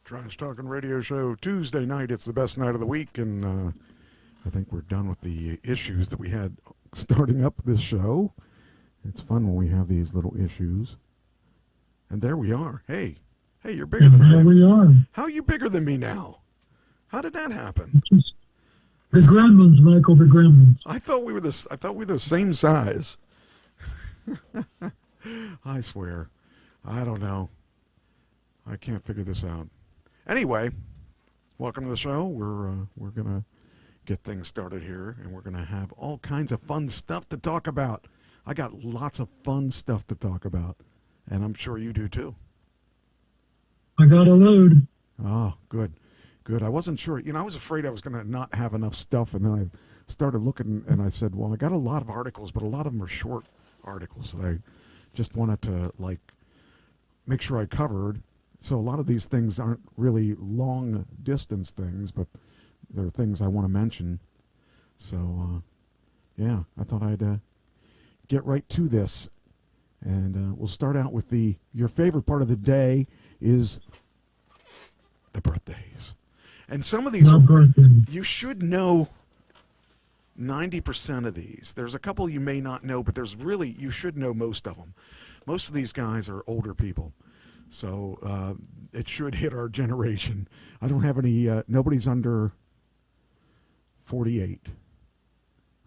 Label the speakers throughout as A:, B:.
A: Trash Talking Radio Show, Tuesday night. It's the best night of the week, and I think we're done with the issues that we had starting up this show. It's fun when we have these little issues. And there we are. Hey, you're bigger than me.
B: There we are.
A: How are you bigger than me now? How did that happen?
B: The gremlins, Michael, the gremlins.
A: I thought we were the same size. I swear. I don't know. I can't figure this out. Anyway, welcome to the show. We're gonna get things started here, and we're gonna have all kinds of fun stuff to talk about. I got lots of fun stuff to talk about, and I'm sure you do too.
B: I got a load.
A: Oh, good. I wasn't sure. I was afraid I was gonna not have enough stuff, and then I started looking, and I said, well, I got a lot of articles, but a lot of them are short articles that I just wanted to make sure I covered. So a lot of these things aren't really long distance things, but they're things I want to mention. So, yeah, I thought I'd get right to this. And we'll start out with your favorite part of the day is the birthdays. And some of these, you should know 90% of these. There's a couple you may not know, but you should know most of them. Most of these guys are older people. So it should hit our generation. I don't have any, nobody's under 48.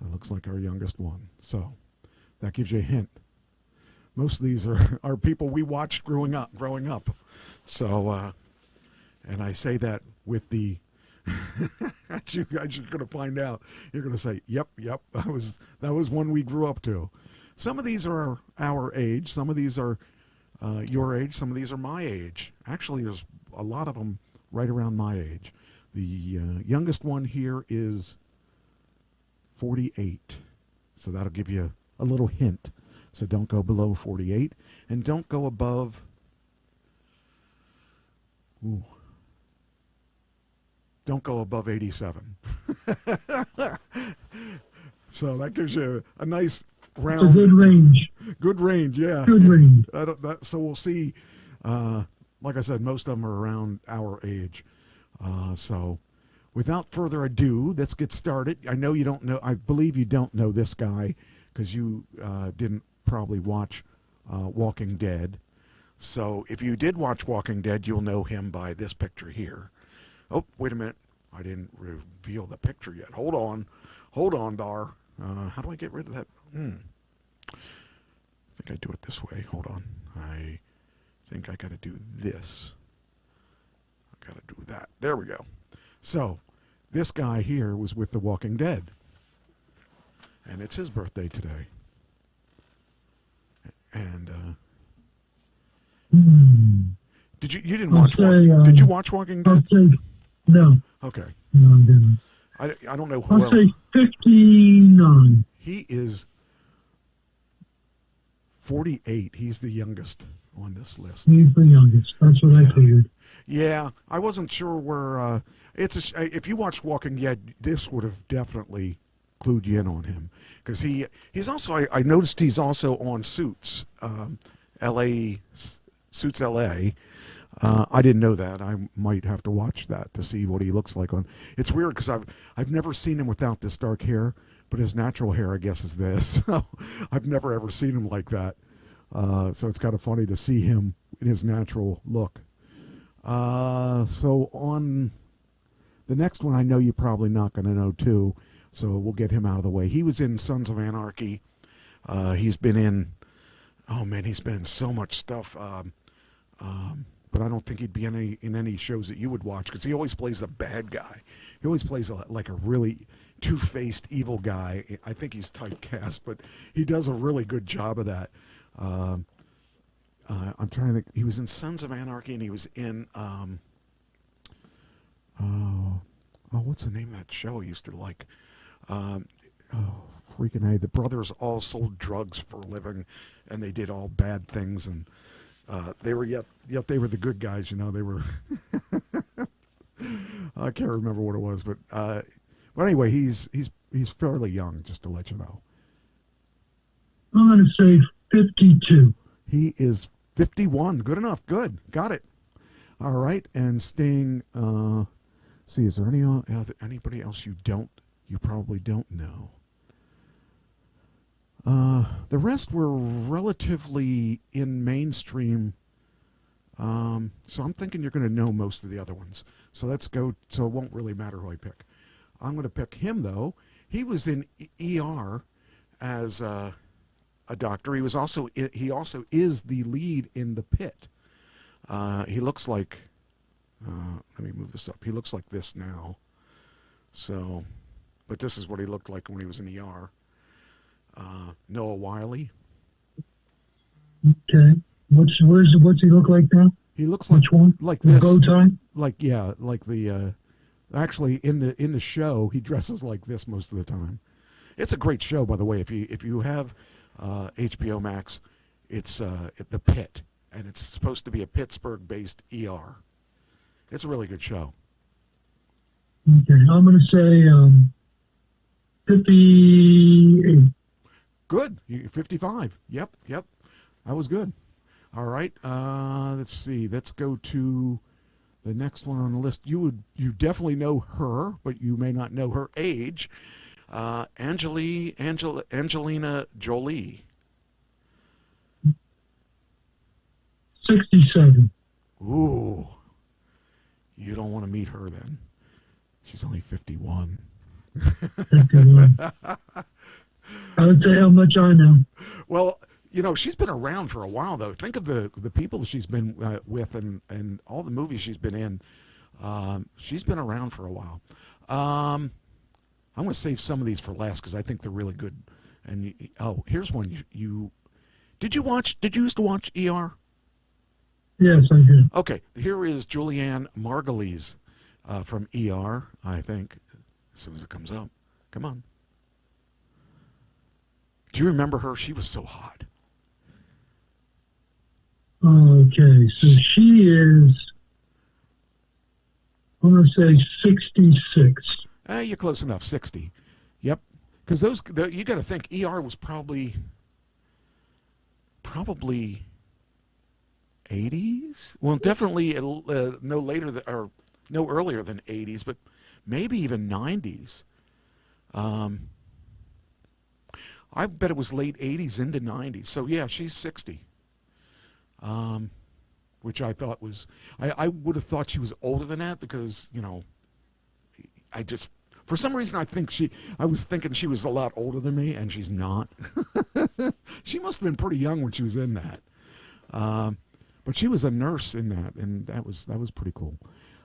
A: That looks like our youngest one. So that gives you a hint. Most of these are people we watched growing up. So, and I say that with the, as you're going to find out, you're going to say, yep, that was one we grew up to. Some of these are our age. Some of these are your age. Some of these are my age. Actually, there's a lot of them right around my age. The youngest one here is 48. So that'll give you a little hint. So don't go below 48 and don't go above. Don't go above 87. So that gives you a nice round.
B: A good range.
A: Good range, yeah.
B: Good range.
A: So we'll see. Like I said, most of them are around our age. So without further ado, let's get started. I know you don't know. I believe you don't know this guy because you didn't probably watch Walking Dead. So if you did watch Walking Dead, you'll know him by this picture here. Oh, wait a minute. I didn't reveal the picture yet. Hold on, Dar. How do I get rid of that? I think I do it this way. Hold on. I think I got to do this. I got to do that. There we go. So this guy here was with The Walking Dead. And it's his birthday today. And did you didn't watch did you watch Walking Dead?
B: No.
A: Okay.
B: No, I didn't.
A: I don't know who
B: I'll say 59.
A: He is 48. He's the youngest on this list.
B: He's the youngest. That's what I figured.
A: Yeah, I wasn't sure where. If you watched Walking Dead, this would have definitely clued you in on him because he's also. I noticed he's also on Suits, L.A. Suits L.A. I didn't know that. I might have to watch that to see what he looks like on. It's weird because I've never seen him without this dark hair, but his natural hair, I guess, is this. I've never ever seen him like that. So it's kind of funny to see him in his natural look. So on the next one, I know you're probably not going to know too. So we'll get him out of the way. He was in Sons of Anarchy. He's been in. Oh man, he's been in so much stuff. But I don't think he'd be in any shows that you would watch because he always plays the bad guy. He always plays like a really two-faced evil guy. I think he's typecast, but he does a really good job of that. I'm trying to think. He was in Sons of Anarchy, and he was in what's the name of that show I used to like? Freaking A. The brothers all sold drugs for a living, and they did all bad things, and they were yet they were the good guys, they were. I can't remember what it was, but anyway, he's fairly young, just to let you know.
B: I'm going to say 52.
A: He is 51. Good enough. Good. Got it. All right, and staying. See, is there anybody else you probably don't know? The rest were relatively in mainstream. So I'm thinking you're going to know most of the other ones. So let's go. So it won't really matter who I pick. I'm going to pick him though. He was in ER as a doctor. He also is the lead in The Pit. He looks like. Let me move this up. He looks like this now. So, but this is what he looked like when he was in ER. Noah Wiley.
B: Okay. What's he look like now?
A: He looks like
B: Which one?
A: Like
B: The
A: this.
B: bow tie?
A: Like the actually in the show he dresses like this most of the time. It's a great show, by the way. If you have HBO Max, it's The Pit, and it's supposed to be a Pittsburgh-based ER. It's a really good show.
B: Okay. I'm going to say 58.
A: Good. 55. Yep. That was good. All right. Let's see. Let's go to the next one on the list. You definitely know her, but you may not know her age. Angelina Jolie.
B: 67.
A: Ooh. You don't want to meet her then. She's only 51.
B: 51. I would say how much I know.
A: Well, she's been around for a while, though. Think of the people that she's been with and all the movies she's been in. She's been around for a while. I'm going to save some of these for last because I think they're really good. And here's one. Did you used to watch ER?
B: Yes, I did.
A: Okay, here is Julianne Margulies from ER, I think, as soon as it comes up. Come on. Do you remember her? She was so hot.
B: Okay, so she is, I'm going to say 66.
A: You're close enough, 60. Yep. Because you got to think, ER was probably 80s? Well, definitely no earlier than 80s, but maybe even 90s. I bet it was late 80s into 90s. So, yeah, she's 60. Which I thought was... I would have thought she was older than that because, for some reason, I was thinking she was a lot older than me, and she's not. She must have been pretty young when she was in that. But she was a nurse in that, and that was pretty cool.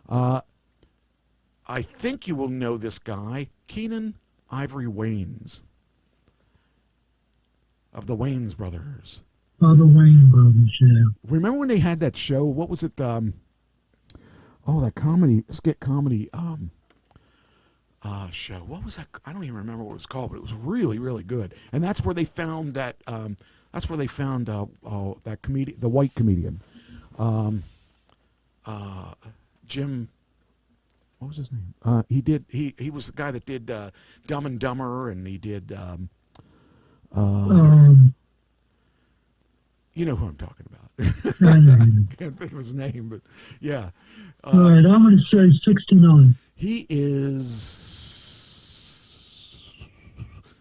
A: I think you will know this guy, Keenan Ivory Wayans, of the Wayans brothers.
B: Oh, the Wayne brothers, yeah.
A: Remember when they had that show? What was it? That skit comedy show. What was that? I don't even remember what it was called, but it was really, really good. And that's where they found that. That comedian, the white comedian, Jim. What was his name? He was the guy that did Dumb and Dumber, and he did. You know who I'm talking about.
B: I know.
A: Can't think of his name, but yeah.
B: All right, I'm going to say 69.
A: He is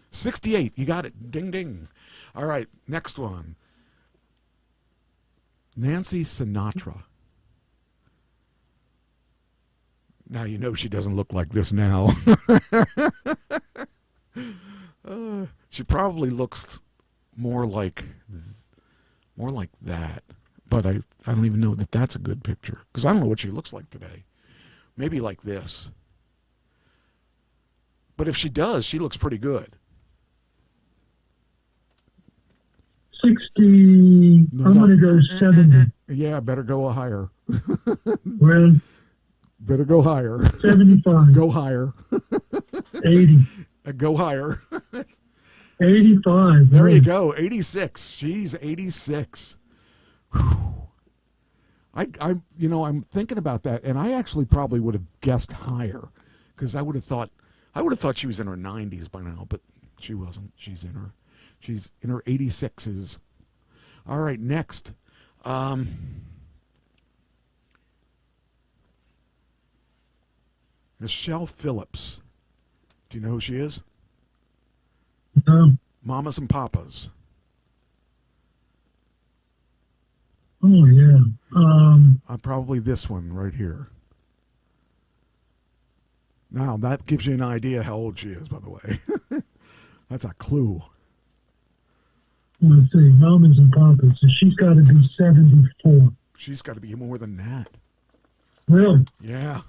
A: 68. You got it. Ding, ding. All right, next one. Nancy Sinatra. Now you know she doesn't look like this now. She probably looks more like that. But I don't even know that that's a good picture because I don't know what she looks like today. Maybe like this. But if she does, she looks pretty good.
B: 60. I'm going to go 70.
A: Yeah, better go higher.
B: Well,
A: better go higher.
B: 75.
A: Go higher.
B: 80.
A: Go higher.
B: 85.
A: There you go. 86. She's 86. Whew. I'm thinking about that, and I actually probably would have guessed higher because I would have thought she was in her 90s by now, but she wasn't. She's in her 86s. All right, next. Michelle Phillips. Do you know who she is?
B: No.
A: Mamas and Papas.
B: Oh, yeah.
A: Probably this one right here. Now, that gives you an idea how old she is, by the way. That's a clue.
B: Let's see. Mamas and Papas. So she's got to be 74.
A: She's got to be more than that.
B: Really?
A: Yeah.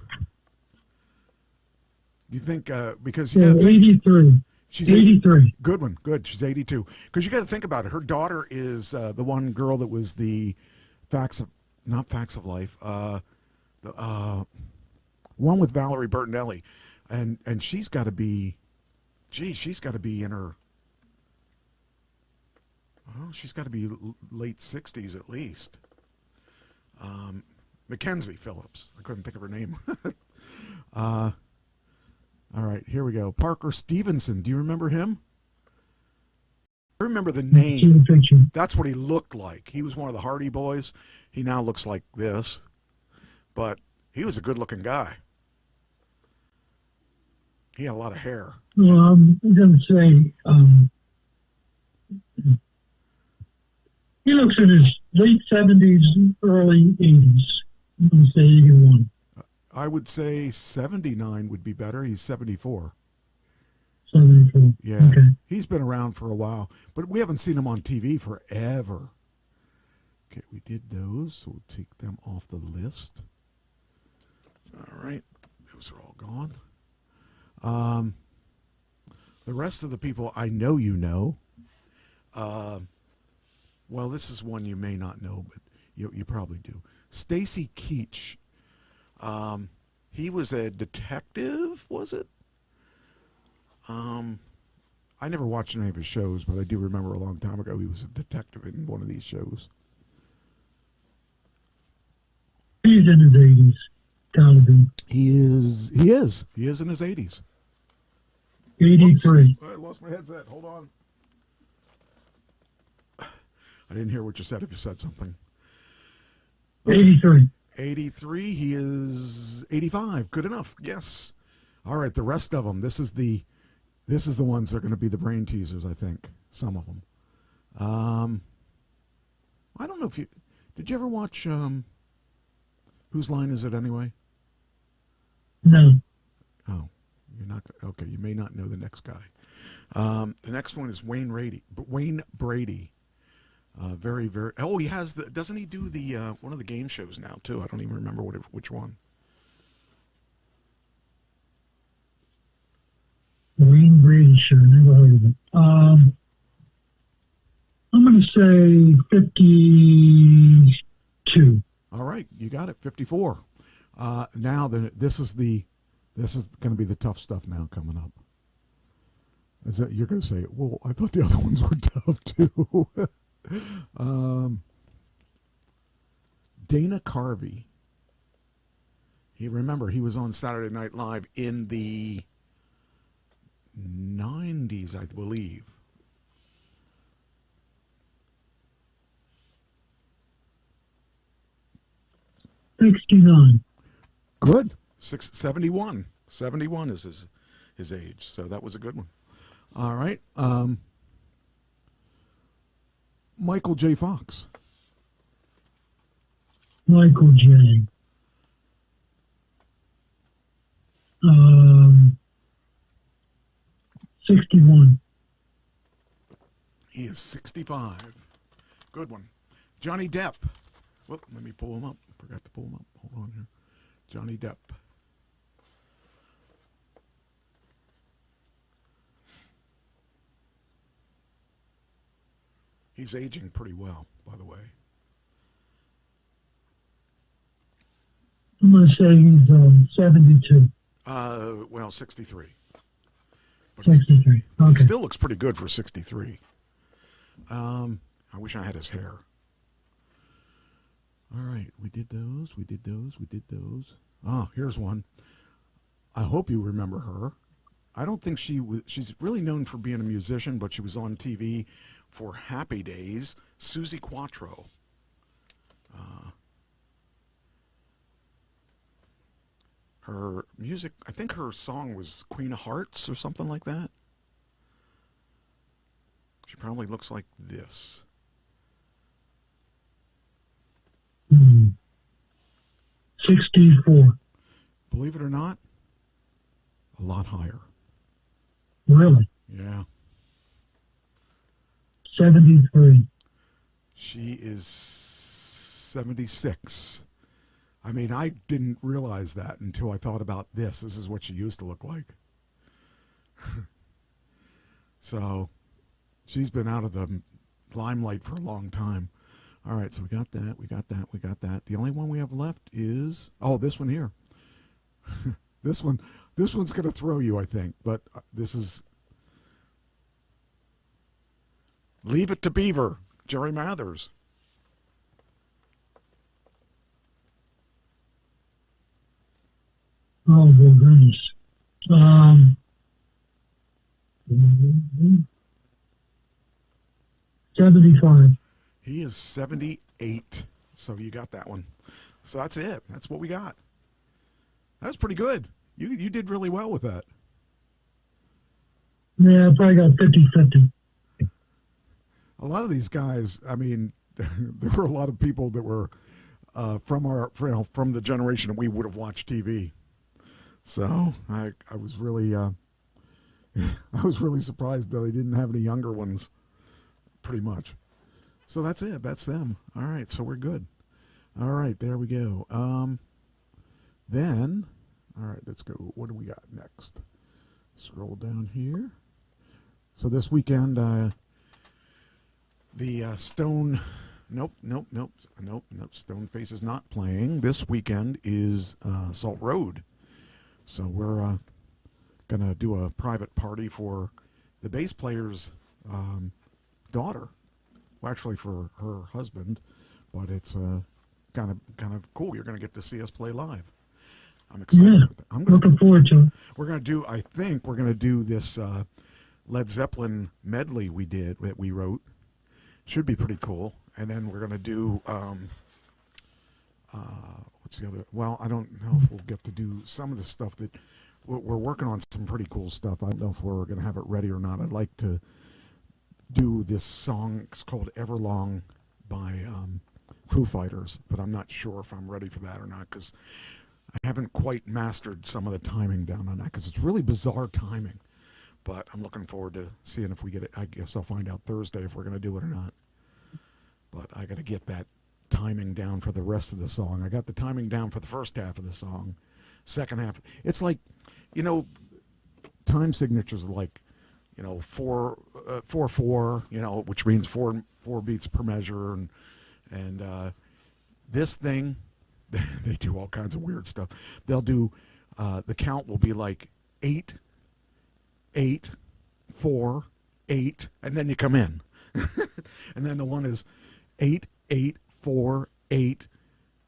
A: You think, because
B: Yeah, 83.
A: She's
B: 83.
A: Good one. Good. She's 82. Because you got to think about it. Her daughter is the one girl that was the not Facts of Life, the one with Valerie Bertinelli. And she's got to be, she's got to be in her, she's got to be late 60s at least. Mackenzie Phillips. I couldn't think of her name. All right, here we go. Parker Stevenson. Do you remember him? I remember the name. That's what he looked like. He was one of the Hardy Boys. He now looks like this. But he was a good-looking guy. He had a lot of hair.
B: Well, I'm going to say he looks in his late 70s, early 80s. I'm going to say 81.
A: I would say 79 would be better. He's 74.
B: 74.
A: Yeah.
B: Okay.
A: He's been around for a while, but we haven't seen him on TV forever. Okay, we did those, so we'll take them off the list. All right. Those are all gone. The rest of the people I know you know. Well, this is one you may not know, but you probably do. Stacy Keach. He was a detective, was it? I never watched any of his shows, but I do remember a long time ago he was a detective in one of these shows.
B: He's in his 80s. Gotta be.
A: He is in his 80s.
B: 83.
A: I lost my headset. Hold on. I didn't hear what you said if you said something. Okay.
B: 83.
A: 83. He is 85. Good enough. Yes. All right. The rest of them. This is the ones that are going to be the brain teasers, I think. Some of them. I don't know if did you ever watch Whose Line Is It Anyway?
B: No.
A: Oh, you're not okay. You may not know the next guy. The next one is Wayne Brady. Very, very. Oh, he has the. Doesn't he do the one of the game shows now too? I don't even remember which one.
B: Wayne Brady show. Never heard of it. I'm going to say 52.
A: All right, you got it. 54. Now this is going to be the tough stuff now coming up. Is that you're going to say? Well, I thought the other ones were tough too. Dana Carvey. He was on Saturday Night Live in the 90s, I believe.
B: $69.
A: Good. 71. 71 is his age, so that was a good one. All right. Michael J. Fox.
B: Michael J. 61.
A: He is 65. Good one. Johnny Depp. Whoop, let me pull him up. Forgot to pull him up. Hold on here. Johnny Depp. He's aging pretty well, by the way.
B: I'm going to say he's 72.
A: Well, 63. But
B: 63. Okay.
A: He still looks pretty good for 63. I wish I had his hair. All right, we did those. Here's one. I hope you remember her. I don't think she's really known for being a musician, but she was on TV for Happy Days. Susie Quattro. her music. I think her song was Queen of Hearts or something like that. She probably looks like this.
B: 64.
A: Believe it or not, a lot higher.
B: Really?
A: Yeah.
B: 73.
A: She is 76. I mean, I didn't realize that until I thought about this. This is what she used to look like. So, she's been out of the limelight for a long time. All right, so we got that, we got that, we got that. The only one we have left is, oh, this one here. This one's going to throw you, I think, but this is Leave It to Beaver, Jerry Mathers.
B: Oh, my goodness. 75.
A: He is 78, so you got that one. So that's it. That's what we got. That's pretty good. You did really well with that.
B: Yeah, I probably got 50-50.
A: A lot of these guys, I mean, there were a lot of people that were from the generation that we would have watched TV. So I was really I was really surprised that they didn't have any younger ones. Pretty much. So that's it. That's them. All right. So we're good. All right. There we go. Then, all right. Let's go. What do we got next? Scroll down here. So this weekend, the Stone. Nope. Stoneface is not playing. This weekend is Salt Road. So we're gonna do a private party for the bass player's daughter. Well, actually for her husband, but it's kind of cool. You're gonna get to see us play live. I'm excited.
B: Yeah,
A: about that.
B: looking forward to it.
A: I think we're gonna do this Led Zeppelin medley that we wrote. Should be pretty cool. And then we're gonna do what's the other? Well, I don't know if we'll get to do some of the stuff that we're working on. Some pretty cool stuff. I don't know if we're gonna have it ready or not. I'd like to do this song. It's called Everlong by Foo Fighters, but I'm not sure if I'm ready for that or not because I haven't quite mastered some of the timing down on that because it's really bizarre timing. But I'm looking forward to seeing if we get it. I guess I'll find out Thursday if we're going to do it or not. But I got to get that timing down for the rest of the song. I got the timing down for the first half of the song. Second half, it's like, time signatures are like, 4/4, which means four beats per measure, and this thing, they do all kinds of weird stuff. They'll do the count will be like 8, 8, 4, 8, and then you come in, and then the one is 8, 8, 4, 8,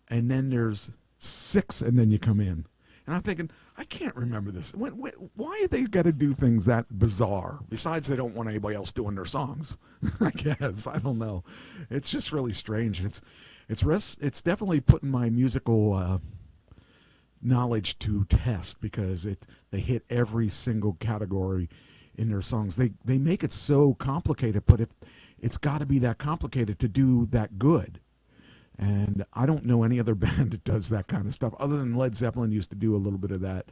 A: and then there's 6, and then you come in. And I'm thinking, I can't remember this. Why have they got to do things that bizarre? Besides, they don't want anybody else doing their songs. I guess I don't know. It's just really strange. It's definitely putting my musical knowledge to test because they hit every single category in their songs. They make it so complicated, but it's got to be that complicated to do that good. And I don't know any other band that does that kind of stuff, other than Led Zeppelin used to do a little bit of that.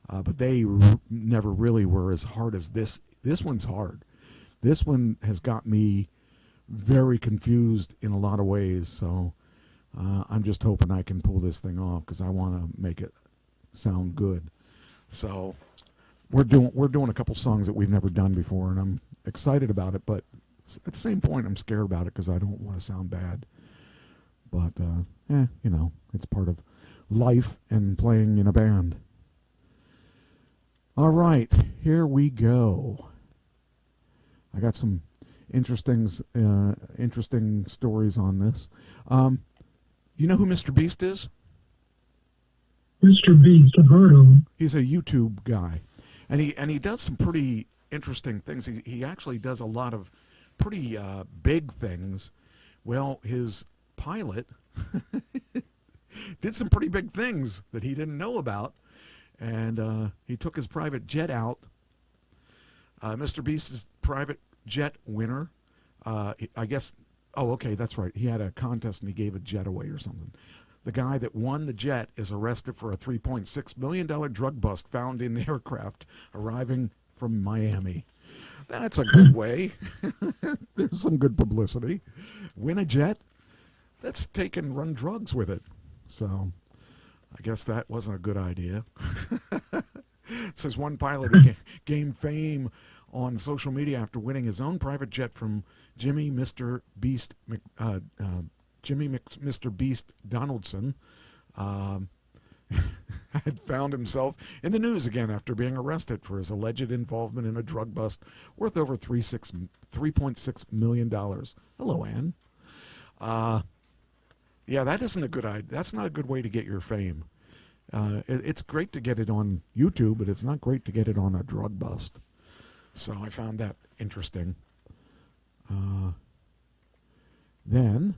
A: But they never really were as hard as this. This one's hard. This one has got me very confused in a lot of ways. So I'm just hoping I can pull this thing off because I want to make it sound good. So we're doing a couple songs that we've never done before, and I'm excited about it. But at the same point, I'm scared about it because I don't want to sound bad. But, it's part of life and playing in a band. All right, here we go. I got some interesting stories on this. You know who Mr. Beast is?
B: Mr. Beast, I've heard of him.
A: He's a YouTube guy, and he does some pretty interesting things. He actually does a lot of pretty big things. Well, his pilot did some pretty big things that he didn't know about, and he took his private jet out. Mr. Beast's private jet winner, I guess, oh, okay, that's right. He had a contest and he gave a jet away or something. The guy that won the jet is arrested for a $3.6 million drug bust found in the aircraft arriving from Miami. That's a good way. There's some good publicity. Win a jet, let's take and run drugs with it. So I guess that wasn't a good idea. It says one pilot who gained fame on social media after winning his own private jet from Jimmy Mr. Beast Donaldson had found himself in the news again after being arrested for his alleged involvement in a drug bust worth over $3.6 million. Hello, Ann. Yeah, that isn't a good idea. That's not a good way to get your fame. It's great to get it on YouTube, but it's not great to get it on a drug bust. So I found that interesting. Then,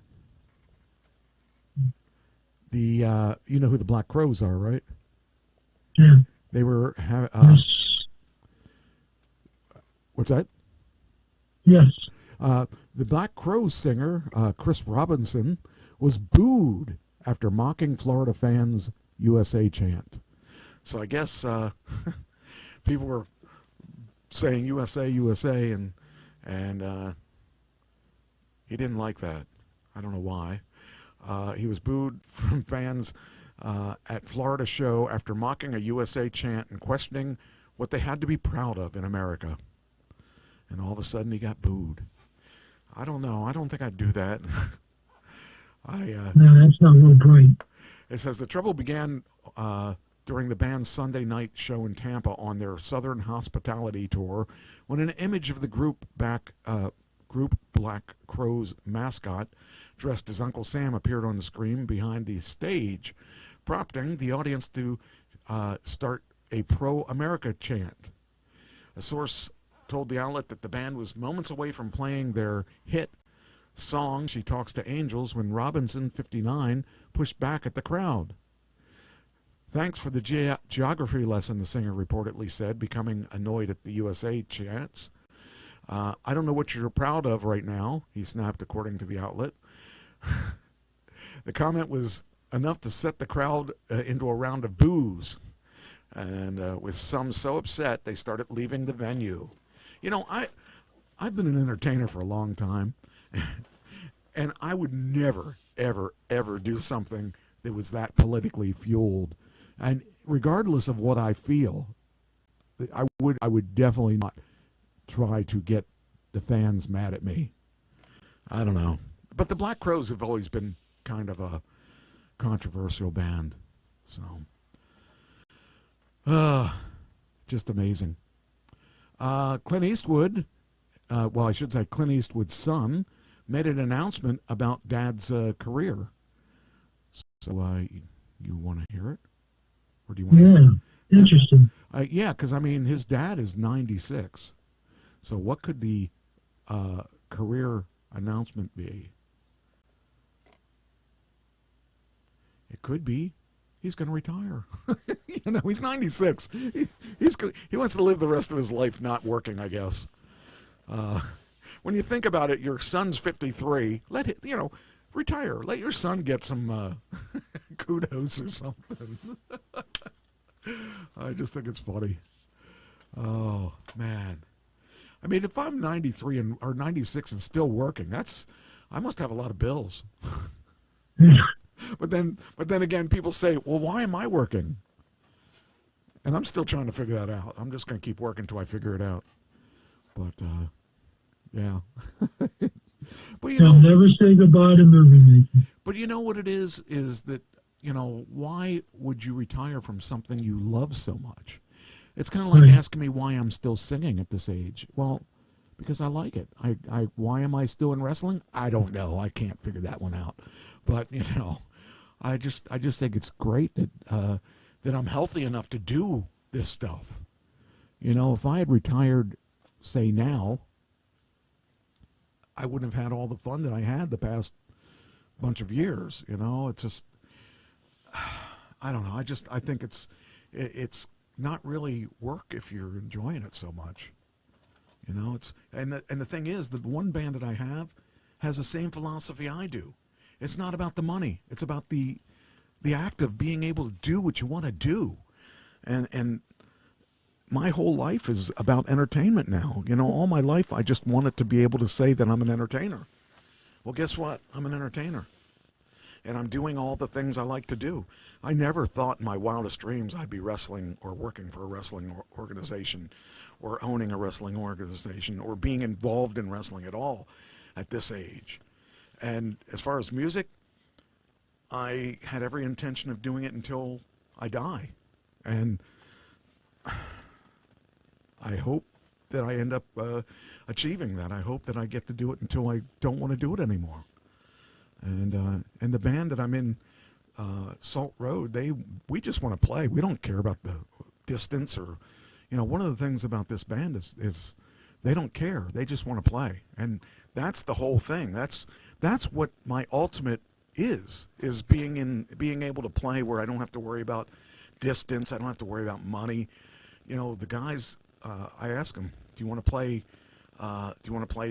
A: you know who the Black Crows are, right?
B: Yeah.
A: They were, what's that?
B: Yes.
A: The Black Crows singer, Chris Robinson, was booed after mocking Florida fans' USA chant. So I guess people were saying USA, USA, and he didn't like that. I don't know why. He was booed from fans at Florida show after mocking a USA chant and questioning what they had to be proud of in America. And all of a sudden he got booed. I don't know. I don't think I'd do that.
B: No, that's not real great.
A: It says the trouble began during the band's Sunday night show in Tampa on their Southern Hospitality tour when an image of the group Black Crows mascot dressed as Uncle Sam appeared on the screen behind the stage, prompting the audience to start a pro-America chant. A source told the outlet that the band was moments away from playing their hit song, She Talks to Angels, when Robinson, 59, pushed back at the crowd. Thanks for the geography lesson, the singer reportedly said, becoming annoyed at the USA chants. I don't know what you're proud of right now, he snapped, according to the outlet. The comment was enough to set the crowd into a round of boos, and with some so upset they started leaving the venue. You know, I've been an entertainer for a long time, and I would never, ever, ever do something that was that politically fueled. And regardless of what I feel, I would definitely not try to get the fans mad at me. I don't know. But the Black Crows have always been kind of a controversial band. So, just amazing. Clint Eastwood, well, I should say Clint Eastwood's son, made an announcement about Dad's career. So, you want to hear it? Or do you want
B: to? Interesting.
A: Yeah, because, I mean, his dad is 96. So what could the career announcement be? It could be he's going to retire. You know, he's 96. He wants to live the rest of his life not working, I guess. When you think about it, your son's 53. Let it, retire. Let your son get some kudos or something. I just think it's funny. Oh, man. I mean, if I'm 93 or 96 and still working, I must have a lot of bills. But then again, people say, well, why am I working? And I'm still trying to figure that out. I'm just going to keep working until I figure it out. But, yeah. But
B: I'll never say goodbye to movie making.
A: But you know what it is that, why would you retire from something you love so much? It's kind of like asking me why I'm still singing at this age. Well, because I like it. Why am I still in wrestling? I don't know. I can't figure that one out. But, I just think it's great that I'm healthy enough to do this stuff. If I had retired, say now, I wouldn't have had all the fun that I had the past bunch of years. It's just, I don't know. I think it's it's not really work if you're enjoying it so much. You know, it's and the thing is, the one band that I have has the same philosophy I do. It's not about the money. It's about the act of being able to do what you want to do. And my whole life is about entertainment now. You know, all my life I just wanted to be able to say that I'm an entertainer. Well, guess what? I'm an entertainer. And I'm doing all the things I like to do. I never thought in my wildest dreams I'd be wrestling or working for a wrestling organization or owning a wrestling organization or being involved in wrestling at all at this age. And as far as music, I had every intention of doing it until I die. And I hope that I end up achieving that. I hope that I get to do it until I don't want to do it anymore. And the band that I'm in, Salt Road, we just want to play. We don't care about the distance or, you know, one of the things about this band is they don't care. They just want to play. And that's the whole thing. That's what my ultimate is being able to play where I don't have to worry about distance. I don't have to worry about money. You know, the guys, I ask them, do you want to play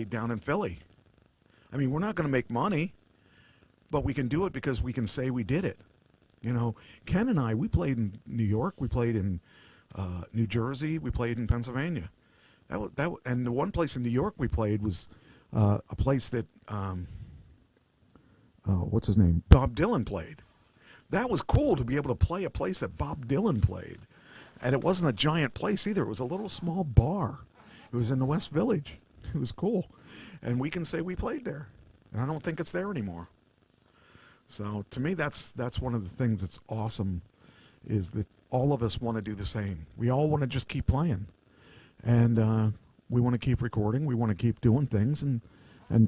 A: down in Philly? I mean, we're not going to make money, but we can do it because we can say we did it. You know, Ken and I, we played in New York, we played in New Jersey, we played in Pennsylvania. And the one place in New York we played was a place that, what's his name? Bob Dylan played. That was cool to be able to play a place that Bob Dylan played. And it wasn't a giant place either. It was a little small bar. It was in the West Village. It was cool. And we can say we played there. And I don't think it's there anymore. So to me, that's one of the things that's awesome, is that all of us want to do the same. We all want to just keep playing. And we want to keep recording. We want to keep doing things and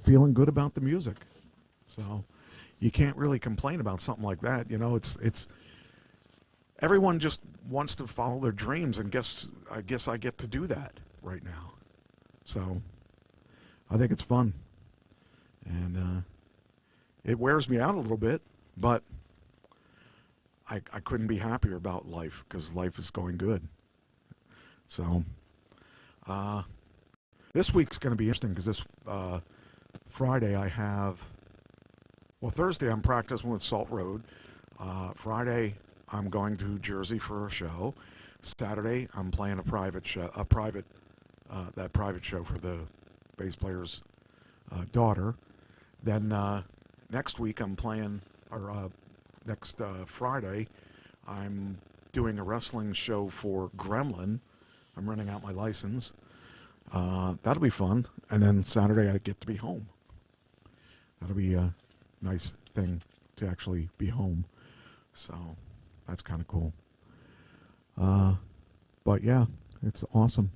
A: feeling good about the music. So you can't really complain about something like that. You know, it's everyone just wants to follow their dreams, and I guess I get to do that right now. So I think it's fun. And it wears me out a little bit, but I couldn't be happier about life because life is going good. So this week's going to be interesting because this Friday I have, well, Thursday I'm practicing with Salt Road. Friday I'm going to Jersey for a show. Saturday I'm playing a private show for the bass player's daughter. Then next week I'm playing, or next Friday, I'm doing a wrestling show for Gremlin. I'm running out my license. That'll be fun. And then Saturday I get to be home. That'll be a nice thing to actually be home. So that's kind of cool. But yeah, it's awesome.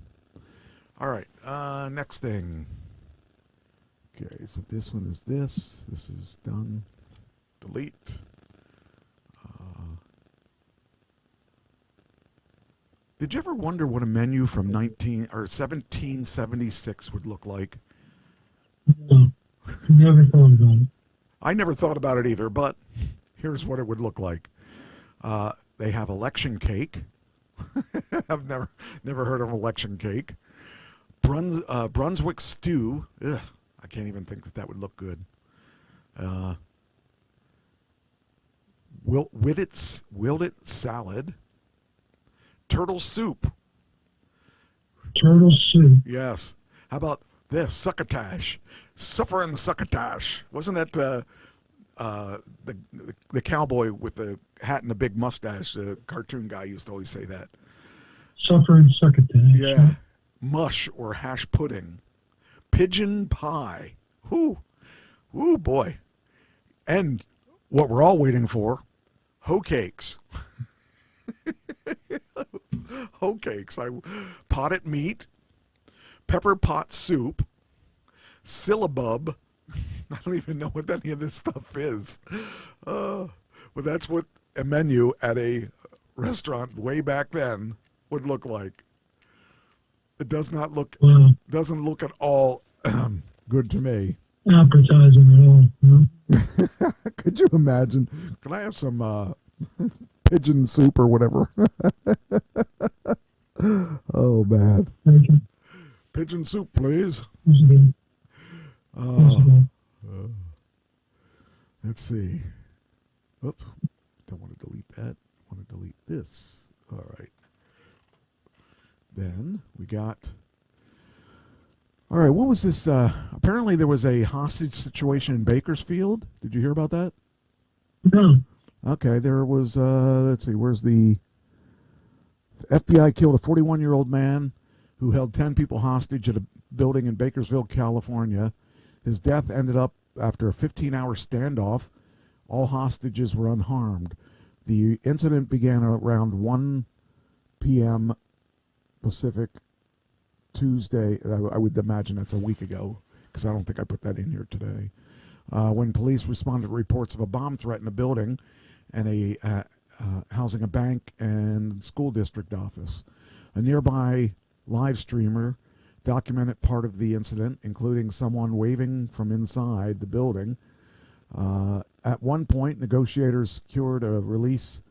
A: All right, next thing. Okay, so this one is this. This is done. Delete. Did you ever wonder what a menu from 1776 would look like?
B: No, never thought about it.
A: I never thought about it either, but here's what it would look like. They have election cake. I've never heard of election cake. Brunswick stew. Ugh, I can't even think that would look good. Willet salad. Turtle soup.
B: Turtle soup.
A: Yes. How about this? Succotash. Suffering succotash. Wasn't that the cowboy with the hat and the big mustache? The cartoon guy used to always say that.
B: Suffering succotash.
A: Yeah. Mush or hash pudding. Pigeon pie. Ooh. Ooh, boy. And what we're all waiting for, hoe cakes. Hoe cakes. Potted meat, pepper pot soup, syllabub. I don't even know what any of this stuff is. But that's what a menu at a restaurant way back then would look like. It does not look, doesn't look at all good to me.
B: Appetizing at all. No?
A: Could you imagine? Can I have some pigeon soup or whatever. Oh man,
B: Thank you.
A: pigeon soup, please.
B: That's good. That's
A: Uh,
B: good.
A: let's see. Oops, don't want to delete that. Want to delete this. All right. Then we got. All right, what was this? Apparently, there was a hostage situation in Bakersfield. Did you hear about that?
B: No.
A: Okay, there was. Let's see, where's the FBI killed a 41-year-old man who held 10 people hostage at a building in Bakersfield, California. His death ended up after a 15-hour standoff. All hostages were unharmed. The incident began around 1 p.m. Pacific Tuesday. I would imagine that's a week ago because I don't think I put that in here today. When police responded to reports of a bomb threat in a building and housing a bank and school district office. A nearby live streamer documented part of the incident, including someone waving from inside the building. At one point, negotiators secured the release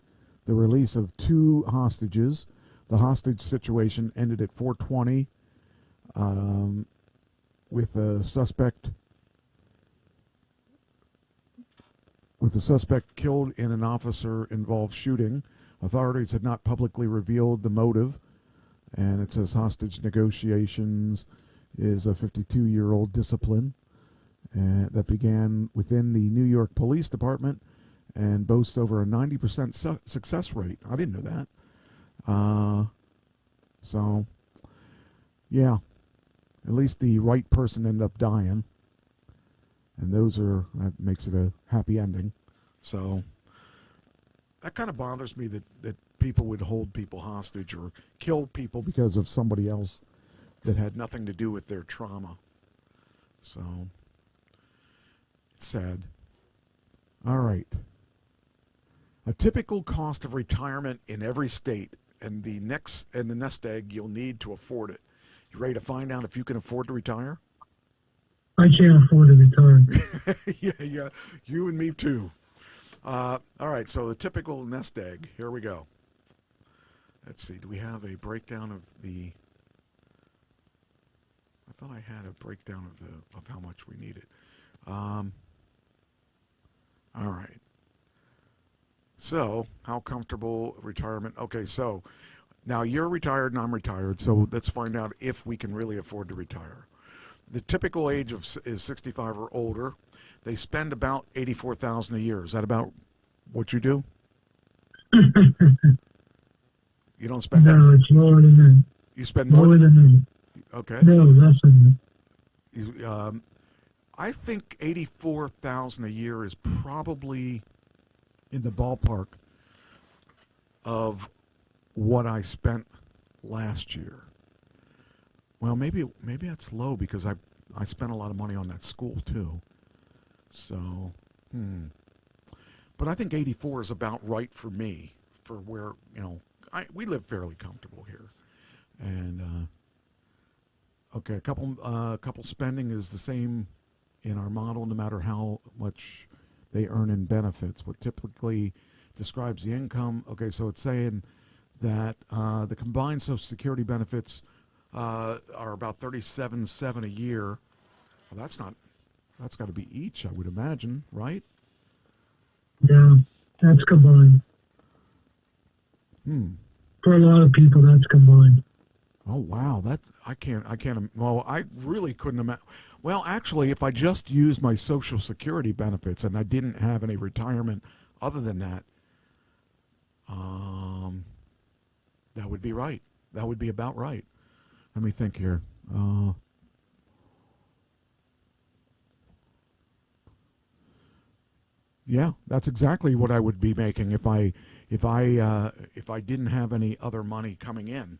A: of 2 hostages. The hostage situation ended at 4:20, with the suspect killed in an officer-involved shooting. Authorities had not publicly revealed the motive, and it says hostage negotiations is a 52-year-old discipline that began within the New York Police Department and boasts over a 90% success rate. I didn't know that. So, yeah, at least the right person ended up dying. And that makes it a happy ending. So that kind of bothers me that people would hold people hostage or kill people because of somebody else that had nothing to do with their trauma. So it's sad. All right. A typical cost of retirement in every state and the nest egg you'll need to afford it. You ready to find out if you can afford to retire?
B: I can't afford to retire.
A: Yeah, you and me too. All right, so the typical nest egg. Here we go. Let's see. Do we have a breakdown of the? I thought I had a breakdown of how much we needed. All right. So, how comfortable retirement? Okay, so now you're retired and I'm retired. So let's find out if we can really afford to retire. The typical age is 65 or older. They spend about $84,000 a year. Is that about what you do? You don't spend that?
B: No, it's lower than that.
A: You spend more than
B: that?
A: Okay.
B: No, less than that.
A: I think $84,000 a year is probably in the ballpark of what I spent last year. Well, maybe that's low because I spent a lot of money on that school too. So, but I think 84 is about right for me for where we live fairly comfortable here, and okay, a couple spending is the same in our model, no matter how much they earn in benefits. What typically describes the income. Okay, so it's saying that the combined Social Security benefits are about $37,700 a year. Well, that's got to be each, I would imagine, right?
B: Yeah, that's combined. For a lot of people, that's combined.
A: Oh wow, I can't. Well, I really couldn't imagine. Well, actually, if I just used my Social Security benefits and I didn't have any retirement other than that, that would be right. That would be about right. Let me think here. Yeah, that's exactly what I would be making if I didn't have any other money coming in.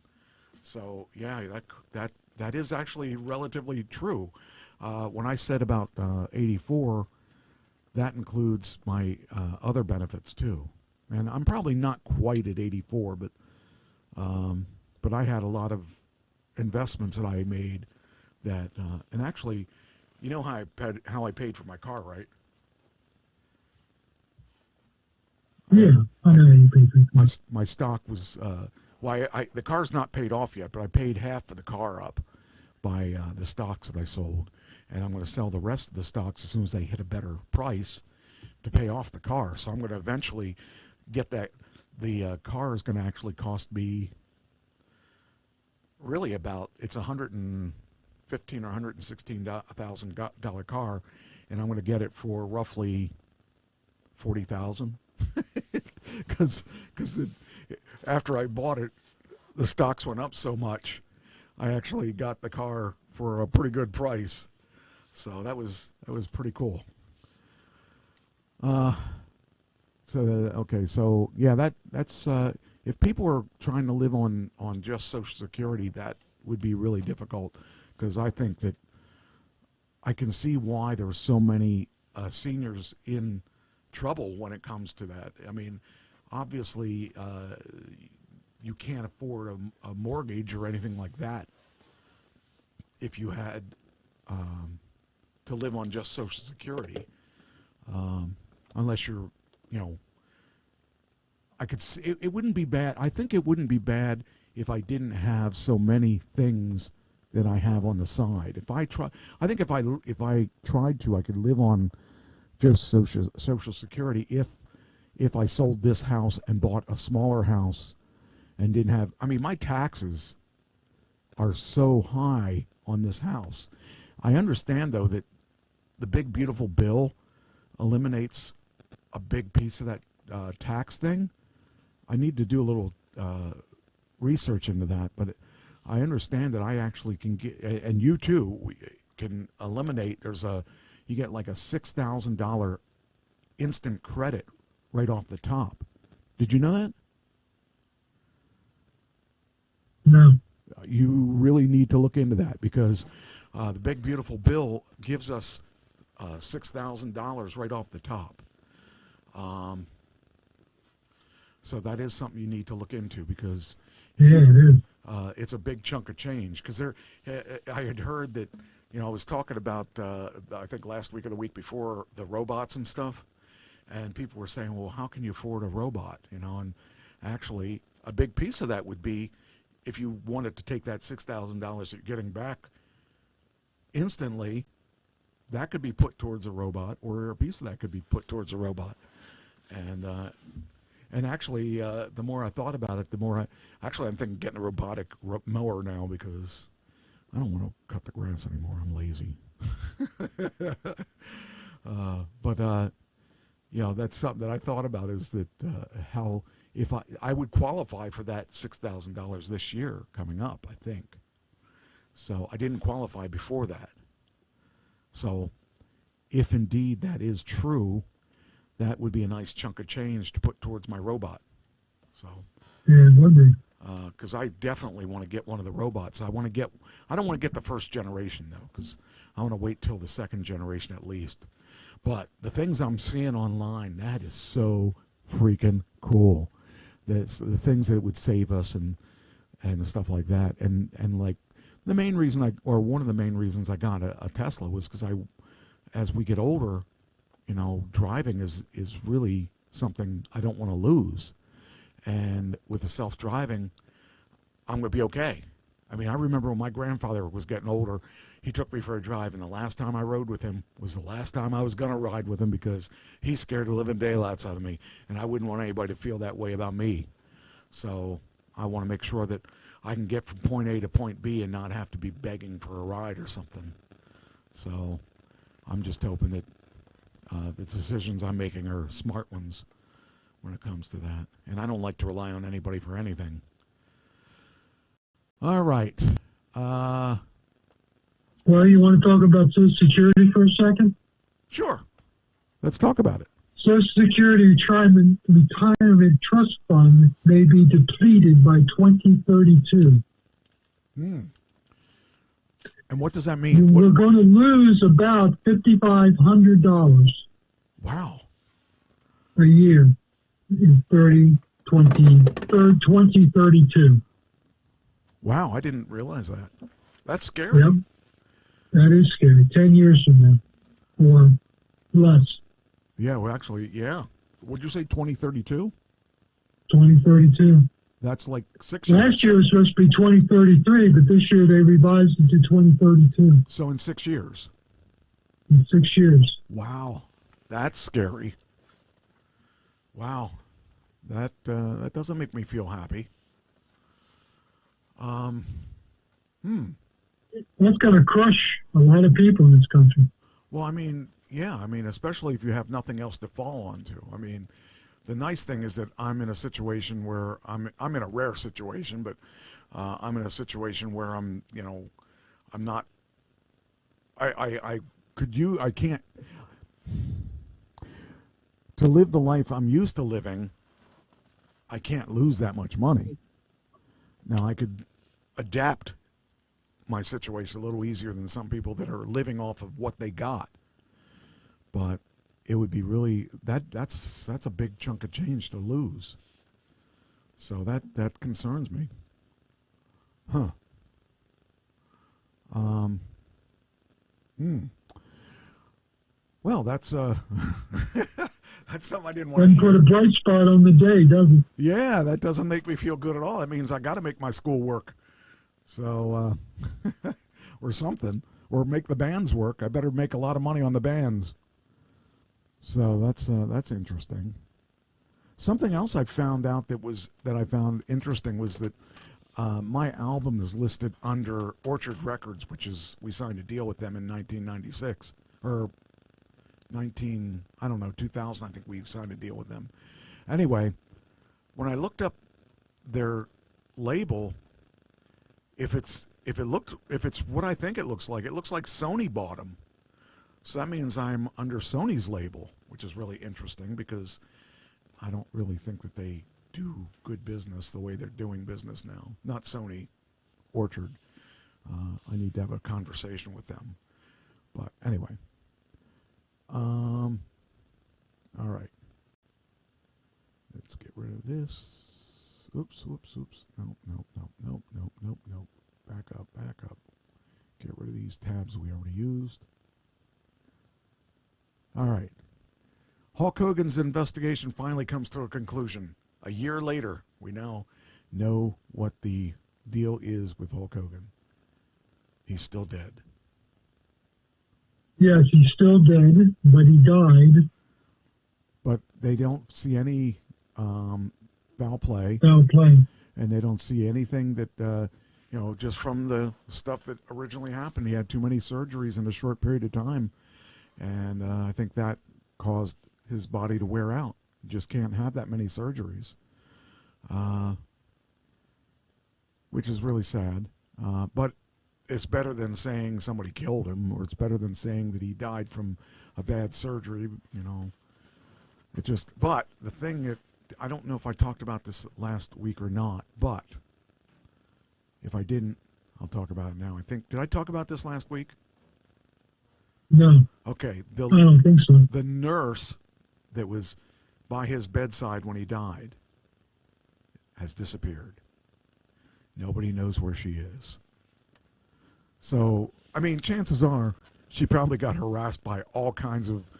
A: So yeah, that is actually relatively true. When I said about 84, that includes my other benefits too. And I'm probably not quite at 84, but I had a lot of investments that I made that, and actually, you know how I paid for my car, right?
B: Yeah, I know you pay 3.5.
A: My stock was the car's not paid off yet, but I paid half of the car up by the stocks that I sold, and I'm going to sell the rest of the stocks as soon as they hit a better price to pay off the car. So I'm going to eventually get that. The car is going to actually cost me really about, it's $115,000 or $116,000 car, and I'm going to get it for roughly $40,000 because after I bought it, the stocks went up so much. I actually got the car for a pretty good price, so that was pretty cool. So yeah, that's if people are trying to live on just Social Security, that would be really difficult, because I think that I can see why there are so many seniors in trouble when it comes to that. I mean, obviously, you can't afford a mortgage or anything like that if you had to live on just Social Security, unless you're, I could see it wouldn't be bad. I think it wouldn't be bad if I didn't have so many things that I have on the side. I think if I tried to, I could live on just Social Security if I sold this house and bought a smaller house and didn't have. I mean, my taxes are so high on this house. I understand though that the big beautiful bill eliminates a big piece of that tax thing. I need to do a little research into that, but I understand that I actually can get, and you too can eliminate. You get like a $6,000 instant credit right off the top. Did you know that?
B: No.
A: You really need to look into that, because the big beautiful bill gives us $6,000 right off the top. So that is something you need to look into, because
B: yeah, it is.
A: It's a big chunk of change. Because I had heard that, I was talking about I think last week or the week before, the robots and stuff, and people were saying, well, how can you afford a robot? And actually a big piece of that would be if you wanted to take that $6,000 that you're getting back instantly, that could be put towards a robot, or a piece of that could be put towards a robot. And actually, the more I thought about it, the more I'm thinking getting a robotic mower now, because I don't want to cut the grass anymore. I'm lazy. But that's something that I thought about, is that how if I would qualify for that $6,000 this year coming up, I think. So I didn't qualify before that. So if indeed that is true, that would be a nice chunk of change to put towards my robot. So,
B: yeah, it would be.
A: Because I definitely want to get one of the robots. I don't want to get the first generation though, because I want to wait till the second generation at least. But the things I'm seeing online, that is so freaking cool. The things that it would save us and stuff like that. And like the main reason one of the main reasons I got a Tesla was because as we get older, driving is really something I don't want to lose. And with the self-driving, I'm going to be okay. I mean, I remember when my grandfather was getting older, he took me for a drive, and the last time I rode with him was the last time I was going to ride with him, because he's scared the living daylights out of me, and I wouldn't want anybody to feel that way about me. So I want to make sure that I can get from point A to point B and not have to be begging for a ride or something. So I'm just hoping that the decisions I'm making are smart ones when it comes to that. And I don't like to rely on anybody for anything. All right.
B: Well, you want to talk about Social Security for a second?
A: Sure. Let's talk about it.
B: Social Security Retirement Trust Fund may be depleted by 2032.
A: And what does that mean?
B: We're going to lose about $5,500.
A: Wow.
B: A year in 2032.
A: Wow, I didn't realize that. That's scary.
B: Yep. That is scary. 10 years from now. Or less.
A: Yeah, well, actually, yeah. Would you say 2032?
B: 2032.
A: That's like 6 years.
B: Last year was supposed to be 2033, but this year they revised it to 2032.
A: So in 6 years.
B: In 6 years.
A: Wow, that's scary. Wow, that doesn't make me feel happy.
B: That's going to crush a lot of people in this country.
A: Well, I mean, yeah, especially if you have nothing else to fall onto. The nice thing is that I'm in a situation where I'm in a rare situation, but I'm in a situation where I'm not. I can't. To live the life I'm used to living, I can't lose that much money. Now, I could adapt my situation a little easier than some people that are living off of what they got. But it would be really, that's a big chunk of change to lose. So that concerns me. Huh. Well, that's that's something I didn't want to
B: Doesn't put a bright spot on the day, does it?
A: Yeah, that doesn't make me feel good at all. That means I got to make my school work. So, or something, or make the bands work. I better make a lot of money on the bands. So that's interesting. Something else I found out that I found interesting was that my album is listed under Orchard Records, we signed a deal with them in 1996 or 2000. I think we signed a deal with them. Anyway, when I looked up their label, if it's what I think it looks like Sony bought them. So that means I'm under Sony's label, which is really interesting because I don't really think that they do good business the way they're doing business now. Not Sony, Orchard. I need to have a conversation with them. But anyway. All right. Let's get rid of this. Oops. Nope. Back up. Get rid of these tabs we already used. All right. Hulk Hogan's investigation finally comes to a conclusion. A year later, we now know what the deal is with Hulk Hogan. He's still dead.
B: Yes, he's still dead, but he died.
A: But they don't see any foul play. And they don't see anything that, just from the stuff that originally happened. He had too many surgeries in a short period of time. And I think that caused his body to wear out. You just can't have that many surgeries, which is really sad. But it's better than saying somebody killed him, or it's better than saying that he died from a bad surgery, But the thing that, I don't know if I talked about this last week or not, but if I didn't, I'll talk about it now. Did I talk about this last week?
B: No.
A: Okay.
B: I don't think so.
A: The nurse that was by his bedside when he died has disappeared. Nobody knows where she is. So, chances are she probably got harassed by all kinds of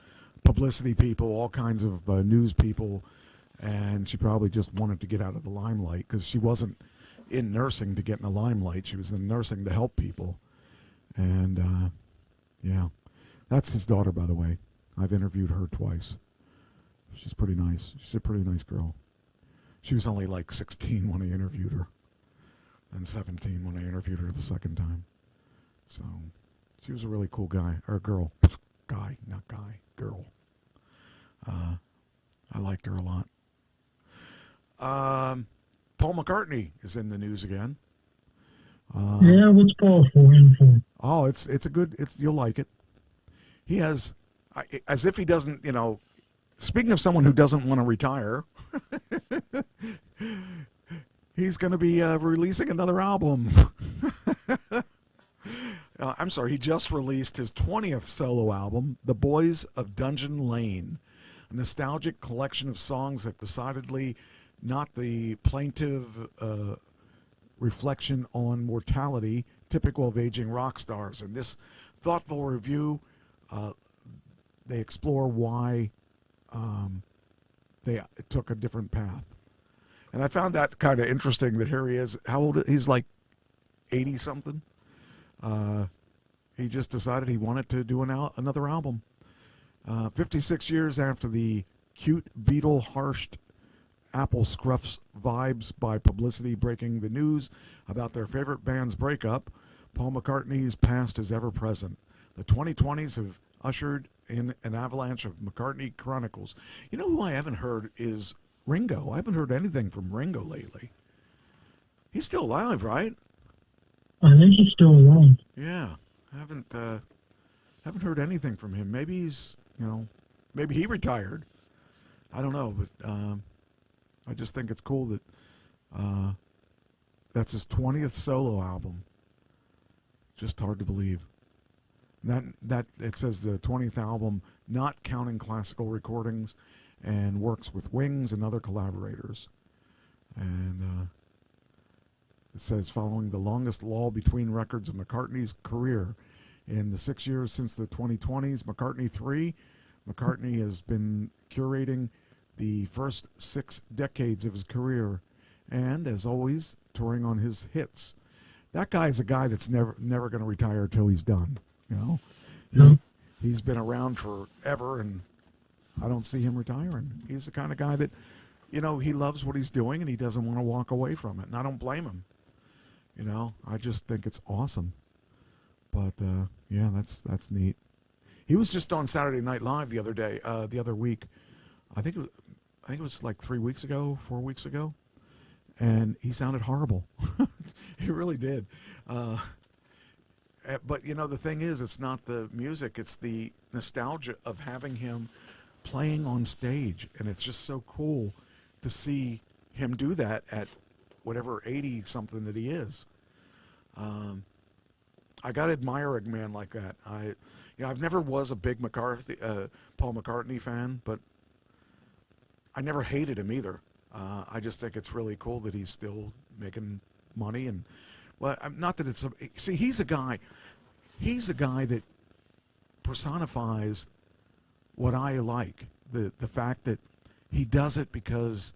A: publicity people, all kinds of news people, and she probably just wanted to get out of the limelight because she wasn't in nursing to get in the limelight. She was in nursing to help people. And, yeah. That's his daughter, by the way. I've interviewed her twice. She's pretty nice. She's a pretty nice girl. She was only like 16 when I interviewed her, and 17 when I interviewed her the second time. So she was a really cool guy, or girl. Guy, not guy, girl. I liked her a lot. Paul McCartney is in the news again.
B: Yeah, what's Paul for?
A: Oh, you'll like it. He has, as if he doesn't, speaking of someone who doesn't want to retire, he's going to be releasing another album. I'm sorry, he just released his 20th solo album, The Boys of Dungeon Lane, a nostalgic collection of songs that decidedly not the plaintive reflection on mortality typical of aging rock stars. In this thoughtful review, they explore why they took a different path. And I found that kind of interesting that here he is. How old? He's like 80 something. He just decided he wanted to do another album. 56 years after the cute Beatle harshed Apple scruffs vibes by publicity breaking the news about their favorite band's breakup, Paul McCartney's past is ever present. The 2020s have ushered in an avalanche of McCartney chronicles. You know who I haven't heard is Ringo. I haven't heard anything from Ringo lately. He's still alive, right?
B: I think he's still alive.
A: Yeah, I haven't heard anything from him. Maybe he's, maybe he retired. I don't know, but I just think it's cool that that's his 20th solo album. Just hard to believe. That it says the 20th album, not counting classical recordings, and works with Wings and other collaborators. And it says following the longest lull between records of McCartney's career in the 6 years since the 2020s, McCartney 3, McCartney has been curating the first 6 decades of his career, and as always, touring on his hits. That guy's a guy that's never going to retire until he's done. He's been around forever, and I don't see him retiring. He's the kind of guy that, he loves what he's doing, and he doesn't want to walk away from it, and I don't blame him. I just think it's awesome. But yeah, that's neat. He was just on Saturday Night Live the other week. I think it was like 4 weeks ago, and he sounded horrible. He really did. But the thing is, it's not the music; it's the nostalgia of having him playing on stage, and it's just so cool to see him do that at whatever 80 something that he is. I gotta admire a man like that. I've never was a big Paul McCartney fan, but I never hated him either. I just think it's really cool that he's still making money, and not that it's see, he's a guy that personifies what I like, the fact that he does it because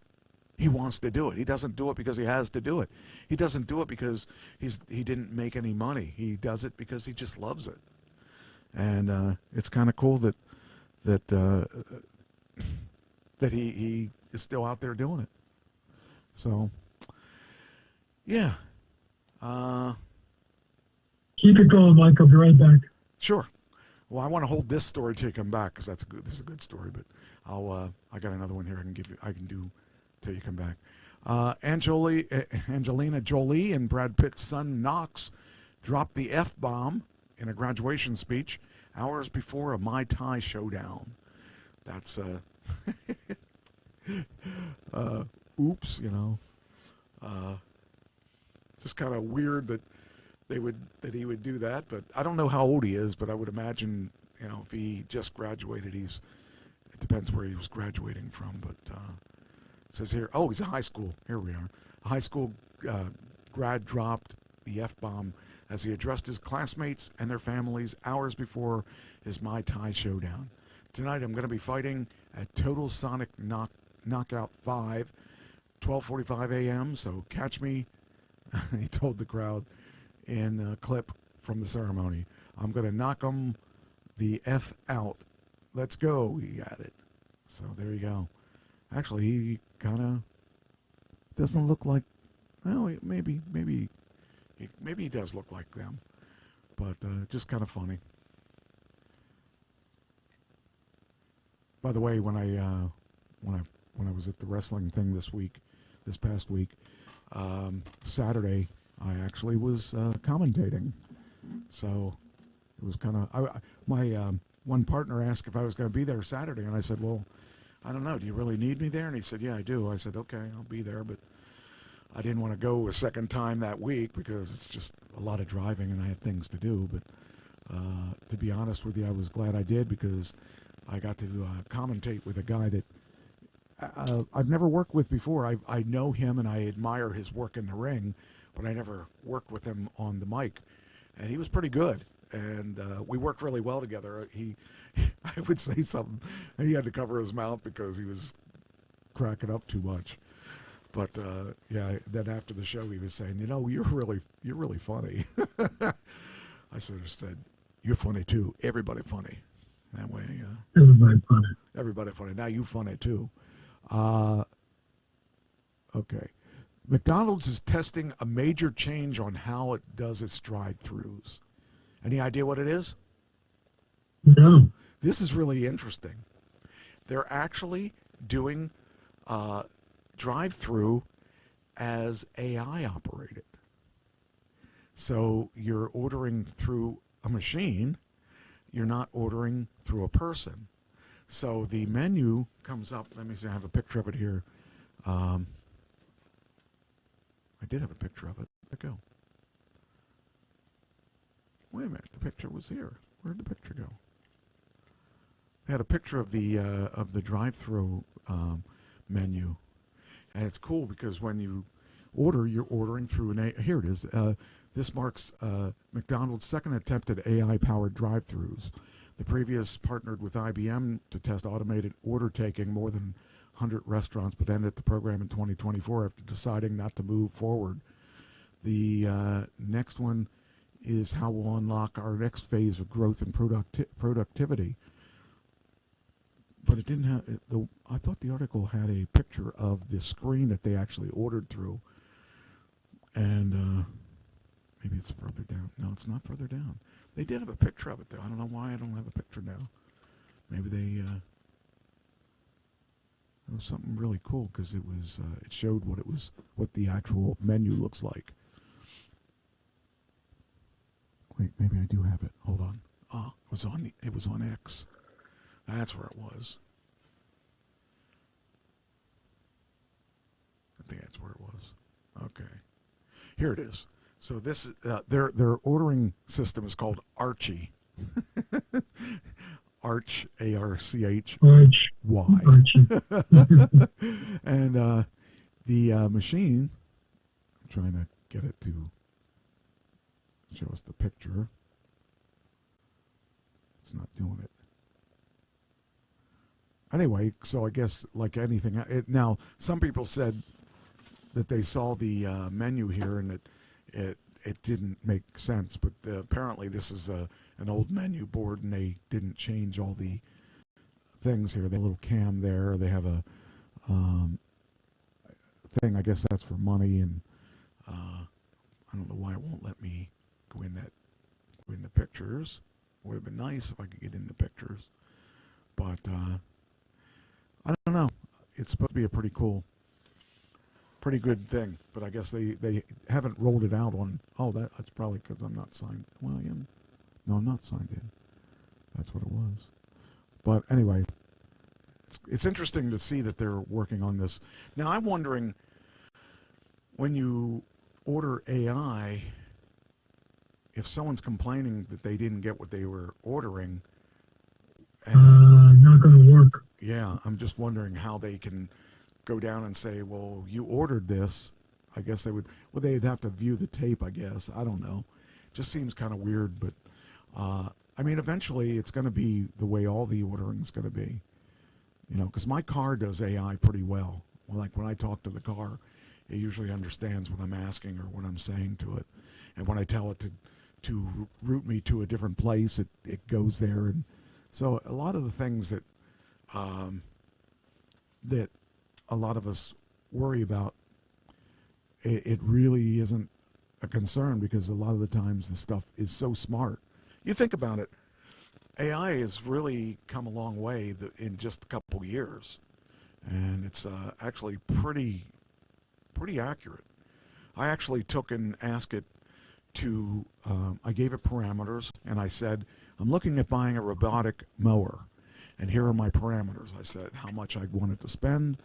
A: he wants to do it. He doesn't do it because he has to do it. He doesn't do it because he didn't make any money. He does it because he just loves it. And it's kind of cool that he is still out there doing it. So, yeah.
B: Keep it going, Mike. I'll be right back.
A: Sure. Well, I want to hold this story till you come back because this is a good story. But I got another one here I can do till you come back. Angelina Jolie and Brad Pitt's son Knox dropped the F-bomb in a graduation speech hours before a Mai Tai showdown. That's oops, just kind of weird that he would do that. But I don't know how old he is, but I would imagine if he just graduated, it depends where he was graduating from. But it says here, he's a high school. Here we are. A high school grad dropped the F-bomb as he addressed his classmates and their families hours before his Mai Tai showdown. Tonight I'm going to be fighting at Total Sonic Knockout 5, 12:45 a.m., so catch me, he told the crowd in a clip from the ceremony. I'm going to knock him the F out. Let's go, he added. So there you go. Actually, he kind of doesn't look like, well, maybe he does look like them, but just kind of funny. By the way, when I was at the wrestling thing this past week, Saturday, I actually was commentating. So it was kind of, my one partner asked if I was going to be there Saturday, and I said, well, I don't know, do you really need me there? And he said, yeah, I do. I said, okay, I'll be there, but I didn't want to go a second time that week because it's just a lot of driving and I had things to do. But to be honest with you, I was glad I did because I got to commentate with a guy that I've never worked with before. I know him and I admire his work in the ring, but I never worked with him on the mic. And he was pretty good. And we worked really well together. I would say something. He had to cover his mouth because he was cracking up too much. But yeah, then after the show, he was saying, you're really funny. I sort of said, you're funny too. Everybody funny. That way,
B: Everybody funny.
A: Everybody funny. Now you funny too. Okay. McDonald's is testing a major change on how it does its drive-thrus. Any idea what it is?
B: No.
A: This is really interesting. They're actually doing drive-through as AI operated. So you're ordering through a machine. You're not ordering through a person. So the menu comes up. Let me see. I have a picture of it here. I did have a picture of it. Where'd it go? Wait a minute. The picture was here. Where'd the picture go? I had a picture of the drive-through menu, and it's cool because when you order, you're ordering through here it is. This marks McDonald's second attempt at AI-powered drive-thrus. The previous partnered with IBM to test automated order taking more than 100 restaurants, but ended the program in 2024 after deciding not to move forward. The next one is how we'll unlock our next phase of growth and productivity. But it didn't have. I thought the article had a picture of the screen that they actually ordered through, and maybe it's further down. No, it's not further down. They did have a picture of it though. I don't know why I don't have a picture now. Maybe they. It was something really cool because it was. It showed what the actual menu looks like. Wait, maybe I do have it. Hold on. Oh, it was on X. That's where it was. I think that's where it was. Okay. Here it is. So this their ordering system is called Archie. Arch, A-R-C-H. Y. And the machine, I'm trying to get it to show us the picture. It's not doing it. Anyway, so I guess like anything, now some people said that they saw the menu here and it didn't make sense, but apparently this is an old menu board and they didn't change all the things here. They have a little cam there. They have a thing. I guess that's for money, and I don't know why it won't let me go in the pictures. Would have been nice if I could get in the pictures, but I don't know. It's supposed to be a pretty good thing, but I guess they haven't rolled it out on. Oh, that's probably because I'm not signed. Well, I am. No, I'm not signed in. That's what it was. But anyway, it's interesting to see that they're working on this. Now, I'm wondering, when you order AI, if someone's complaining that they didn't get what they were ordering,
B: not going to work.
A: Yeah, I'm just wondering how they can go down and say, well, you ordered this. I guess they would. Well, they'd have to view the tape, I guess. I don't know. Just seems kind of weird, but I mean, eventually it's going to be the way all the ordering is going to be. You know, because my car does AI pretty well. Like when I talk to the car, it usually understands what I'm asking or what I'm saying to it. And when I tell it to route me to a different place, it goes there. And so a lot of the things that that a lot of us worry about, it really isn't a concern because a lot of the times the stuff is so smart. You think about it, AI has really come a long way in just a couple years, and it's actually pretty accurate. I actually took and asked it to, I gave it parameters, and I said, I'm looking at buying a robotic mower, and here are my parameters. I said how much I wanted to spend.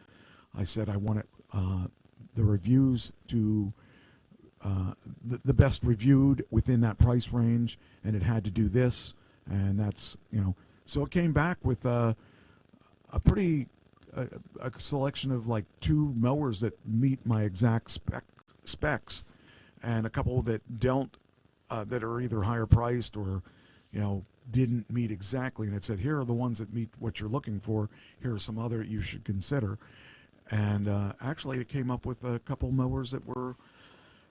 A: I said I wanted the reviews to the best reviewed within that price range, and it had to do this, and that's, you know. So it came back with a pretty a selection of like 2 mowers that meet my exact specs, and a couple that don't, that are either higher priced or, you know, didn't meet exactly. And it said, here are the ones that meet what you're looking for. Here are some other you should consider. And actually, it came up with a couple mowers that were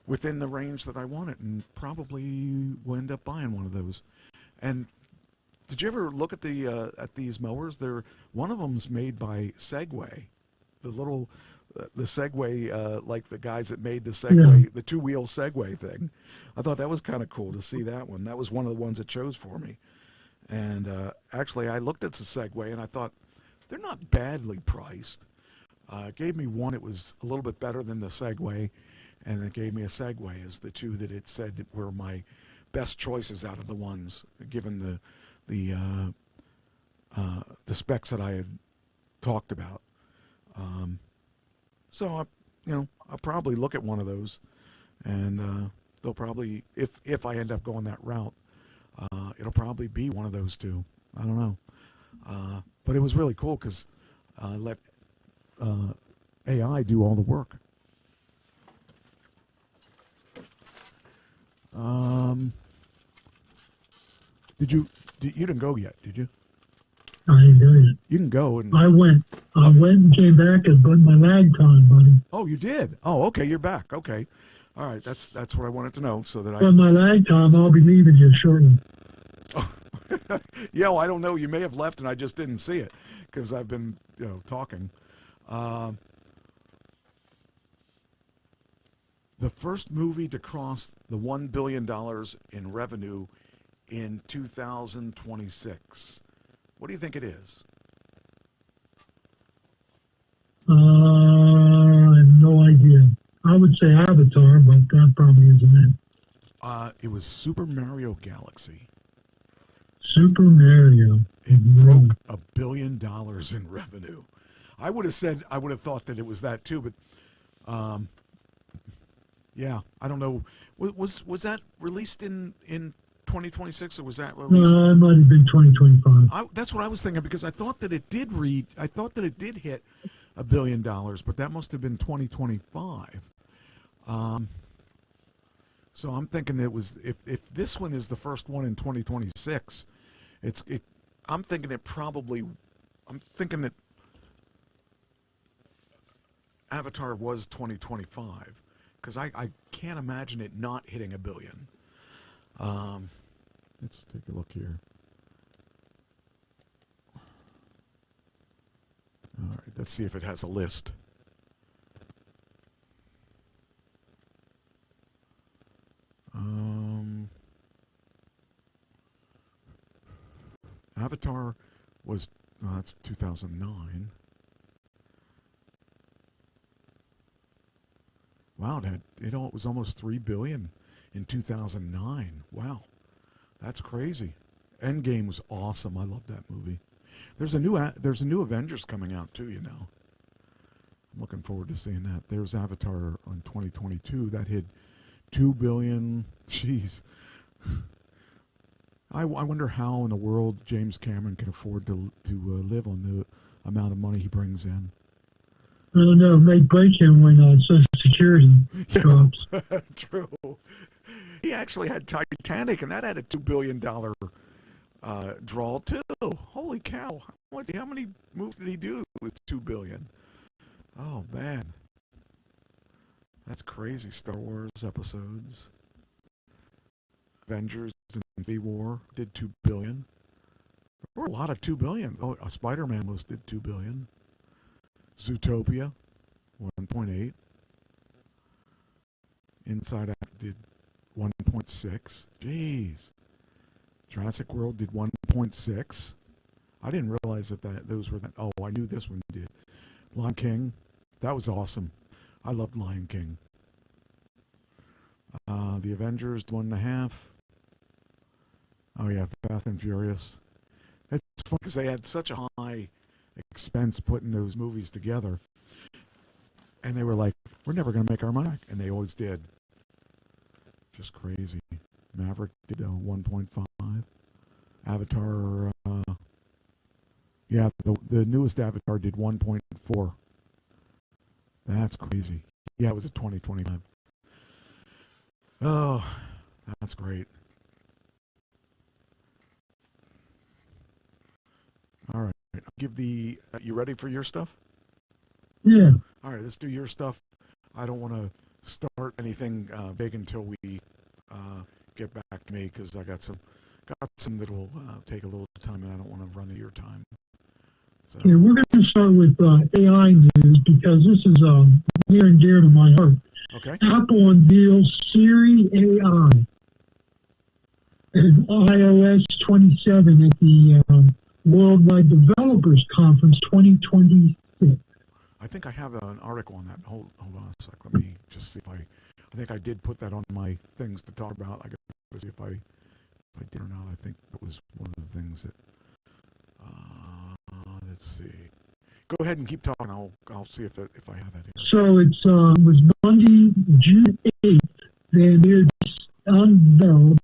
A: within the range that I wanted, and probably will end up buying one of those. And did you ever look at these mowers? One of them's made by Segway, the Segway, like the guys that made the Segway, the two-wheel Segway thing. I thought that was kind of cool to see that one. That was one of the ones it chose for me. And actually, I looked at the Segway and I thought they're not badly priced. It gave me one. It was a little bit better than the Segway, and it gave me a Segway as the two that it said were my best choices out of the ones, given the specs that I had talked about. So I'll probably look at one of those, and they'll probably, if I end up going that route, it'll probably be one of those two. I don't know, but it was really cool because let AI do all the work. You didn't go yet, did you?
B: I ain't doing it.
A: You can go. And
B: I went and came back, but my lag time, buddy.
A: Oh, you did? Oh, okay, you're back. Okay. All right, that's what I wanted to know, so that
B: Well, my lag time, I'll be leaving you shortly.
A: Oh. Yeah, well, I don't know. You may have left and I just didn't see it because I've been, talking. The first movie to cross the $1 billion in revenue in 2026. What do you think it is?
B: I have no idea. I would say Avatar, but that probably isn't it.
A: It was Super Mario Galaxy.
B: Super Mario.
A: It broke $1 billion in revenue. I would have thought that it was that too, but yeah, I don't know. Was that released in 2026 or was that released?
B: It might have been 2025.
A: That's what I was thinking because I thought that it did hit $1 billion, but that must have been 2025. So I'm thinking it was if this one is the first one in 2026, I'm thinking that Avatar was 2025 because I can't imagine it not hitting $1 billion. Let's take a look here. All right, let's see if it has a list. Avatar was that's 2009. Wow, it was almost $3 billion in 2009. Wow, that's crazy. Endgame was awesome. I love that movie. There's a new Avengers coming out too. I'm looking forward to seeing that. There's Avatar on 2022 that hit $2 billion. Jeez. I wonder how in the world James Cameron can afford to live on the amount of money he brings in.
B: I don't know. It may break him when Social Security drops.
A: True. He actually had Titanic, and that had a $2 billion draw too. Holy cow! How many movies did he do with $2 billion? Oh man, that's crazy. Star Wars episodes, Avengers, Infinity War did $2 billion. There were a lot of $2 billion. Oh, Spider-Man almost did $2 billion. Zootopia, 1.8. Inside Out did 1.6. Jeez. Jurassic World did 1.6. I didn't realize that those were that. Oh, I knew this one did. Lion King, that was awesome. I loved Lion King. The Avengers, 1.5. Oh yeah, Fast and Furious. It's fun because they had such a high expense putting those movies together, and they were like, "We're never going to make our money back," and they always did. Just crazy. Maverick did 1.5. Avatar, the newest Avatar did 1.4. That's crazy. Yeah, it was a 2025. Oh, that's great. All right. I'll give you ready for your stuff?
B: Yeah.
A: All right, let's do your stuff. I don't want to start anything big until we get back to me because I got some that will take a little time, and I don't want to run to your time. So.
B: Yeah, we're going to start with AI news because this is near and dear to my heart.
A: Okay.
B: Apple unveils Siri AI and iOS 27 at the Worldwide Developers Conference 2026.
A: I think I have an article on that. Hold on a sec. Let me just see if I think I did put that on my things to talk about. I got to see if I did or not. I think it was one of the things that. Let's see. Go ahead and keep talking. I'll see if I have that here.
B: So it was Monday, June 8th. They unveiled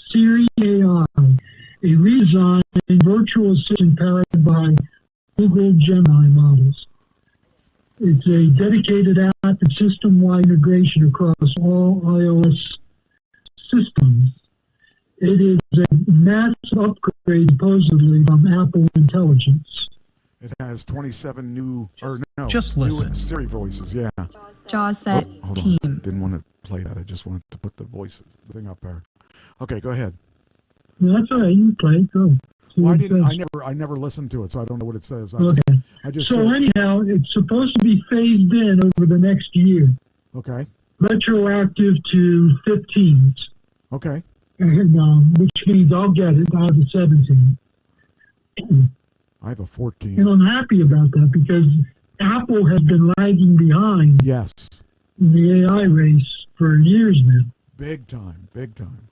B: Siri AI, a redesigned virtual assistant powered by Google Gemini models. It's a dedicated app and system-wide integration across all iOS systems. It is a massive upgrade, supposedly, from Apple Intelligence.
A: It has 27 new Siri voices. Yeah.
C: Jaws set
A: Hold on. Didn't want to play that. I just wanted to put the voices thing up there. Okay, go ahead.
B: That's all right. You play. Go.
A: Well, I never listened to it, so I don't know what it says. I just
B: so anyhow, it's supposed to be phased in over the next year.
A: Okay.
B: Retroactive to 15s.
A: Okay.
B: And, which means I'll get it. I have a 17.
A: I have a 14.
B: And I'm happy about that because Apple has been lagging behind.
A: Yes.
B: In the AI race for years now.
A: Big time. Big time.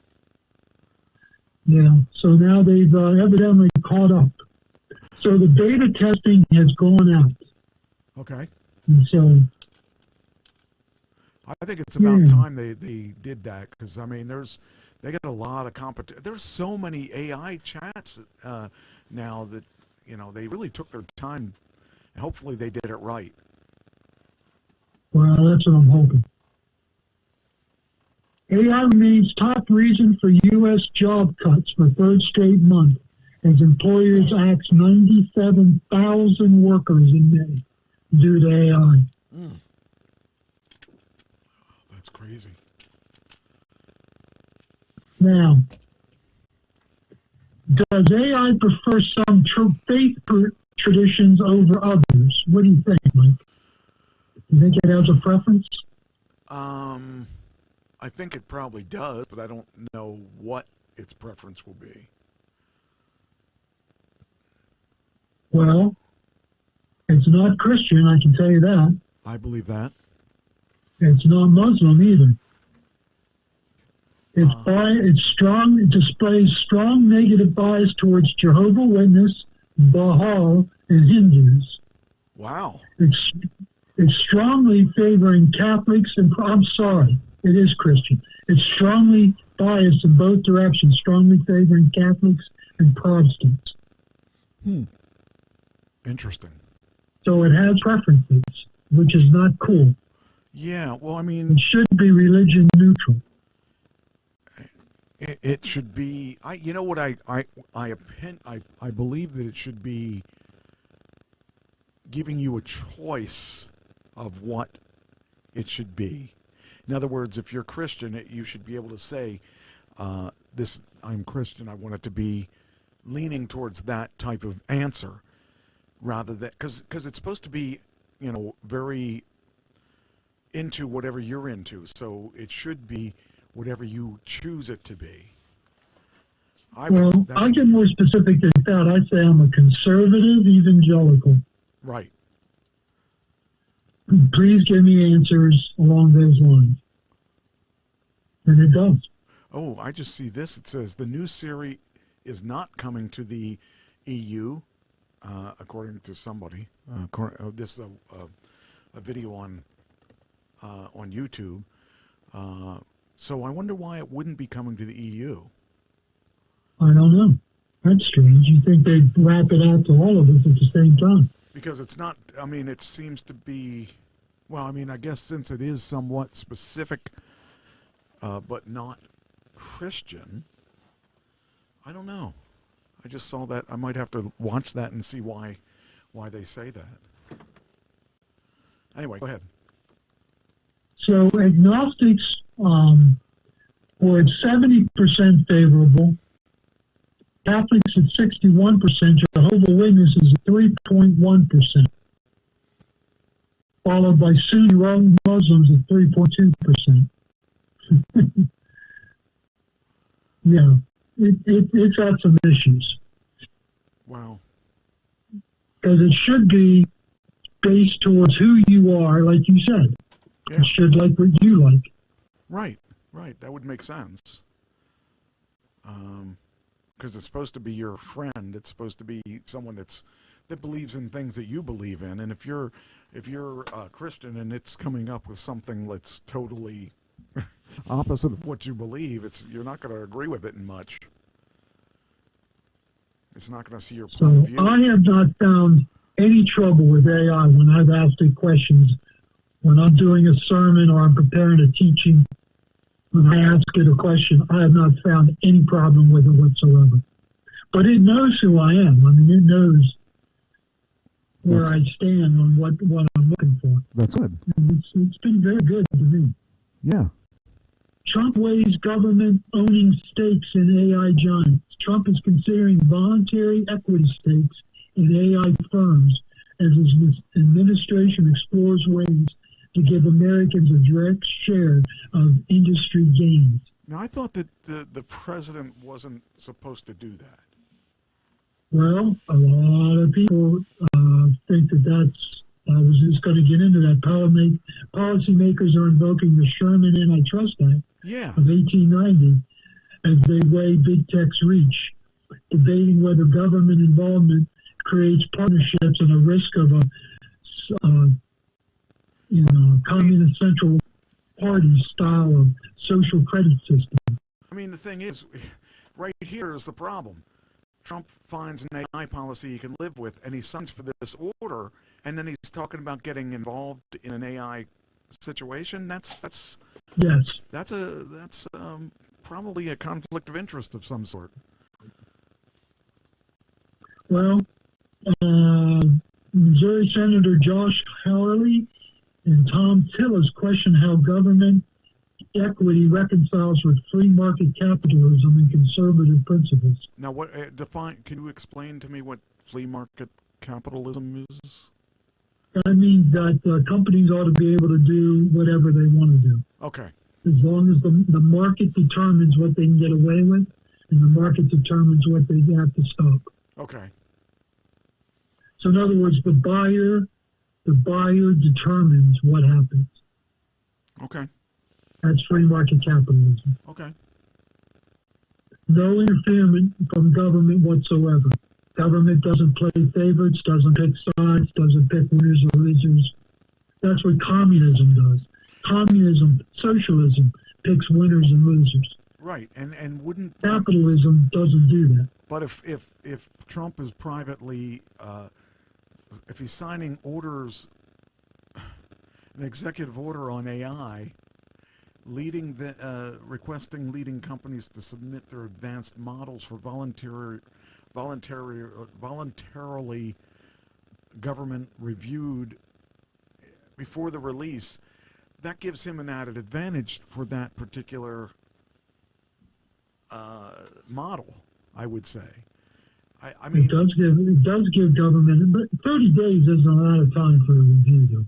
B: Yeah. So now they've evidently caught up. So the beta testing has gone out.
A: Okay.
B: And so
A: I think it's about time they did that because I mean they got a lot of competition. There's so many AI chats now that they really took their time. And hopefully they did it right.
B: Well, that's what I'm hoping. AI remains top reason for U.S. job cuts for third straight month as employers axe 97,000 workers in May due to AI.
A: That's crazy.
B: Now, does AI prefer some faith traditions over others? What do you think, Mike? Do you think it has a preference?
A: I think it probably does, but I don't know what its preference will be.
B: Well, it's not Christian, I can tell you that.
A: I believe that.
B: It's not Muslim either. It displays strong negative bias towards Jehovah's Witness, Baha'i, and Hindus.
A: Wow.
B: It's strongly favoring Catholics and I'm sorry, it is Christian. It's strongly biased in both directions, strongly favoring Catholics and Protestants.
A: Interesting.
B: So it has preferences, which is not cool.
A: Yeah, well, I mean,
B: it should be religion neutral.
A: It should be. I believe that it should be giving you a choice of what it should be. In other words, if you're Christian, you should be able to say, I'm Christian, I want it to be leaning towards that type of answer rather than, because it's supposed to be, very into whatever you're into. So it should be whatever you choose it to be.
B: I get more specific than that. I say I'm a conservative evangelical.
A: Right.
B: Please give me answers along those lines. And it does.
A: Oh, I just see this. It says the new Siri is not coming to the EU, according to somebody. This is a video on YouTube. So I wonder why it wouldn't be coming to the EU.
B: I don't know. That's strange. You think they'd wrap it out to all of us at the same time?
A: Because it's not, it seems to be, I guess since it is somewhat specific, but not Christian, I don't know. I just saw that. I might have to watch that and see why they say that. Anyway, go ahead.
B: So agnostics were at 70% favorable, Catholics at 61%, Jehovah's Witnesses at 3.1%, followed by Sunni Muslims at 3.2%. Yeah, it's got some issues.
A: Wow.
B: Because it should be based towards who you are, like you said.
A: Yeah.
B: It should like what you like.
A: Right. That would make sense. Because it's supposed to be your friend. It's supposed to be someone that believes in things that you believe in. And if you're a Christian and it's coming up with something that's totally opposite of what you believe, you're not going to agree with it in much. It's not going to see your point of view.
B: I have not found any trouble with AI when I've asked it questions. When I'm doing a sermon or I'm preparing a teaching, when I ask it a question, I have not found any problem with it whatsoever. But it knows who I am. I mean, it knows where I stand on what I'm looking for.
A: That's good.
B: And it's been very good to me.
A: Yeah.
B: Trump weighs government owning stakes in AI giants. Trump is considering voluntary equity stakes in AI firms as his administration explores ways to give Americans a direct share of industry gains.
A: Now, I thought that the president wasn't supposed to do that.
B: Well, a lot of people think that's, I was just going to get into that. Policymakers are invoking the Sherman Antitrust Act of 1890 as they weigh big tech's reach, debating whether government involvement creates partnerships and a risk of a communist central party style of social credit system.
A: I mean, the thing is, right here is the problem. Trump finds an AI policy he can live with, and he signs for this order, and then he's talking about getting involved in an AI situation. That's probably a conflict of interest of some sort.
B: Well, Missouri Senator Josh Hawley and Tom Tillis question how government equity reconciles with free market capitalism and conservative principles.
A: Now, what can you explain to me what free market capitalism is?
B: That means that companies ought to be able to do whatever they want to do.
A: Okay.
B: As long as the market determines what they can get away with, and the market determines what they have to stop.
A: Okay.
B: So in other words, the buyer determines what happens.
A: Okay.
B: That's free market capitalism.
A: Okay.
B: No interference from government whatsoever. Government doesn't play favorites, doesn't pick sides, doesn't pick winners or losers. That's what communism does. Communism, socialism, picks winners and losers.
A: Right, and wouldn't
B: capitalism doesn't do that.
A: But if Trump is privately, if he's signing orders, an executive order on AI, requesting leading companies to submit their advanced models for voluntarily government reviewed before the release, that gives him an added advantage for that particular model, I would say. I mean,
B: it does give government, but 30 days isn't a lot of time for a review, though.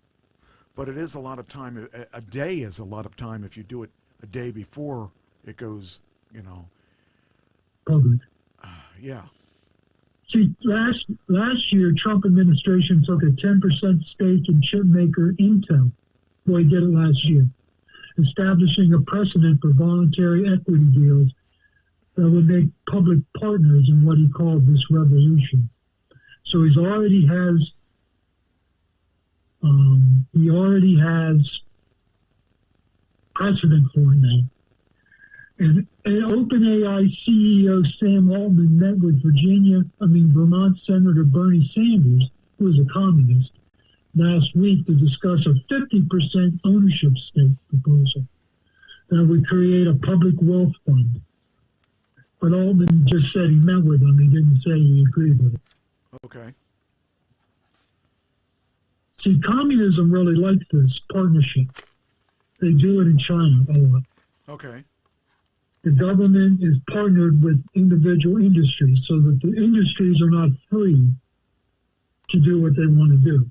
A: But it is a lot of time. A day is a lot of time if you do it a day before it goes,
B: public.
A: Yeah.
B: See, last year, Trump administration took a 10% stake in chip maker Intel. Boy, he did it last year, establishing a precedent for voluntary equity deals that would make public partners in what he called this revolution. So he already has precedent for it now. And OpenAI CEO Sam Altman met with Vermont Senator Bernie Sanders, who is a communist, last week to discuss a 50% ownership stake proposal that would create a public wealth fund. But Altman just said he met with him. He didn't say he agreed with it.
A: Okay.
B: See, communism really likes this partnership. They do it in China a lot.
A: Okay.
B: The government is partnered with individual industries so that the industries are not free to do what they want to do.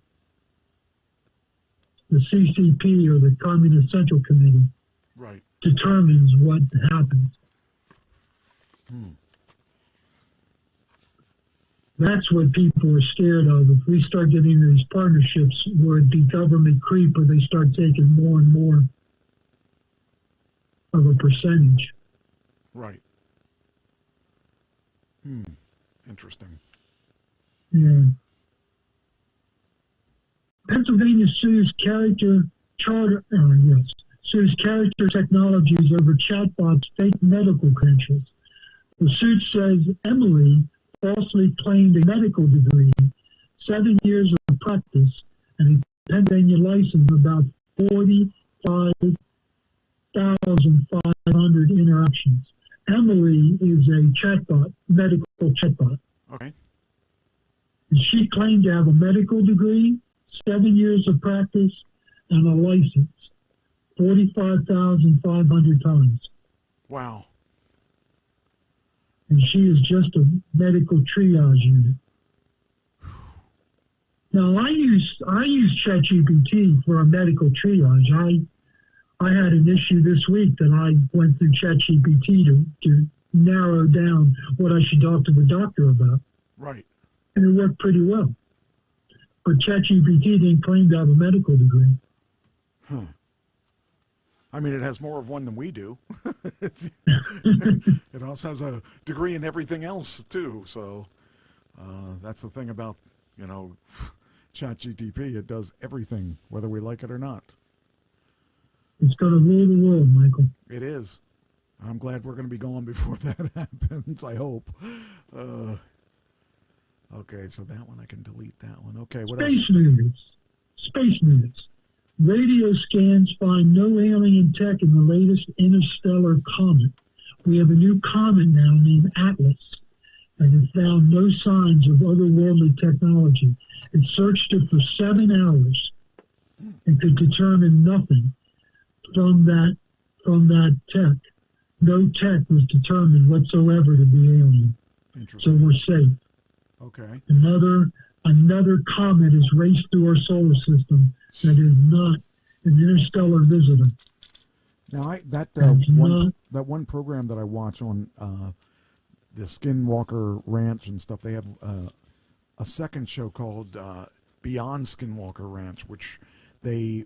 B: The CCP, or the Communist Central Committee,
A: right,
B: determines what happens. That's what people are scared of. If we start getting into these partnerships where it be government creep, or they start taking more and more of a percentage.
A: right. Interesting.
B: Yeah. Pennsylvania sues sues character technologies over chatbots' fake medical credentials. The suit says Emily falsely claimed a medical degree, 7 years of practice, and a Pennsylvania license of about 45,500 interactions. Emily is a chatbot, medical chatbot.
A: Okay.
B: And she claimed to have a medical degree, 7 years of practice, and a license, 45,500 times.
A: Wow.
B: And she is just a medical triage unit. Now, I use ChatGPT for a medical triage. I had an issue this week that I went through ChatGPT to narrow down what I should talk to the doctor about.
A: Right.
B: And it worked pretty well. But ChatGPT didn't claim to have a medical degree.
A: I mean, it has more of one than we do. It also has a degree in everything else, too. So that's the thing about, ChatGPT. It does everything, whether we like it or not.
B: It's going to rule the world, Michael.
A: It is. I'm glad we're going to be gone before that happens, I hope. Okay, so that one, I can delete that one. Okay, what else?
B: Space news. Radio scans find no alien tech in the latest interstellar comet. We have a new comet now named Atlas, and it found no signs of otherworldly technology. It searched it for 7 hours and could determine nothing from that tech. No tech was determined whatsoever to be alien. So we're safe.
A: Okay.
B: Another comet has raced through our solar system that is not an interstellar visitor.
A: Now, that one program that I watch on the Skinwalker Ranch and stuff, they have a second show called Beyond Skinwalker Ranch, which they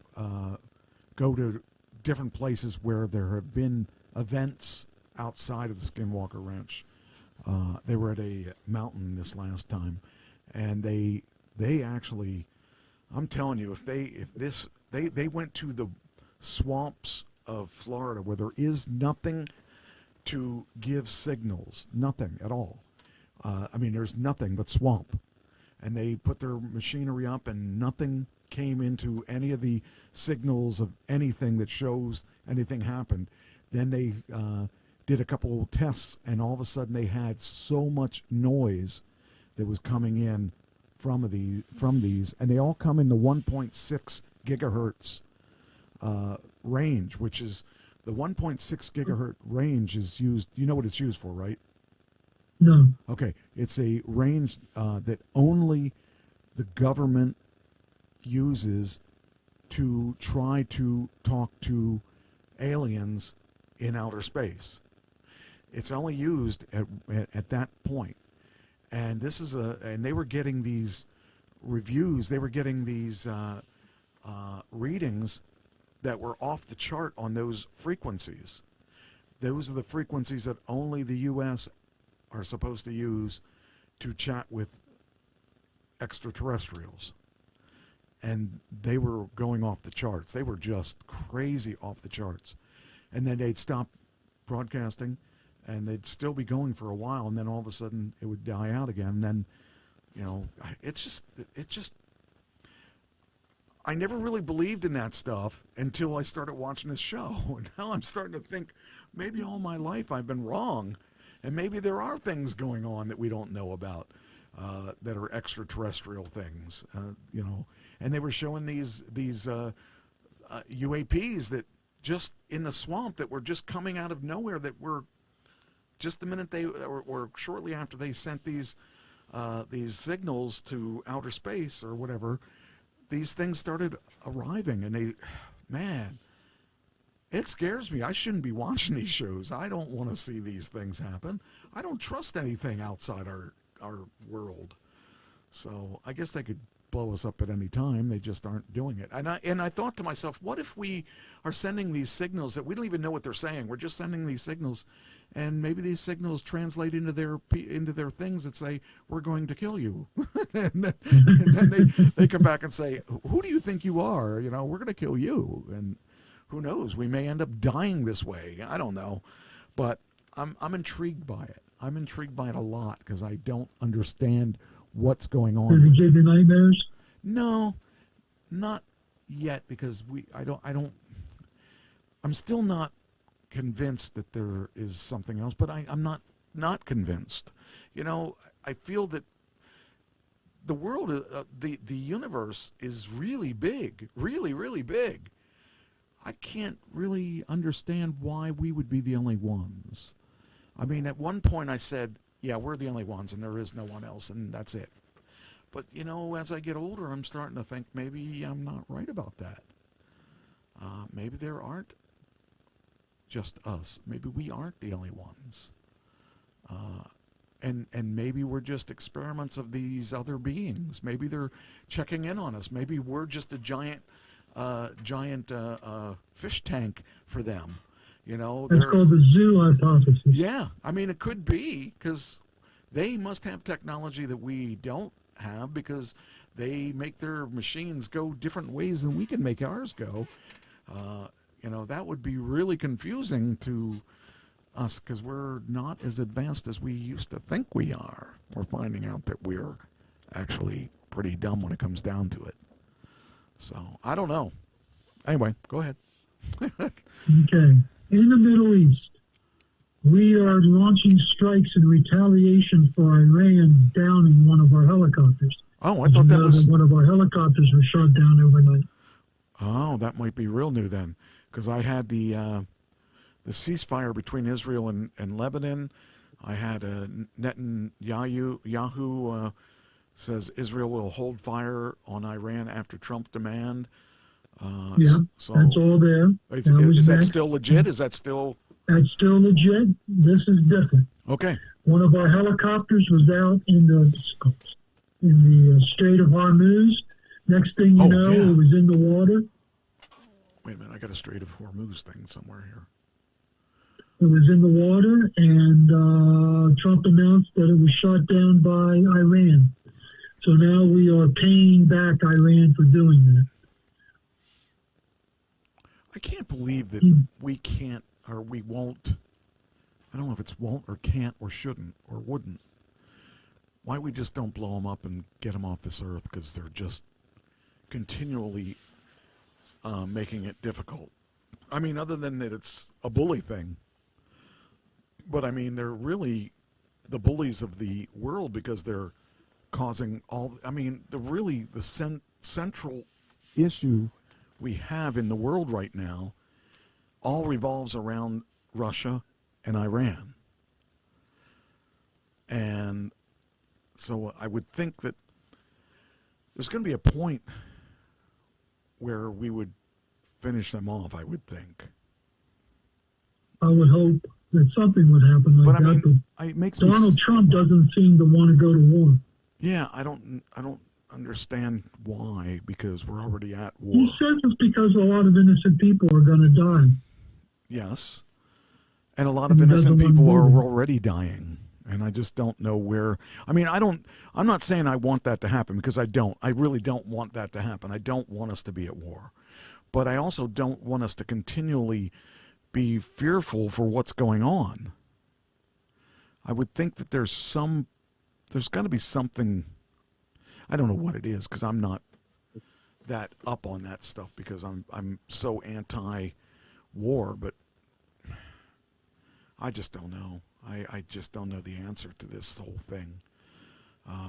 A: go to different places where there have been events outside of the Skinwalker Ranch. They were at a mountain this last time, and they actually, I'm telling you, if they went to the swamps of Florida where there is nothing to give signals, nothing at all. There's nothing but swamp, and they put their machinery up, and nothing came into any of the signals of anything that shows anything happened. Then they did a couple of tests, and all of a sudden they had so much noise that was coming in from these, and they all come in the 1.6 gigahertz range, which is the 1.6 gigahertz range is used. You know what it's used for, right?
B: No.
A: Okay, it's a range that only the government uses to try to talk to aliens in outer space. It's only used at that point. And this is and they were getting these reviews, they were getting these readings that were off the chart on those frequencies. Those are the frequencies that only the U.S. are supposed to use to chat with extraterrestrials. And they were going off the charts. They were just crazy off the charts. And then they'd stop broadcasting, and they'd still be going for a while, and then all of a sudden it would die out again. And then, it's just, I never really believed in that stuff until I started watching this show. And now I'm starting to think maybe all my life I've been wrong, and maybe there are things going on that we don't know about that are extraterrestrial things, and they were showing these UAPs that just in the swamp that were just coming out of nowhere, that were just the minute they or shortly after they sent these signals to outer space or whatever, these things started arriving, and man, it scares me. I shouldn't be watching these shows. I don't want to see these things happen. I don't trust anything outside our world. So I guess they could blow us up at any time. They just aren't doing it. And I thought to myself, what if we are sending these signals that we don't even know what they're saying? We're just sending these signals, and maybe these signals translate into their things that say, we're going to kill you. and then they come back and say, who do you think you are? You know, we're going to kill you. And who knows? We may end up dying this way. I don't know. But I'm intrigued by it. I'm intrigued by it a lot because I don't understand what's going on.
B: Did it give you nightmares?
A: No, not yet, because I'm still not convinced that there is something else, but I'm not convinced. You know, I feel that the world, the universe is really big, really, really big. I can't really understand why we would be the only ones. I mean, at one point I said, yeah, we're the only ones and there is no one else, and that's it. But, you know, as I get older, I'm starting to think maybe I'm not right about that. Maybe there aren't just us. Maybe we aren't the only ones. And maybe we're just experiments of these other beings. Maybe they're checking in on us. Maybe we're just a giant fish tank for them. You know,
B: that's called the zoo hypothesis.
A: Yeah, I mean, it could be, because they must have technology that we don't have, because they make their machines go different ways than we can make ours go. You know, that would be really confusing to us, because we're not as advanced as we used to think we are. We're finding out that we're actually pretty dumb when it comes down to it. So, I don't know. Anyway, go ahead.
B: Okay. In the Middle East, we are launching strikes in retaliation for Iran downing one of our helicopters.
A: Oh, I thought that was...
B: one of our helicopters was shot down overnight. Oh,
A: that might be real new then, because I had the ceasefire between Israel and Lebanon. I had Netanyahu says Israel will hold fire on Iran after Trump demand.
B: Yeah, so that's all there.
A: Is that still legit? Is that still...
B: That's still legit. This is different.
A: Okay.
B: One of our helicopters was out in the Strait of Hormuz. Next thing you know, it was in the water.
A: Wait a minute, I got a Strait of Hormuz thing somewhere here.
B: It was in the water, and Trump announced that it was shot down by Iran. So now we are paying back Iran for doing that.
A: I can't believe that we can't, or we won't. I don't know if it's won't or can't or shouldn't or wouldn't. Why we just don't blow them up and get them off this earth, because they're just continually making it difficult. I mean, other than that it's a bully thing. But I mean, they're really the bullies of the world, because they're causing all, I mean, the central issue we have in the world right now all revolves around Russia and Iran. And so I would think that there's going to be a point where we would finish them off, I would think.
B: I would hope that something would happen like
A: that. But I mean, it makes
B: Donald Trump doesn't seem to want to go to war.
A: Yeah, I don't understand why, because we're already at war.
B: He says it's because a lot of innocent people are going to die.
A: Yes. And a lot of innocent people are already dying. And I just don't know where. I mean, I'm not saying I want that to happen, because I don't. I really don't want that to happen. I don't want us to be at war. But I also don't want us to continually be fearful for what's going on. I would think that there's got to be something. I don't know what it is, because I'm not that up on that stuff, because I'm so anti-war, but I just don't know. I just don't know the answer to this whole thing.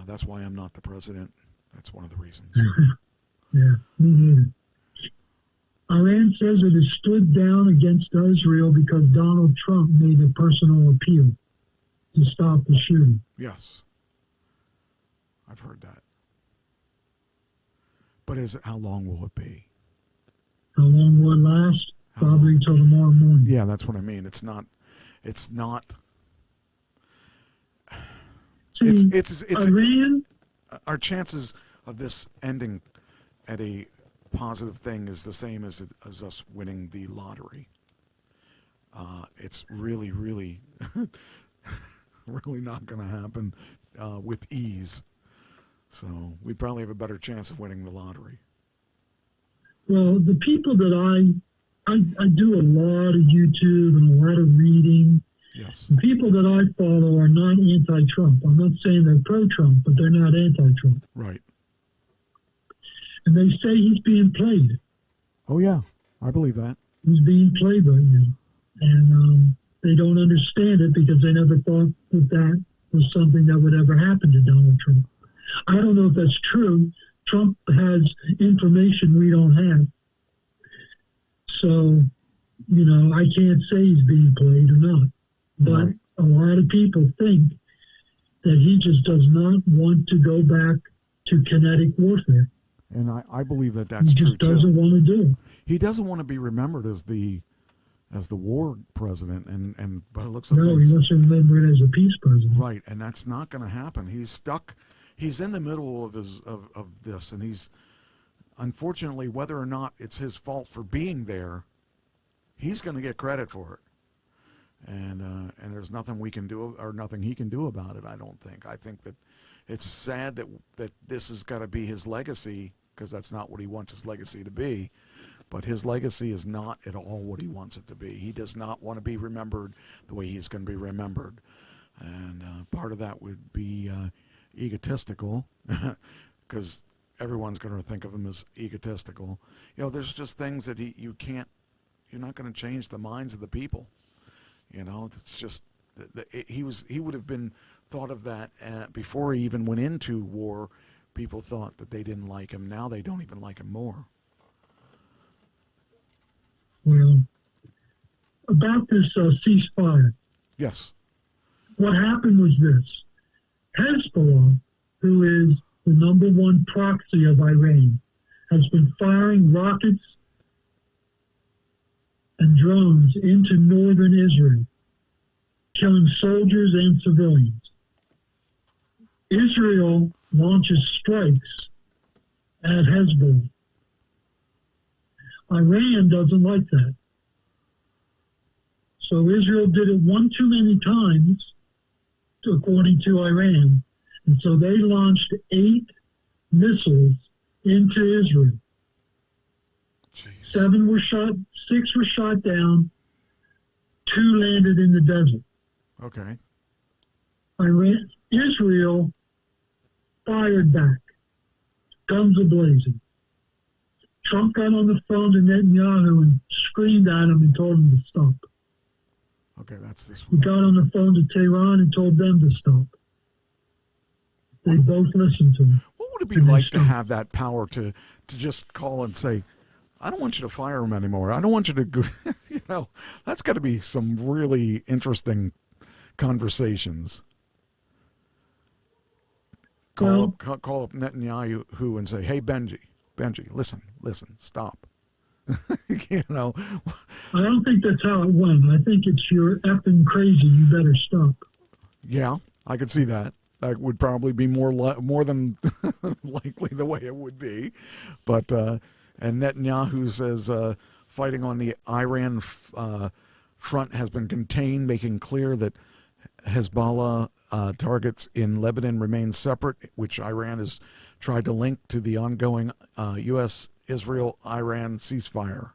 A: That's why I'm not the president. That's one of the reasons.
B: Yeah. Yeah, me neither. Iran says it has stood down against Israel because Donald Trump made a personal appeal to stop the shooting.
A: Yes. I've heard that. But how long will it be?
B: How long will it last? Probably until tomorrow morning.
A: Yeah, that's what I mean. It's not. It's
B: Iran.
A: Our chances of this ending at a positive thing is the same as us winning the lottery. It's really, really, really not going to happen with ease. So we probably have a better chance of winning the lottery.
B: Well, the people that I do a lot of YouTube and a lot of reading.
A: Yes.
B: The people that I follow are not anti-Trump. I'm not saying they're pro-Trump, but they're not anti-Trump.
A: Right.
B: And they say he's being played.
A: Oh, yeah. I believe that.
B: He's being played right now. And they don't understand it because they never thought that was something that would ever happen to Donald Trump. I don't know if that's true. Trump has information we don't have. So, I can't say he's being played or not. But
A: right.
B: A lot of people think that he just does not want to go back to kinetic warfare.
A: And I believe that's true, too.
B: He just doesn't want to do it.
A: He doesn't want to be remembered as the war president, but it looks
B: like he wants to remember it as a peace president.
A: Right, and that's not going to happen. He's stuck. He's in the middle of this, and he's unfortunately, whether or not it's his fault for being there, he's going to get credit for it. And there's nothing we can do or nothing he can do about it. I don't think. I think that it's sad that this has got to be his legacy, because that's not what he wants his legacy to be. But his legacy is not at all what he wants it to be. He does not want to be remembered the way he's going to be remembered. And part of that would be egotistical, because everyone's going to think of him as egotistical. There's just things that you're not going to change the minds of the people. It's just he would have been thought of that before he even went into war. People thought that they didn't like him. Now they don't even like him more.
B: Well, about this ceasefire.
A: Yes.
B: What happened was this. Hezbollah, who is the number one proxy of Iran, has been firing rockets and drones into northern Israel, killing soldiers and civilians. Israel launches strikes at Hezbollah. Iran doesn't like that. So Israel did it one too many times, according to Iran. And so they launched 8 missiles into Israel. Jeez. 6 were shot down, 2 landed in the desert.
A: Okay.
B: Israel fired back, guns a-blazing. Trump got on the phone to Netanyahu and screamed at him and told him to stop.
A: Okay, that's this
B: one. He got on the phone to Tehran and told them to stop. They both listened to him.
A: What would it be like to have that power to just call and say, I don't want you to fire him anymore. I don't want you to go, that's got to be some really interesting conversations. Call up Netanyahu and say, hey, Benji, listen, stop. I
B: don't think that's how it went. I think it's you're effing crazy. You better stop.
A: Yeah, I could see that. That would probably be more than likely the way it would be. But and Netanyahu says fighting on the Iran front has been contained, making clear that Hezbollah targets in Lebanon remain separate, which Iran has tried to link to the ongoing U.S.-Israel-Iran ceasefire.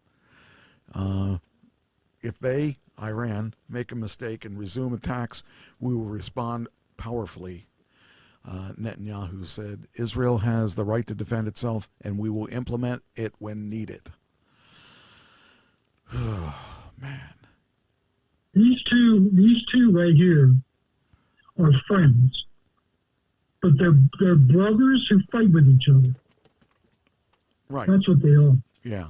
A: If they, Iran, make a mistake and resume attacks, we will respond powerfully. Netanyahu said, Israel has the right to defend itself, and we will implement it when needed. Oh, man.
B: These two right here are friends, but they're brothers who fight with each other.
A: Right.
B: That's what they are.
A: Yeah.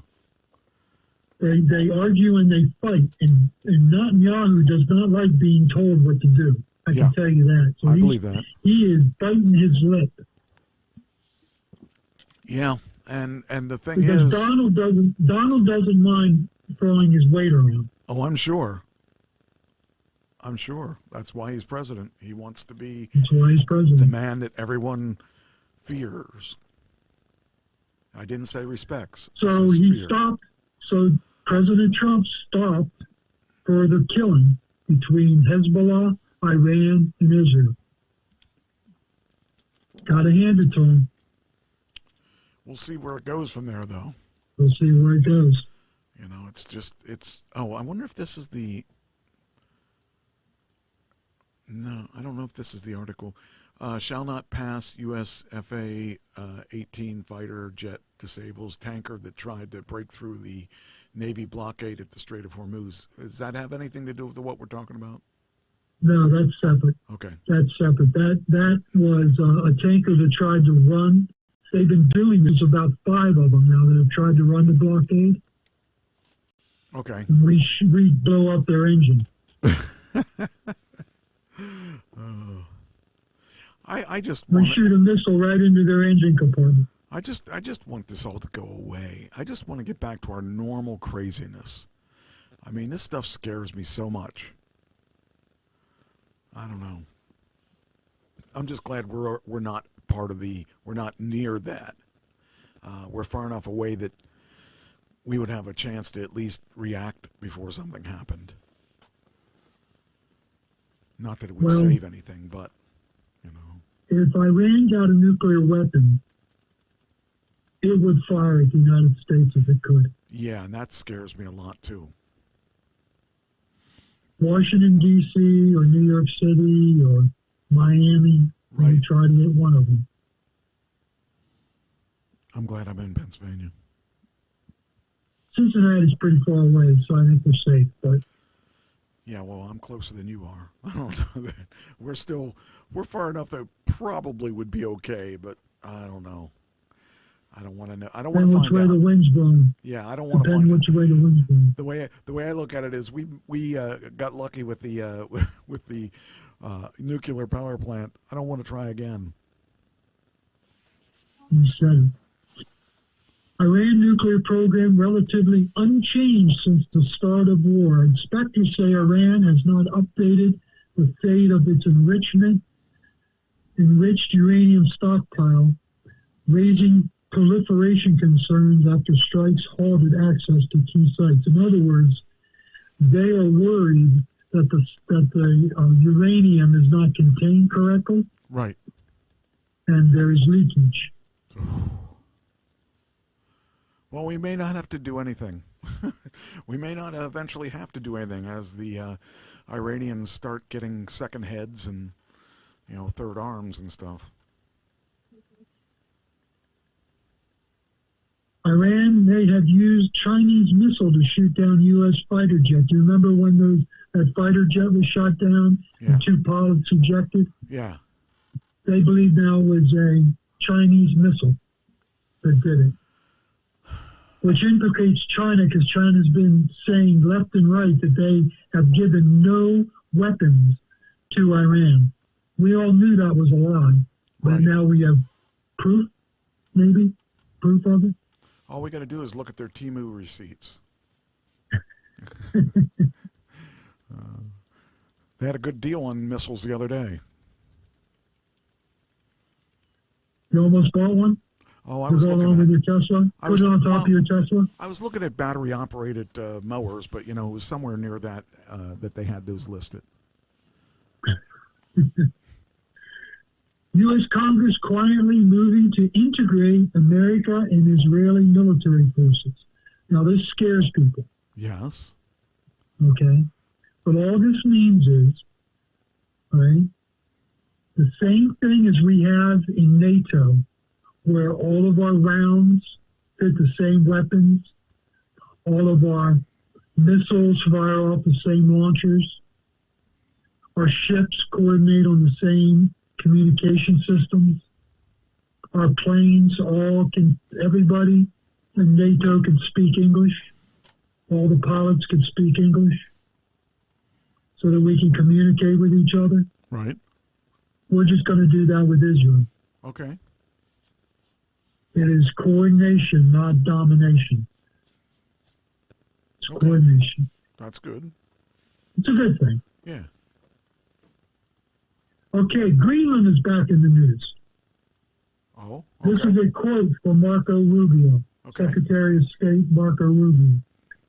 B: They argue and they fight, and Netanyahu does not like being told what to do. I can tell you that. So
A: I believe that.
B: He is biting his lip.
A: Yeah, and the thing
B: because
A: is,
B: Donald doesn't mind throwing his weight around.
A: Oh, I'm sure. That's why he's president. He wants to be the man that everyone fears. I didn't say respects.
B: So So President Trump stopped further killing between Hezbollah, Iran, and Israel. Gotta hand it to him.
A: We'll see where it goes from there, though.
B: We'll see where it goes.
A: You know, oh, I wonder if this is no, I don't know if this is the article. Shall not pass USFA 18 fighter jet disables tanker that tried to break through the Navy blockade at the Strait of Hormuz. Does that have anything to do with what we're talking about?
B: No, that's separate.
A: Okay.
B: That's separate. That was a tanker that tried to run. They've been doing this, about 5 of them now that have tried to run the blockade.
A: Okay.
B: And we blow up their engine.
A: I just
B: we shoot a missile right into their engine compartment.
A: I just want this all to go away. I just want to get back to our normal craziness. I mean, this stuff scares me so much. I don't know. I'm just glad we're not we're not near that. We're far enough away that we would have a chance to at least react before something happened. Not that it would save anything, but, you know.
B: If Iran got a nuclear weapon, it would fire at the United States if it could.
A: Yeah, and that scares me a lot, too.
B: Washington, D.C., or New York City, or Miami, we try to hit one of them.
A: I'm glad I'm in Pennsylvania.
B: Cincinnati's pretty far away, so I think we're safe, but...
A: Yeah, well, I'm closer than you are. I don't know that. We're far enough that probably would be okay, but I don't know. I don't want to know. I don't want to find out.
B: Which way the wind's blowing.
A: Yeah, I don't want to find out.
B: Which way the wind's blowing.
A: The way I look at it is we got lucky with the nuclear power plant. I don't want to try again.
B: You said it. Iran nuclear program relatively unchanged since the start of war. Inspectors say Iran has not updated the fate of its enriched uranium stockpile, raising proliferation concerns after strikes halted access to key sites. In other words, they are worried that the uranium is not contained correctly.
A: Right.
B: And there is leakage.
A: Well, we may not have to do anything. We may not eventually have to do anything as the Iranians start getting second heads and, third arms and stuff.
B: Iran may have used Chinese missile to shoot down U.S. fighter jet. Do you remember when that fighter jet was shot down and 2 pilots ejected?
A: Yeah.
B: They believe now it was a Chinese missile that did it. Which implicates China, because China's been saying left and right that they have given no weapons to Iran. We all knew that was a lie, but now we have proof of it.
A: All we got to do is look at their Temu receipts. They had a good deal on missiles the other day.
B: You almost bought one?
A: Oh, I was looking
B: at your Tesla. Put it on top of your Tesla.
A: I was looking at battery-operated mowers, but it was somewhere near that that they had those listed.
B: U.S. Congress quietly moving to integrate America and Israeli military forces. Now, this scares people.
A: Yes.
B: Okay. But all this means is, right, the same thing as we have in NATO, where all of our rounds fit the same weapons, all of our missiles fire off the same launchers, our ships coordinate on the same communication systems, our planes everybody and NATO can speak English. All the pilots can speak English so that we can communicate with each other.
A: Right.
B: We're just going to do that with Israel.
A: Okay.
B: It is coordination, not domination. It's coordination.
A: That's good.
B: It's a good thing.
A: Yeah.
B: Okay, Greenland is back in the news.
A: Oh, okay.
B: This is a quote from Marco Rubio, Secretary of State Marco Rubio.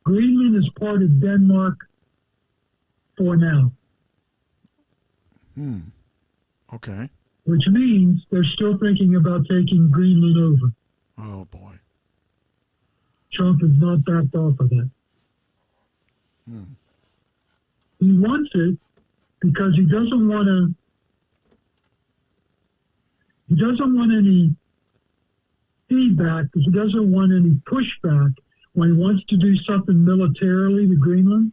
B: Greenland is part of Denmark for now.
A: Okay.
B: Which means they're still thinking about taking Greenland over.
A: Oh, boy.
B: Trump has not backed off of that. He wants it because he doesn't want any feedback, because he doesn't want any pushback when he wants to do something militarily to Greenland.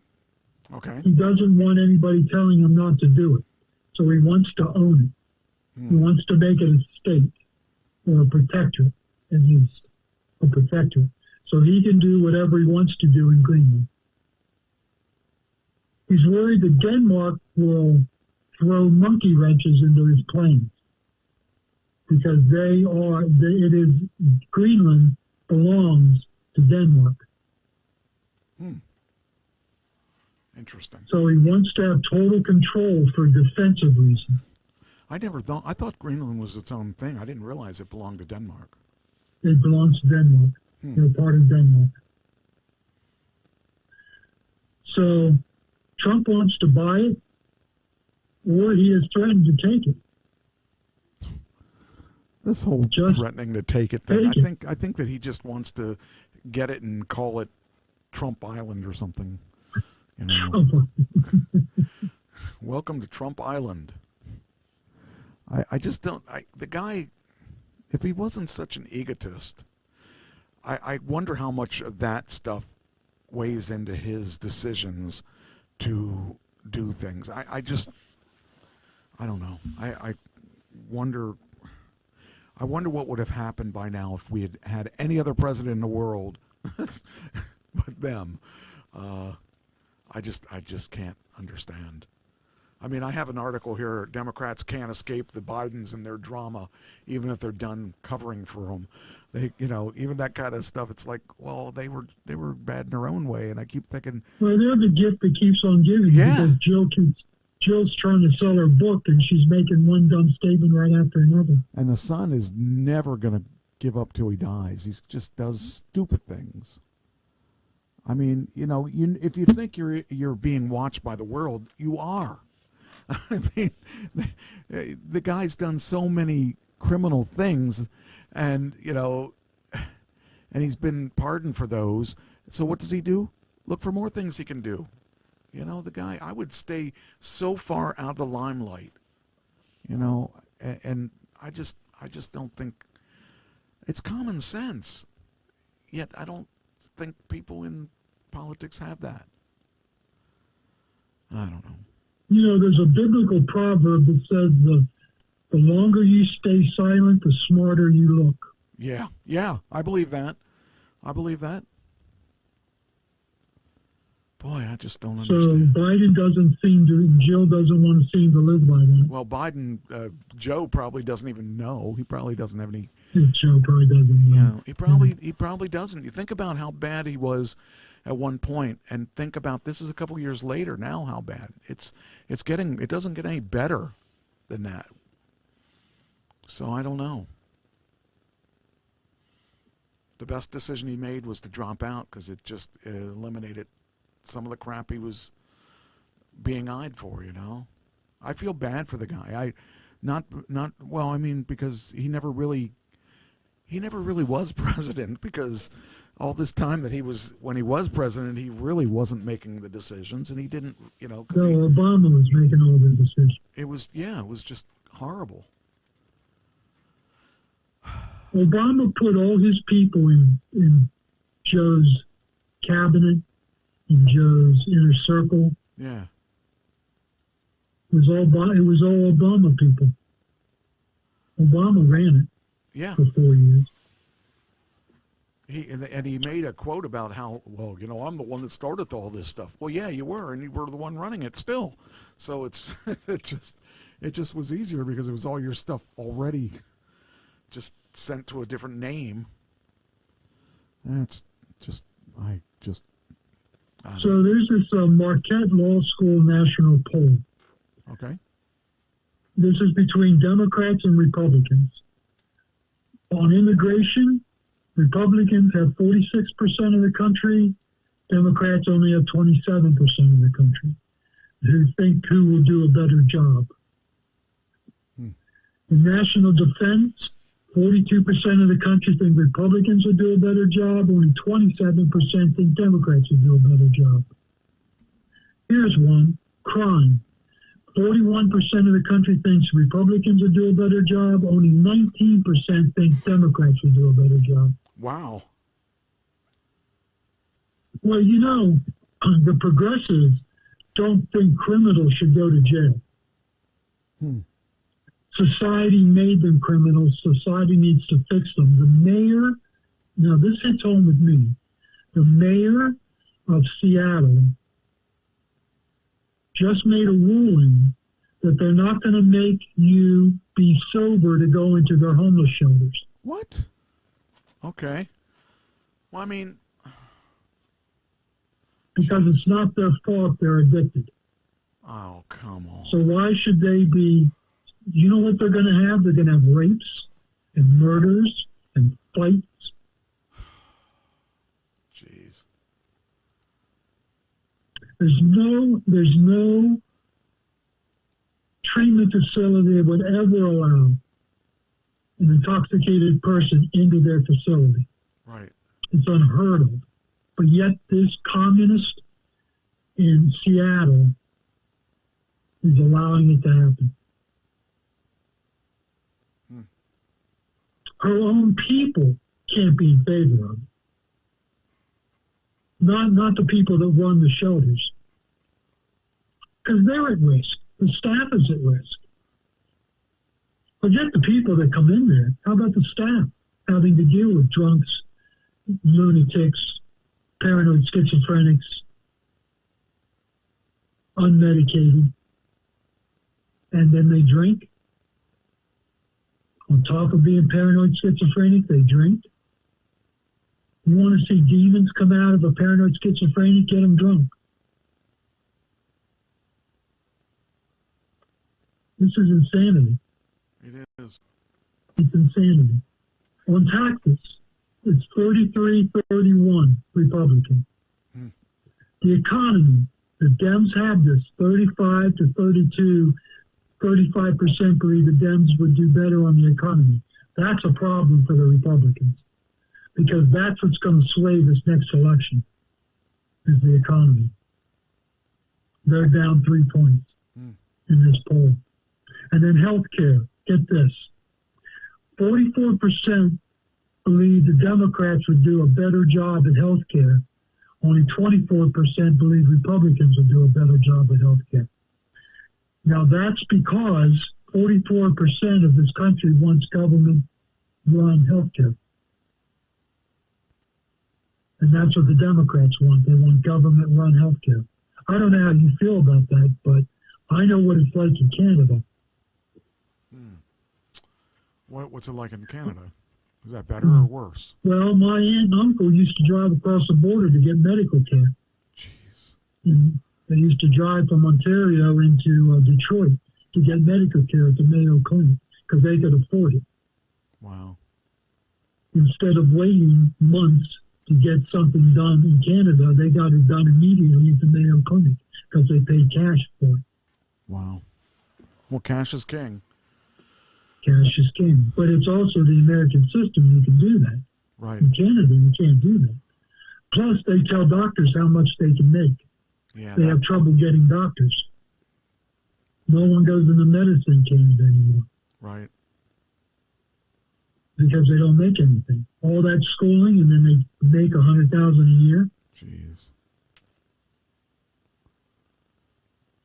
A: Okay.
B: He doesn't want anybody telling him not to do it. So he wants to own it. He wants to make it a state, or a protectorate, at least. A protectorate. So he can do whatever he wants to do in Greenland. He's worried that Denmark will throw monkey wrenches into his plans. Because Greenland belongs to Denmark.
A: Interesting.
B: So he wants to have total control for defensive reasons.
A: I thought Greenland was its own thing. I didn't realize it belonged to Denmark.
B: It belongs to Denmark. They're part of Denmark. So Trump wants to buy it, or he has threatened to take it.
A: This whole threatening to take it thing, I think that he just wants to get it and call it Trump Island or something. You know. Welcome to Trump Island. I just don't. The guy, if he wasn't such an egotist, I wonder how much of that stuff weighs into his decisions to do things. I don't know. I wonder what would have happened by now if we had had any other president in the world but them. I just can't understand. I mean, I have an article here. Democrats can't escape the Bidens and their drama, even if they're done covering for them. They, even that kind of stuff. It's like, well, they were bad in their own way, and I keep thinking,
B: well, they're the gift that keeps on giving.
A: Yeah.
B: Because Jill's trying to sell her book, and she's making one dumb statement right after another.
A: And the son is never going to give up till he dies. He just does stupid things. I mean, if you think you're being watched by the world, you are. I mean, the guy's done so many criminal things, and he's been pardoned for those. So what does he do? Look for more things he can do. The guy, I would stay so far out of the limelight, and I just don't think it's common sense. Yet I don't think people in politics have that. I don't know.
B: There's a biblical proverb that says the longer you stay silent, the smarter you look.
A: Yeah, I believe that. Boy, I just don't understand.
B: So Biden Jill doesn't want to seem to live by that.
A: Well, Biden, Joe probably doesn't even know. He probably doesn't have any.
B: Joe probably doesn't know.
A: He probably doesn't. You think about how bad he was at one point, and think about this is a couple years later now. How bad it doesn't get any better than that. So I don't know. The best decision he made was to drop out because it just eliminated some of the crap he was being eyed for. I feel bad for the guy. Because he never really was president, because all this time that when he was president, he really wasn't making the decisions, and he didn't,
B: Obama was making all the decisions.
A: It was just horrible.
B: Obama put all his people in Joe's cabinet, in Joe's inner circle.
A: Yeah.
B: It was all Obama people. Obama ran it.
A: Yeah.
B: For 4 years.
A: He made a quote about how, well, I'm the one that started all this stuff. Well, yeah, you were, and you were the one running it still. So it's it just was easier because it was all your stuff already just sent to a different name. That's just
B: So there's this Marquette Law School national poll.
A: Okay.
B: This is between Democrats and Republicans. On immigration, Republicans have 46% of the country. Democrats only have 27% of the country who think who will do a better job. In national defense, 42% of the country think Republicans will do a better job. Only 27% think Democrats will do a better job. Here's one, crime. 41% of the country thinks Republicans will do a better job. Only 19% think Democrats will do a better job.
A: Wow.
B: Well, the progressives don't think criminals should go to jail. Society made them criminals. Society needs to fix them. The mayor, now this hits home with me, the mayor of Seattle just made a ruling that they're not going to make you be sober to go into their homeless shelters.
A: What? Okay. Well, I mean...
B: Because it's not their fault they're addicted.
A: Oh, come on.
B: So why should they be... You know what they're going to have? They're going to have rapes and murders and fights.
A: Jeez.
B: There's no treatment facility that would ever allow an intoxicated person into their facility.
A: Right.
B: It's unheard of. But yet this communist in Seattle is allowing it to happen. Her own people can't be in favor of it. Not the people that run the shelters. Because they're at risk. The staff is at risk. Forget the people that come in there. How about the staff having to deal with drunks, lunatics, paranoid schizophrenics, unmedicated, and then they drink? On top of being paranoid schizophrenic, they drink. You want to see demons come out of a paranoid schizophrenic, get them drunk. This is insanity.
A: It is.
B: It's insanity. On taxes, it's 33-31 Republican. The economy, the Dems have this, 35-32. 35% believe the Dems would do better on the economy. That's a problem for the Republicans because that's what's going to sway this next election is the economy. They're down 3 points in this poll. And then health care, get this. 44% believe the Democrats would do a better job at health care. Only 24% believe Republicans would do a better job at health care. Now, that's because 44% of this country wants government-run health care. And that's what the Democrats want. They want government-run health care. I don't know how you feel about that, but I know what it's like in Canada.
A: What's it like in Canada? Is that better or worse?
B: Well, my aunt and uncle used to drive across the border to get medical care.
A: Jeez.
B: And they used to drive from Ontario into Detroit to get medical care at the Mayo Clinic because they could afford it.
A: Wow.
B: Instead of waiting months to get something done in Canada, they got it done immediately at the Mayo Clinic because they paid cash for it.
A: Wow. Well, cash is king.
B: Cash is king. But it's also the American system. You can do that.
A: Right.
B: In Canada, you can't do that. Plus, they tell doctors how much they can make.
A: Yeah,
B: they have trouble getting doctors. No one goes into medicine in Canada anymore.
A: Right.
B: Because they don't make anything. All that schooling, and then they make $100,000 a year.
A: Jeez.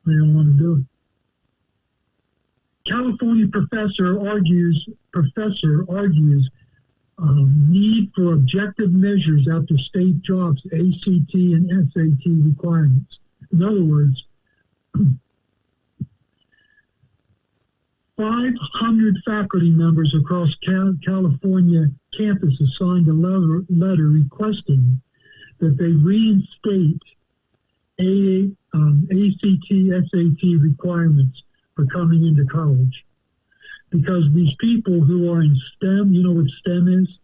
B: They don't want to do it. California professor argues need for objective measures after state drops ACT and SAT requirements. In other words, 500 faculty members across California campuses signed a letter requesting that they reinstate ACT, SAT requirements for coming into college. Because these people who are in STEM, you know what STEM is?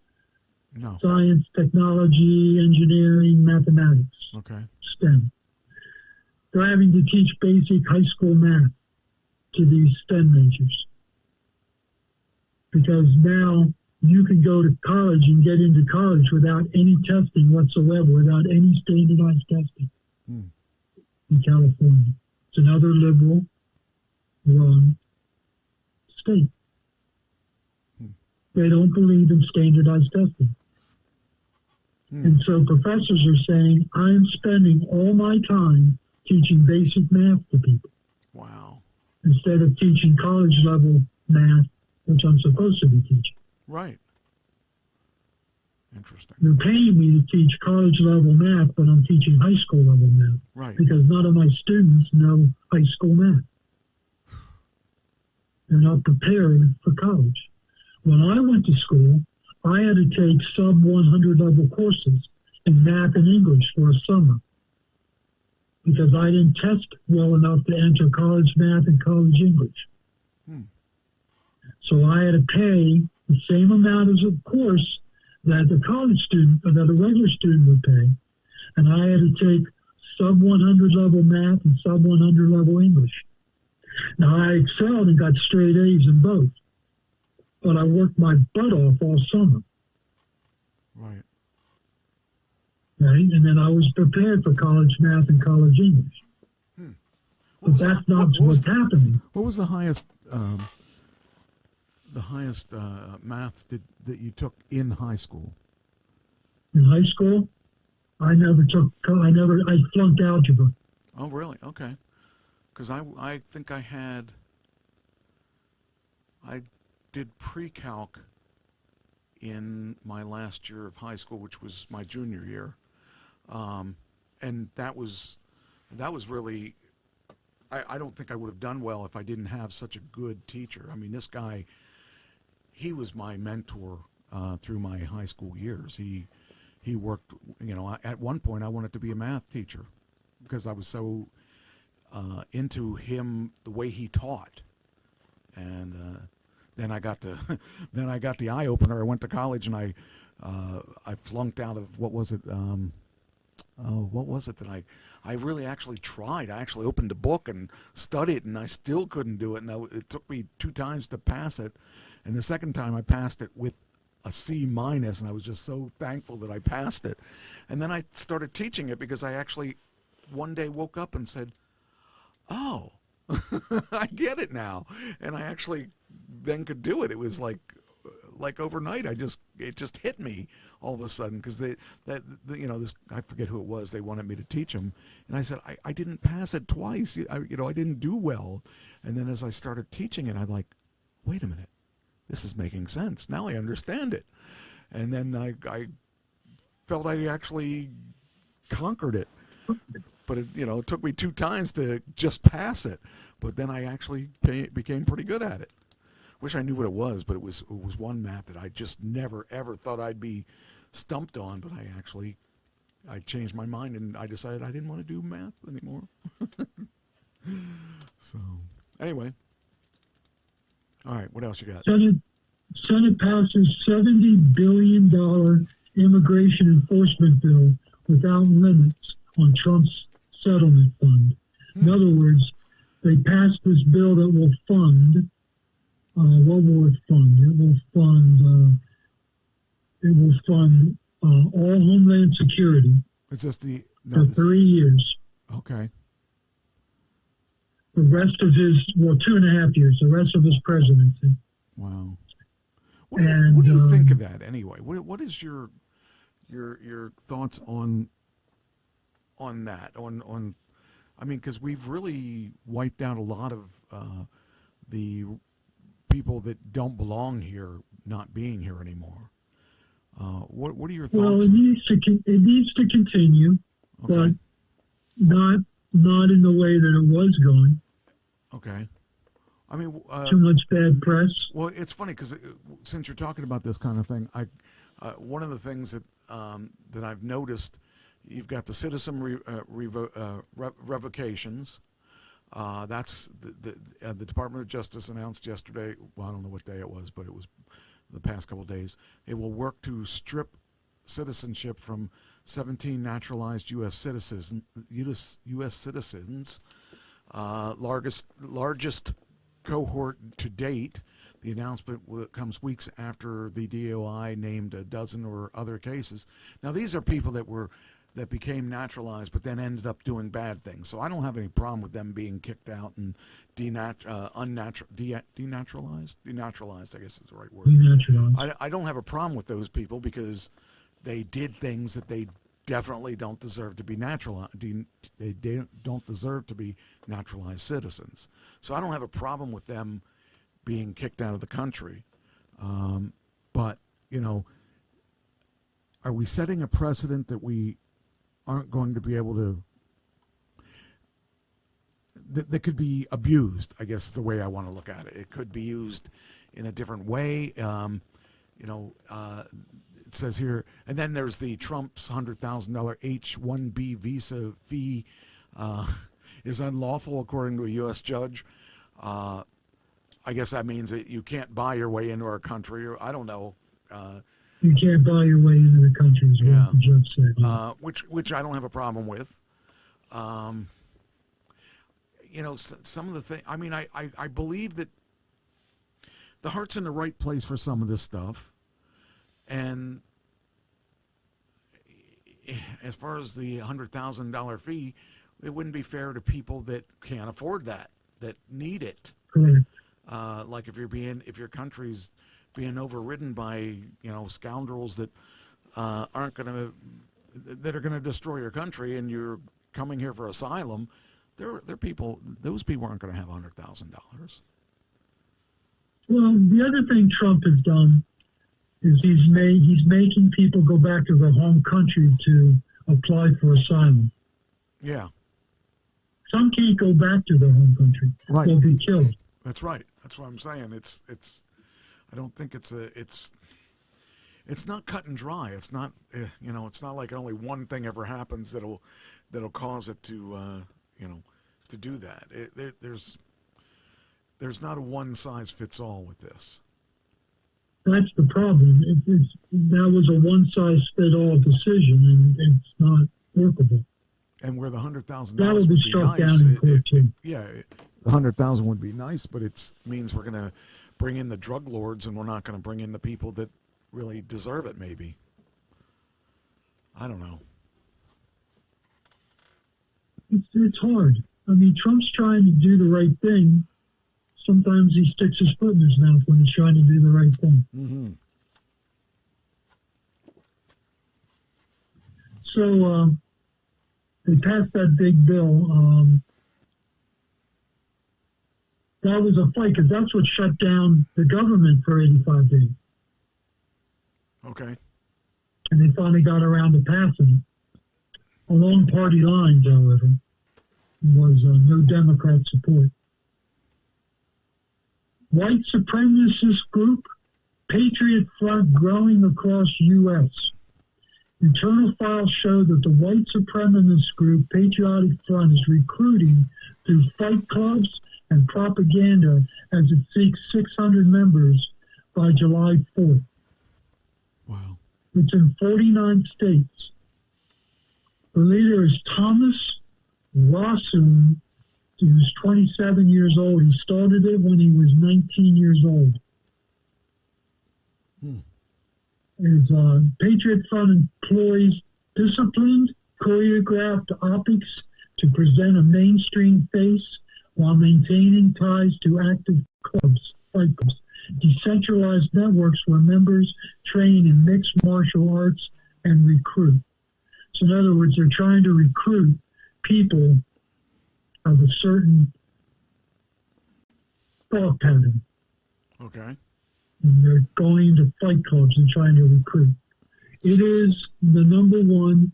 A: No. Science,
B: technology, engineering, mathematics.
A: Okay.
B: STEM. They're having to teach basic high school math to these STEM majors. Because now you can go to college and get into college without any testing whatsoever, without any standardized testing in California. It's another liberal run state. They don't believe in standardized testing. And so professors are saying, I'm spending all my time teaching basic math to people.
A: Wow.
B: Instead of teaching college level math, which I'm supposed to be teaching.
A: Right. Interesting.
B: They're paying me to teach college level math, but I'm teaching high school level math.
A: Right.
B: Because none of my students know high school math. They're not prepared for college. When I went to school, I had to take sub 100 level courses in math and English for a summer because I didn't test well enough to enter college math and college English. So I had to pay the same amount as a course that the college student or that a regular student would pay, and I had to take sub 100 level math and sub 100 level English. Now, I excelled and got straight A's in both, but I worked my butt off all summer.
A: Right.
B: Right? And then I was prepared for college math and college English. But that's not what's happening.
A: What was the highest math that you took in high school?
B: In high school, I flunked algebra.
A: Oh, really? Okay. Because I think I did pre-calc in my last year of high school, which was my junior year, and that was really, I don't think I would have done well if I didn't have such a good teacher. I mean, this guy, he was my mentor through my high school years. He worked, at one point I wanted to be a math teacher because I was so into him, the way he taught, and then I got the eye opener. I went to college and I flunked out of what was it that I really actually tried. I actually opened the book and studied, and I still couldn't do it. And it took me 2 times to pass it, and the second time I passed it with a C minus, and I was just so thankful that I passed it. And then I started teaching it because I actually one day woke up and said, oh, I get it now. And I actually then could do it. It was like overnight. It just hit me all of a sudden because this, I forget who it was. They wanted me to teach them, and I said I didn't pass it twice. I didn't do well. And then as I started teaching it, I'm like, wait a minute, this is making sense. Now I understand it. And then I felt I actually conquered it. But it took me 2 times to just pass it. But then I actually became pretty good at it. Wish I knew what it was, but it was one math that I just never ever thought I'd be stumped on. But I changed my mind and I decided I didn't want to do math anymore. So anyway, all right, what else you got?
B: Senate passes $70 billion immigration enforcement bill without limits on Trump's settlement fund. In other words, they passed this bill that will fund. What will it fund? It will fund all Homeland Security.
A: Is this
B: for 3 years?
A: Okay.
B: The rest of his 2.5 years. The rest of his presidency.
A: Wow. What do you think of that anyway? What is your thoughts on that? Because we've really wiped out a lot of the people that don't belong here not being here anymore. What are your
B: Well,
A: thoughts?
B: it needs to continue,
A: Okay.
B: but not in the way that it was going.
A: Okay. I mean,
B: Too much bad press.
A: well, it's funny because since you're talking about this kind of thing, one of the things that that I've noticed, you've got the citizen revocations. That's the Department of Justice announced yesterday. Well, I don't know what day it was, but it was the past couple of days. They will work to strip citizenship from 17 naturalized U.S. citizens. Largest cohort to date. The announcement comes weeks after the DOI named a dozen or other cases. Now, these are people that became naturalized, but then ended up doing bad things. So I don't have any problem with them being kicked out and denaturalized. Denaturalized, I guess is the right word.
B: Denaturalized.
A: I don't have a problem with those people because they did things that they definitely don't deserve to be naturalized. They don't deserve to be naturalized citizens. So I don't have a problem with them being kicked out of the country. But, are we setting a precedent that we aren't going to be able to, that could be abused, I guess is the way I want to look at it. It could be used in a different way. It says here, and then there's the Trump's $100,000 H-1B visa fee is unlawful according to a U.S. judge. I guess that means that you can't buy your way into our country, or I don't know.
B: You can't buy your way into the country, is what the judge said.
A: Which I don't have a problem with. Some of the things, I mean, I believe that the heart's in the right place for some of this stuff. And as far as the $100,000 fee, it wouldn't be fair to people that can't afford that need it.
B: Correct.
A: Like if your country's being overridden by scoundrels that are going to destroy your country, and you're coming here for asylum, those people aren't going to have $100,000.
B: Well, the other thing Trump has done is he's making people go back to their home country to apply for asylum.
A: Yeah.
B: Some can't go back to their home country.
A: Right.
B: They'll be killed.
A: That's right. That's what I'm saying. It's I don't think it's not cut and dry. It's not it's not like only one thing ever happens that'll cause it to to do that. There's not a one size fits all with this.
B: That's the problem. That was a one size fit all decision, and it's not workable.
A: And where the $100,000
B: that would be struck
A: nice,
B: down in court too.
A: The $100,000 would be nice, but it means we're going to bring in the drug lords, and we're not going to bring in the people that really deserve it. Maybe, I don't know.
B: It's hard. I mean, Trump's trying to do the right thing. Sometimes he sticks his foot in his mouth when he's trying to do the right thing.
A: Mm-hmm.
B: So they passed that big bill. That was a fight because that's what shut down the government for 85 days.
A: Okay.
B: And they finally got around to passing it. Along party lines, however, was no Democrat support. White supremacist group, Patriot Front growing across U.S. Internal files show that the white supremacist group, Patriotic Front, is recruiting through fight clubs and propaganda as it seeks 600 members by July 4th.
A: Wow.
B: It's in 49 states. The leader is Thomas Rossoon. He was 27 years old. He started it when he was 19 years old. His Patriot Front employs disciplined, choreographed optics to present a mainstream face while maintaining ties to active clubs, fight clubs, decentralized networks where members train in mixed martial arts and recruit. So in other words, they're trying to recruit people of a certain thought pattern.
A: Okay.
B: And they're going into fight clubs and trying to recruit. It is the number one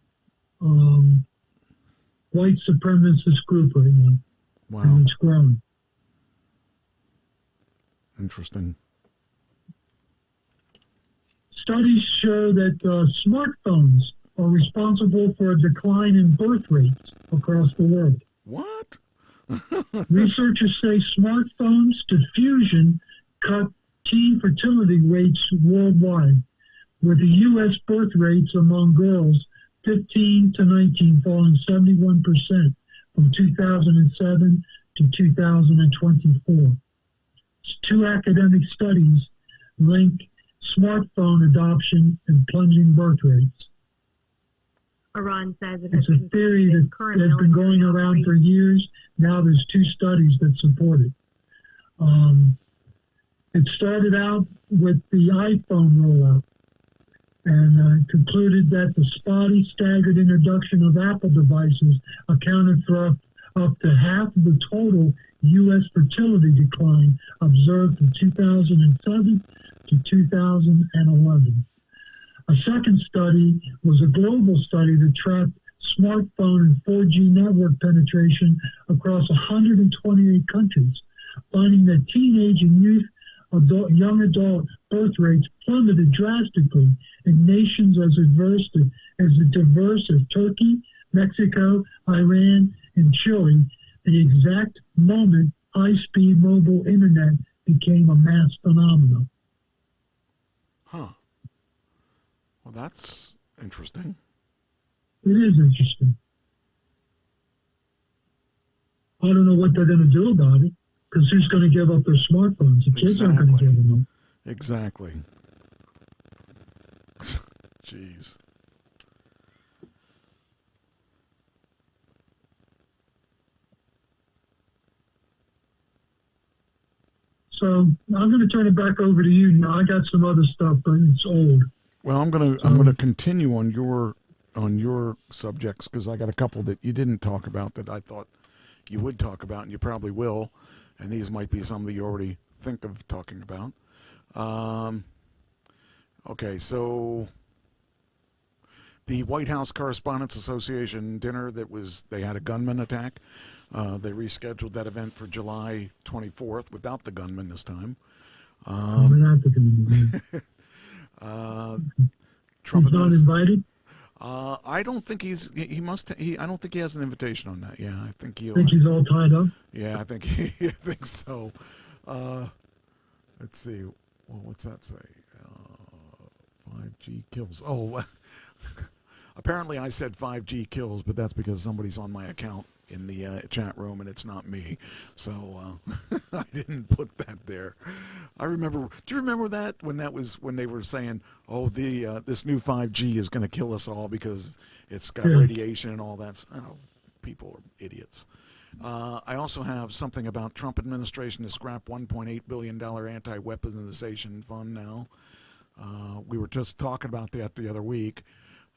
B: white supremacist group right now.
A: Wow.
B: And it's growing.
A: Interesting.
B: Studies show that smartphones are responsible for a decline in birth rates across the world.
A: What?
B: Researchers say smartphones diffusion cut teen fertility rates worldwide, with the U.S. birth rates among girls 15 to 19 falling 71% from 2007 to 2024. Two academic studies link smartphone adoption and plunging birth rates.
C: Iran says
B: It's a theory that has been going around for years. Now there's two studies that support it. It started out with the iPhone rollout and concluded that the spotty, staggered introduction of Apple devices accounted for up to half of the total U.S. fertility decline observed from 2007 to 2011. A second study was a global study that tracked smartphone and 4G network penetration across 128 countries, finding that teenage and young adult birth rates plummeted drastically in nations as diverse as Turkey, Mexico, Iran, and Chile, the exact moment high-speed mobile internet became a mass phenomenon.
A: Huh. Well, that's interesting.
B: It is interesting. I don't know what they're going to do about it, because who's going to give up their smartphones? The kids aren't going to give them up.
A: Exactly. Jeez.
B: So I'm going to turn it back over to you now. I got some other stuff, but it's old.
A: Well, I'm gonna continue on your subjects, because I got a couple that you didn't talk about that I thought you would talk about, and you probably will. And these might be some that you already think of talking about. Okay, so the White House Correspondents Association dinner they had a gunman attack. They rescheduled that event for July 24th without the gunman this time. Trump
B: he's not invited?
A: I don't think I don't think he has an invitation on that. Yeah, I think
B: Think he's all tied up?
A: Yeah, I think so. Let's see. Well, what's that say? 5G kills. Oh, apparently I said 5G kills, but that's because somebody's on my account in the chat room, and it's not me. So I didn't put that there. I remember. Do you remember that when they were saying, "Oh, this new 5G is going to kill us all because it's got radiation and all that"? Oh, people are idiots. I also have something about Trump administration to scrap $1.8 billion anti-weaponization fund now. We were just talking about that the other week,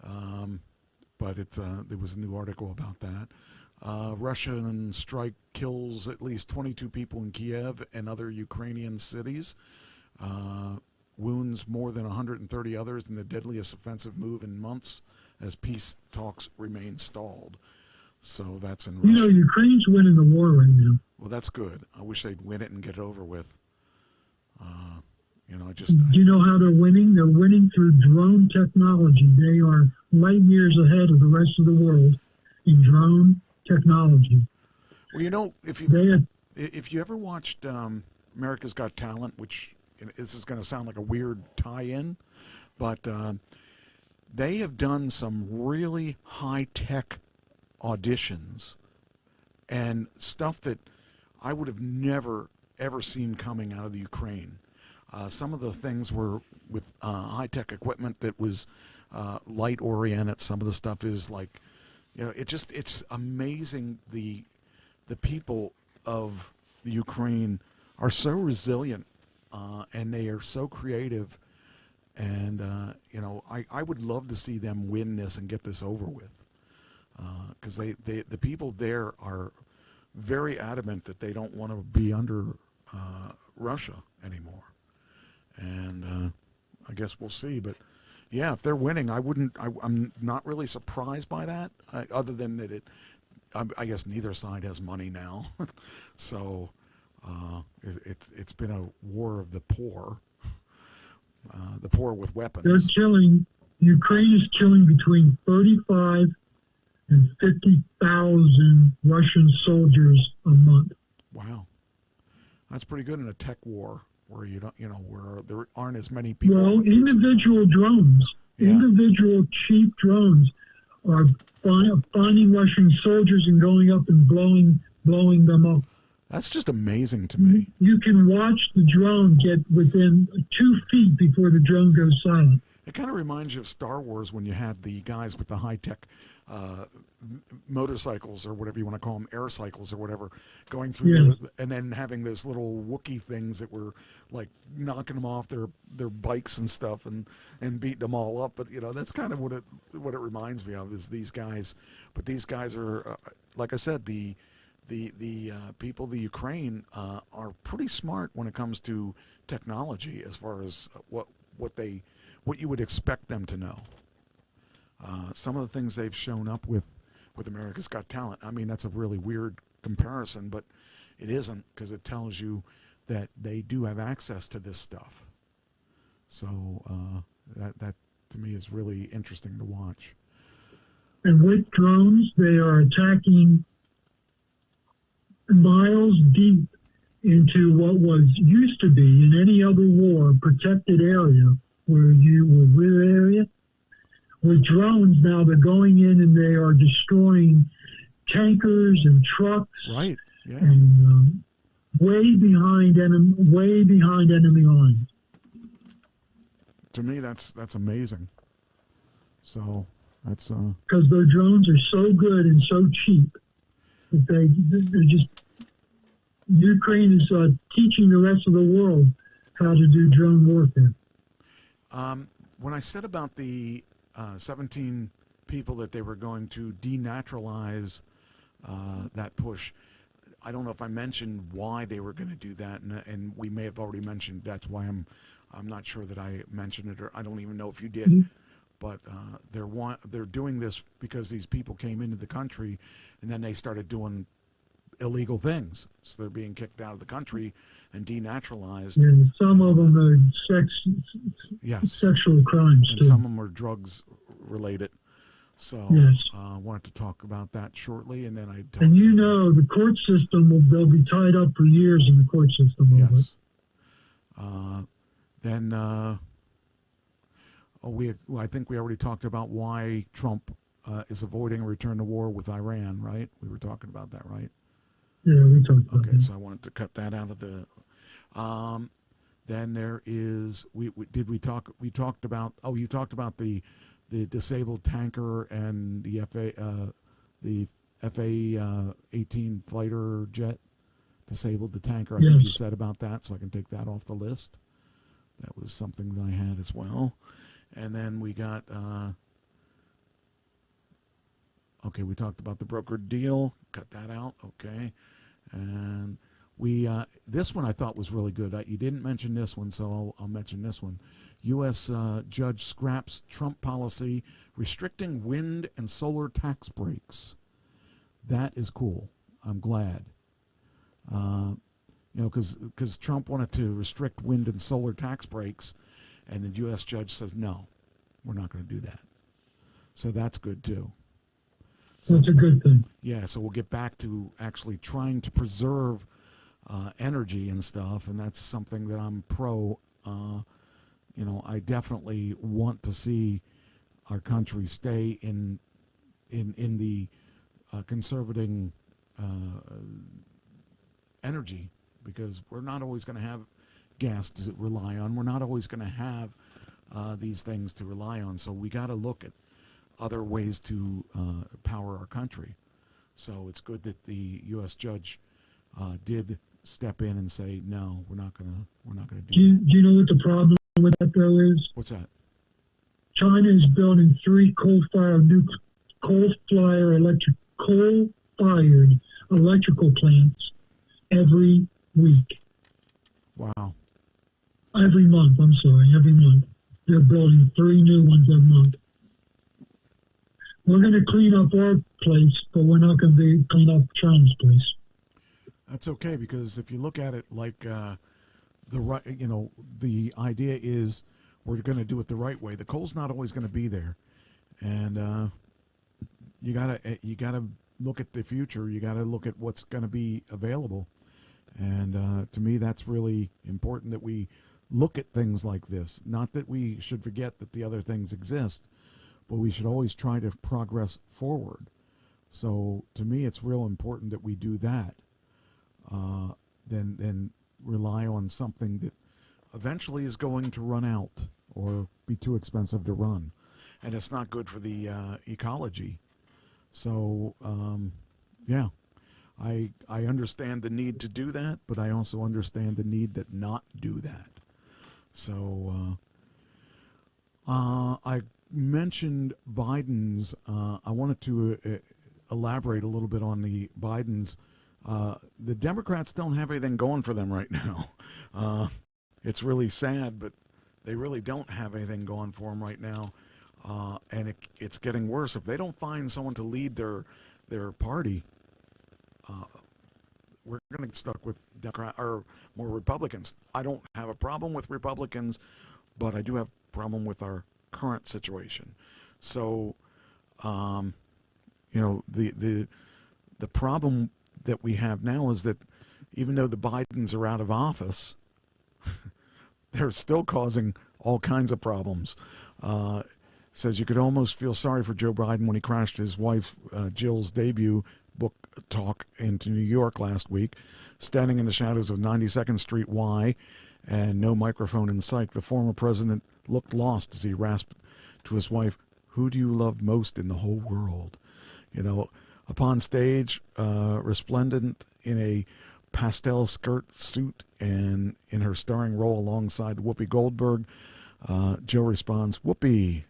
A: but there was a new article about that. Russian strike kills at least 22 people in Kiev and other Ukrainian cities. Wounds more than 130 others in the deadliest offensive move in months as peace talks remain stalled. So that's in Russia.
B: You know, Ukraine's winning the war right now.
A: Well, that's good. I wish they'd win it and get it over with.
B: Do you know how they're winning? They're winning through drone technology. They are light years ahead of the rest of the world in drone technology.
A: Well, if you ever watched America's Got Talent, which this is going to sound like a weird tie-in, but they have done some really high-tech auditions and stuff that I would have never, ever seen coming out of the Ukraine. Some of the things were with high-tech equipment that was light-oriented. Some of the stuff is like, it's amazing. The people of the Ukraine are so resilient, and they are so creative. And, I would love to see them win this and get this over with. Because the people there are very adamant that they don't want to be under Russia anymore. And I guess we'll see. But, Yeah, if they're winning, I'm not really surprised by that, other than that I guess neither side has money now. So it's been a war of the poor with weapons.
B: They're killing, Ukraine is killing between 35 and 50,000 Russian soldiers a month.
A: Wow. That's pretty good in a tech war where where there aren't as many people.
B: Well, individual drones, individual cheap drones are finding Russian soldiers and going up and blowing them up.
A: That's just amazing to me.
B: You can watch the drone get within 2 feet before the drone goes silent.
A: It kind of reminds you of Star Wars when you had the guys with the high-tech motorcycles, or whatever you want to call them, air cycles or whatever, going through, and then having those little Wookiee things that were like knocking them off their bikes and stuff, and beating them all up. But that's kind of what it reminds me of, is these guys. But these guys are, like I said, the people, the Ukraine, are pretty smart when it comes to technology, as far as what you would expect them to know. Some of the things they've shown up with America's Got Talent. I mean, that's a really weird comparison, but it isn't, because it tells you that they do have access to this stuff. So that to me is really interesting to watch.
B: And with drones, they are attacking miles deep into what was used to be, in any other war, protected area where you were with area. With drones now, they're going in and they are destroying tankers and trucks.
A: Right. Yeah.
B: And way behind enemy lines.
A: To me, that's amazing. So that's
B: because their drones are so good and so cheap that they're just. Ukraine is teaching the rest of the world how to do drone warfare.
A: When I said about the 17 people that they were going to denaturalize that push, I don't know if I mentioned why they were going to do that, and we may have already mentioned that's why I'm not sure that I mentioned it, or I don't even know if you did. Mm-hmm. But they're doing this because these people came into the country, and then they started doing illegal things. So they're being kicked out of the country and denaturalized.
B: And some of them are sexual crimes,
A: and
B: too.
A: some of them are drugs related. So
B: yes.
A: I wanted to talk about that shortly, and then I.
B: And the court system they'll be tied up for years in the court system.
A: Yes. Then I think we already talked about why Trump is avoiding a return to war with Iran, right? We were talking about that, right?
B: Yeah, we talked about
A: that.
B: Okay,
A: so I wanted to cut that out of the. Then there is we talked about you talked about the disabled tanker and the FA-18 fighter jet disabled the tanker. I think you said about that, so I can take that off the list. That was something that I had as well. And then we got we talked about the brokered deal. Cut that out. Okay. And we this one I thought was really good. You didn't mention this one, so I'll mention this one. U.S. judge scraps Trump policy restricting wind and solar tax breaks. That is cool. I'm glad. Because Trump wanted to restrict wind and solar tax breaks, and the U.S. judge says, no, we're not going to do that. So that's good, too. So,
B: that's a good thing.
A: Yeah, so we'll get back to actually trying to preserve energy and stuff, and that's something that I'm pro. I definitely want to see our country stay in the conserving energy, because we're not always going to have gas to rely on. We're not always going to have these things to rely on. So we got to look at other ways to power our country. So it's good that the U.S. judge did step in and say, no, we're not going to do that.
B: Do you know what the problem with that though is?
A: What's that?
B: China is building 3 coal-fired electrical plants every week.
A: Wow.
B: Every month, every month. They're building 3 new ones a month. We're going to clean up our place, but we're not going to clean up China's place.
A: That's okay, because if you look at it like the idea is we're going to do it the right way. The coal's not always going to be there, and you gotta look at the future. You gotta look at what's going to be available, and to me, that's really important that we look at things like this. Not that we should forget that the other things exist, but we should always try to progress forward. So to me, it's real important that we do that. Than rely on something that eventually is going to run out or be too expensive to run, and it's not good for the ecology. So yeah, I understand the need to do that, but I also understand the need that not do that. So I mentioned Biden's. I wanted to elaborate a little bit on the Biden's. The Democrats don't have anything going for them right now. It's really sad, but they really don't have anything going for them right now. And it's getting worse. If they don't find someone to lead their party, we're going to get stuck with Democrat or more Republicans. I don't have a problem with Republicans, but I do have a problem with our current situation. So, the problem that we have now is that even though the Bidens are out of office, they're still causing all kinds of problems. Says you could almost feel sorry for Joe Biden when he crashed his wife Jill's debut book talk into New York last week, standing in the shadows of 92nd Street Y and no microphone in sight. The former president looked lost as he rasped to his wife, "Who do you love most in the whole world?" Upon stage, resplendent in a pastel skirt suit and in her starring role alongside Whoopi Goldberg, Jill responds, "Whoopi,"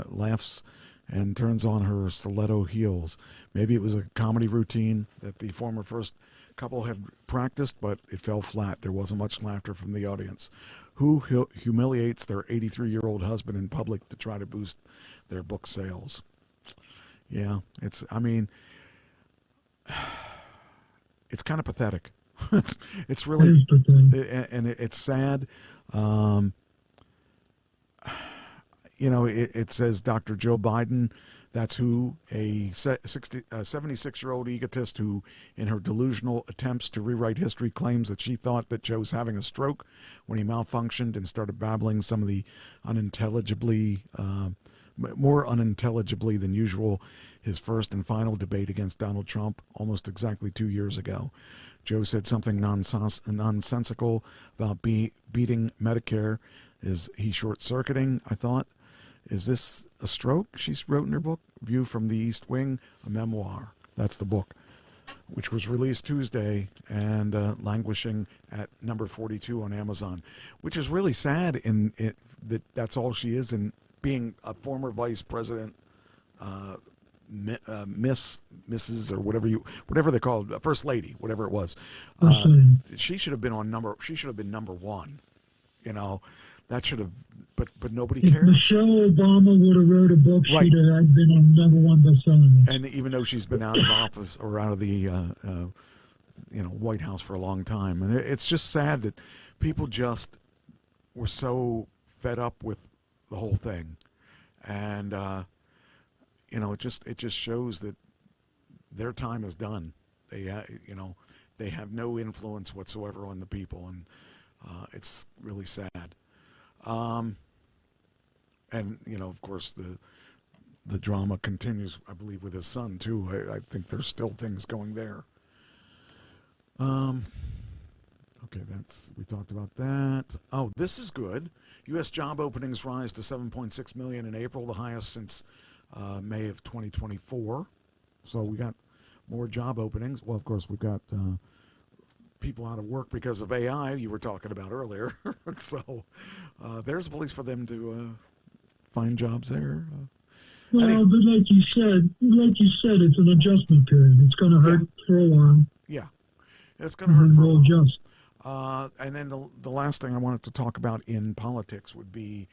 A: laughs and turns on her stiletto heels. Maybe it was a comedy routine that the former first couple had practiced, but it fell flat. There wasn't much laughter from the audience. Who humiliates their 83-year-old husband in public to try to boost their book sales? Yeah, it's kind of pathetic. It's really, and it's sad. It says Dr. Joe Biden. That's who, a 76-year-old egotist who, in her delusional attempts to rewrite history, claims that she thought that Joe was having a stroke when he malfunctioned and started babbling some of the more unintelligibly than usual, his first and final debate against Donald Trump almost exactly 2 years ago. Joe said something nonsensical about beating Medicare. Is he short-circuiting? I thought. Is this a stroke? She wrote in her book, View from the East Wing, a memoir. That's the book, which was released Tuesday and languishing at number 42 on Amazon, which is really sad in it that's all she is, in being a former vice president, Mrs. or whatever they called, first lady, whatever it was. She should have been number one. That should have, but nobody cares.
B: If Michelle Obama would have wrote a book,
A: right,
B: she'd have been on number one bestseller list.
A: And even though she's been out of office or out of the White House for a long time, and it's just sad that people just were so fed up with the whole thing, and it just shows that their time is done. They have no influence whatsoever on the people, and it's really sad. And of course the drama continues, I believe, with his son too. I think there's still things going there. Okay, we talked about that. Oh, this is good. U.S. job openings rise to 7.6 million in April, the highest since May of 2024. So we got more job openings. Well, of course, we've got people out of work because of AI you were talking about earlier. So there's a place for them to find jobs there.
B: But like you said, it's an adjustment period. It's going to hurt for a while.
A: Yeah, it's going to hurt for a while.
B: Adjust.
A: And then the last thing I wanted to talk about in politics would be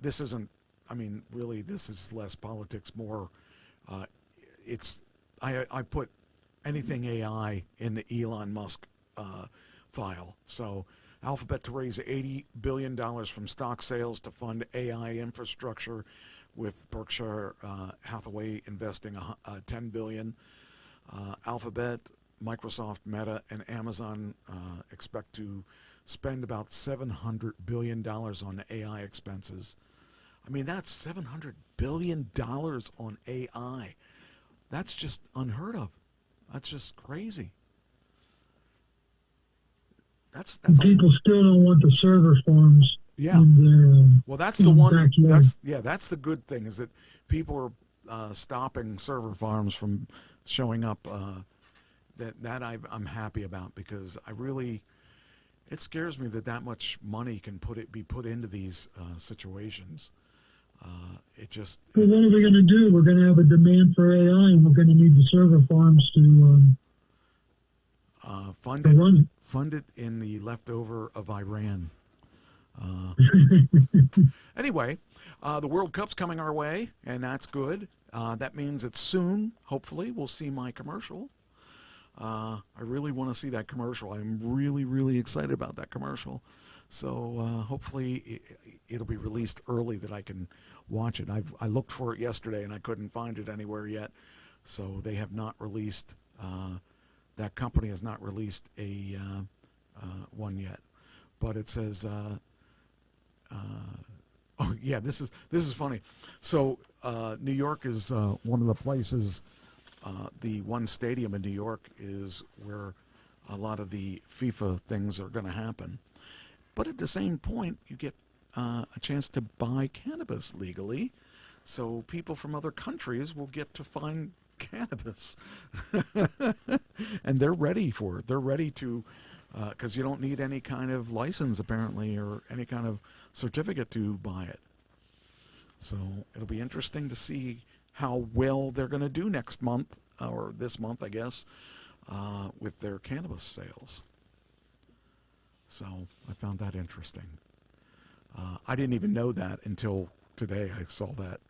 A: This isn't, I mean, really, this is less politics, more, it's, I put anything AI in the Elon Musk file. So Alphabet to raise $80 billion from stock sales to fund AI infrastructure, with Berkshire Hathaway investing $10 billion. Alphabet, Microsoft, Meta, and Amazon expect to spend about $700 billion on AI expenses. I mean, that's $700 billion on AI. That's just unheard of. That's just crazy. That's
B: people still don't want the server farms.
A: Yeah. Well, that's the one.
B: Backyard.
A: That's the good thing, is that people are stopping server farms from showing up. I'm happy about, because it scares me that much money can be put into these situations.
B: Well, what are we going to do? We're going to have a demand for AI, and we're going to need the server farms to
A: fund it in the leftover of Iran. Anyway, the World Cup's coming our way, and that's good. That means it's soon. Hopefully, we'll see my commercial. I really want to see that commercial. I'm really, really excited about that commercial. So hopefully it'll be released early that I can watch it. I looked for it yesterday and I couldn't find it anywhere yet. So they have not released, that company has not released a one yet. But it says, oh yeah, this is funny. So New York is one of the places. The one stadium in New York is where a lot of the FIFA things are going to happen. But at the same point, you get a chance to buy cannabis legally. So people from other countries will get to find cannabis. And they're ready for it. They're ready to, because you don't need any kind of license, apparently, or any kind of certificate to buy it. So it'll be interesting to see how well they're going to do next month, or this month, I guess, with their cannabis sales. So I found that interesting. I didn't even know that until today. I saw that,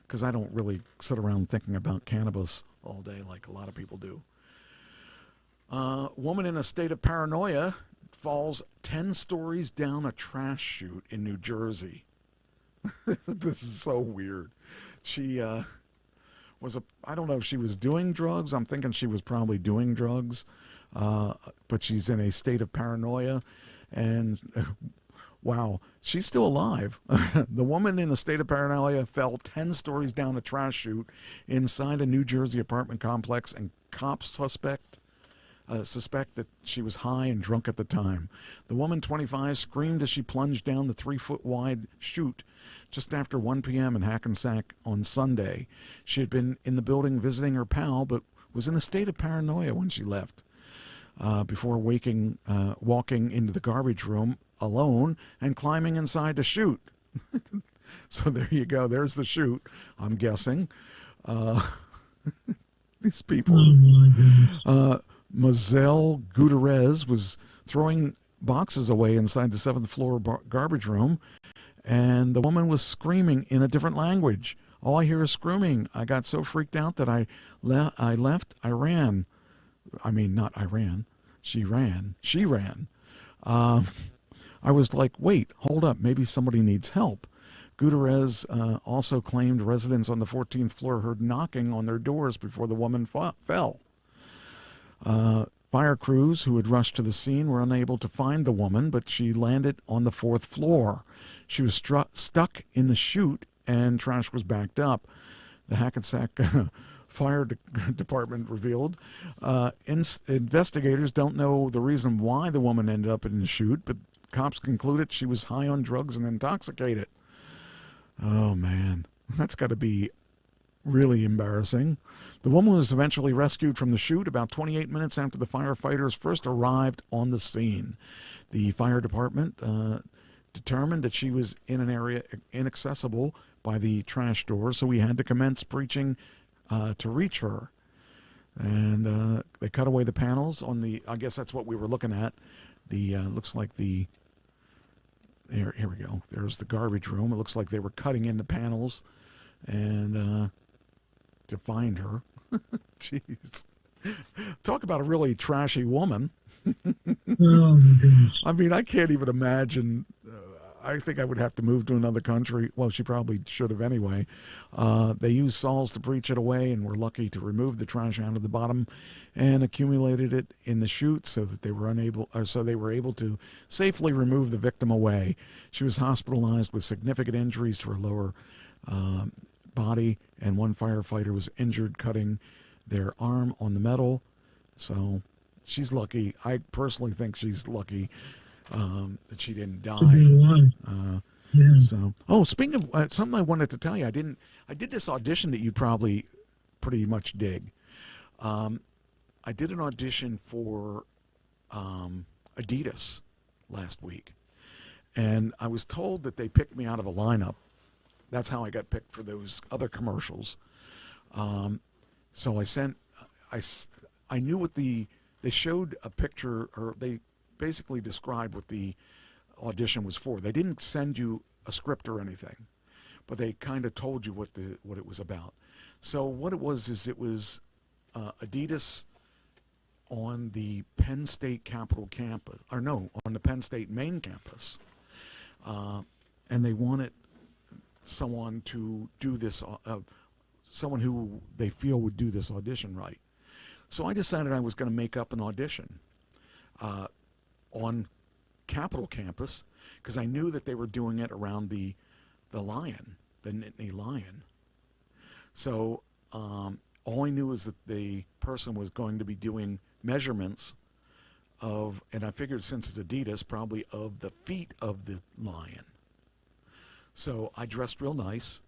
A: because I don't really sit around thinking about cannabis all day like a lot of people do. Woman in a state of paranoia falls 10 stories down a trash chute in New Jersey. This is so weird. She I don't know if she was doing drugs. I'm thinking she was probably doing drugs. But she's in a state of paranoia, and wow, she's still alive. The woman in a state of paranoia fell 10 stories down a trash chute inside a New Jersey apartment complex, and cops suspect that she was high and drunk at the time. The woman, 25, screamed as she plunged down the 3-foot-wide chute just after 1 p.m. in Hackensack on Sunday. She had been in the building visiting her pal, but was in a state of paranoia when she left. Before walking into the garbage room alone and climbing inside the chute. So there you go. There's the chute, I'm guessing. These people.
B: Oh my goodness.
A: Mazel Gutierrez was throwing boxes away inside the 7th floor garbage room, and the woman was screaming in a different language. All I hear is screaming. I got so freaked out that I left. I ran. I mean, not I ran. She ran. She ran. I was like, wait, hold up. Maybe somebody needs help. Gutierrez also claimed residents on the 14th floor heard knocking on their doors before the woman fell. Fire crews who had rushed to the scene were unable to find the woman, but she landed on the 4th floor. She was stuck in the chute, and trash was backed up. The Hackensack Fire Department revealed. Investigators don't know the reason why the woman ended up in the chute, but cops concluded she was high on drugs and intoxicated. Oh, man. That's got to be really embarrassing. The woman was eventually rescued from the chute about 28 minutes after the firefighters first arrived on the scene. The fire department determined that she was in an area inaccessible by the trash door, so we had to commence breaching to reach her. And they cut away the panels on the, I guess that's what we were looking at. The looks like the here we go. There's the garbage room. It looks like they were cutting in the panels and to find her. Jeez. Talk about a really trashy woman.
B: Oh, my goodness.
A: I mean, I can't even imagine. I think I would have to move to another country. Well, she probably should have anyway. They used saws to breach it away and were lucky to remove the trash out of the bottom and accumulated it in the chute so that they were able to safely remove the victim away. She was hospitalized with significant injuries to her lower body, and one firefighter was injured cutting their arm on the metal. So she's lucky. I personally think she's lucky that she didn't die. So, speaking of something I wanted to tell you, I did this audition that you probably pretty much dig. I did an audition for Adidas last week, and I was told that they picked me out of a lineup. That's how I got picked for those other commercials. So I knew what they showed a picture, or they basically described what the audition was for. They didn't send you a script or anything, but they kind of told you what it was about. So what it was Adidas on the Penn State Capitol campus, on the Penn State main campus, and they wanted someone to do this, someone who they feel would do this audition right. So I decided I was going to make up an audition on Capitol campus, because I knew that they were doing it around the lion, the Nittany lion. So all I knew was that the person was going to be doing measurements of, and I figured since it's Adidas, probably of the feet of the lion. So I dressed real nice,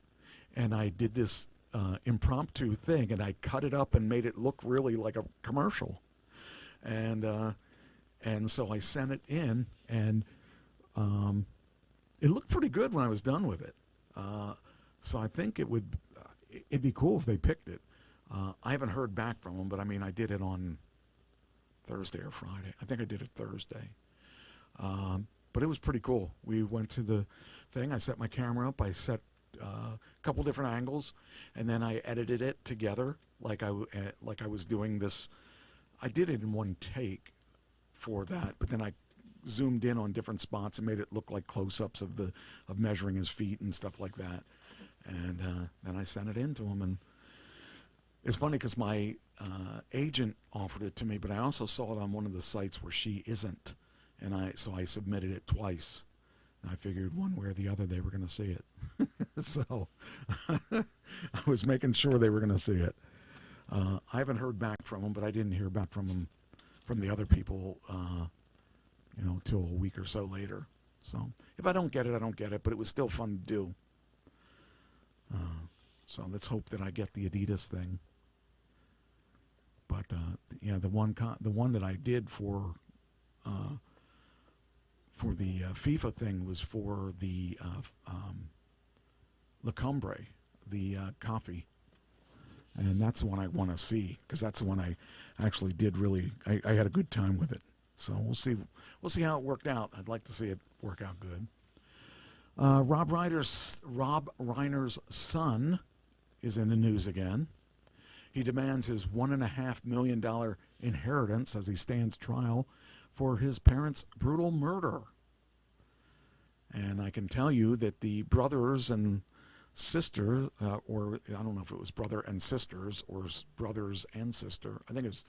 A: and I did this impromptu thing, and I cut it up and made it look really like a commercial. And so I sent it in, and it looked pretty good when I was done with it. So I think it'd be cool if they picked it. I haven't heard back from them, but I mean, I did it on Thursday or Friday. I think I did it Thursday. But it was pretty cool. We went to the thing. I set my camera up. I set a couple different angles, and then I edited it together like I was doing this. I did it in one take for that, but then I zoomed in on different spots and made it look like close-ups of measuring his feet and stuff like that. And then I sent it in to him, and it's funny because my agent offered it to me, but I also saw it on one of the sites where she isn't, and so I submitted it twice. And I figured one way or the other they were going to see it. So I was making sure they were going to see it. I haven't heard back from them, but I didn't hear back from them, from the other people, till a week or so later. So if I don't get it, I don't get it, but it was still fun to do. So let's hope that I get the Adidas thing. But the one that I did for the FIFA thing was for the Le Combre, the coffee, and that's the one I want to see, because that's the one I actually did really. I had a good time with it. So we'll see how it worked out. I'd like to see it work out good. Rob Reiner's son is in the news again. He demands his $1.5 million inheritance as he stands trial for his parents' brutal murder. And I can tell you that the brothers and sister, or I don't know if it was brother and sisters or brothers and sister. I think it was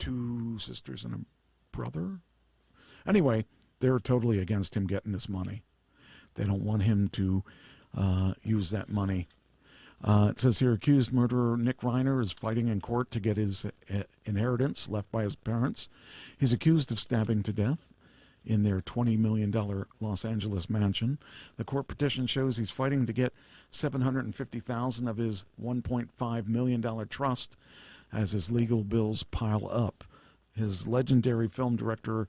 A: 2 sisters and a brother. Anyway, they're totally against him getting this money. They don't want him to use that money. It says here, accused murderer Nick Reiner is fighting in court to get his inheritance left by his parents. He's accused of stabbing to death in their $20 million Los Angeles mansion. The court petition shows he's fighting to get $750,000 of his $1.5 million trust as his legal bills pile up. His legendary film director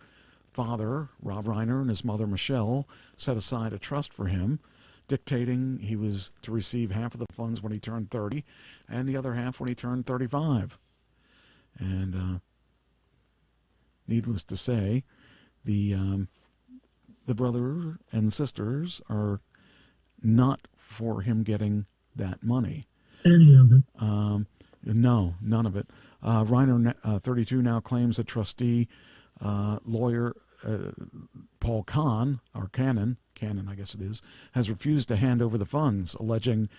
A: father, Rob Reiner, and his mother, Michelle, set aside a trust for him, dictating he was to receive half of the funds when he turned 30 and the other half when he turned 35. And needless to say, the the brother and sisters are not for him getting that money.
B: Any of it.
A: No, none of it. Reiner, 32, now claims a trustee lawyer, Paul Kahn, or Cannon, I guess it is, has refused to hand over the funds, alleging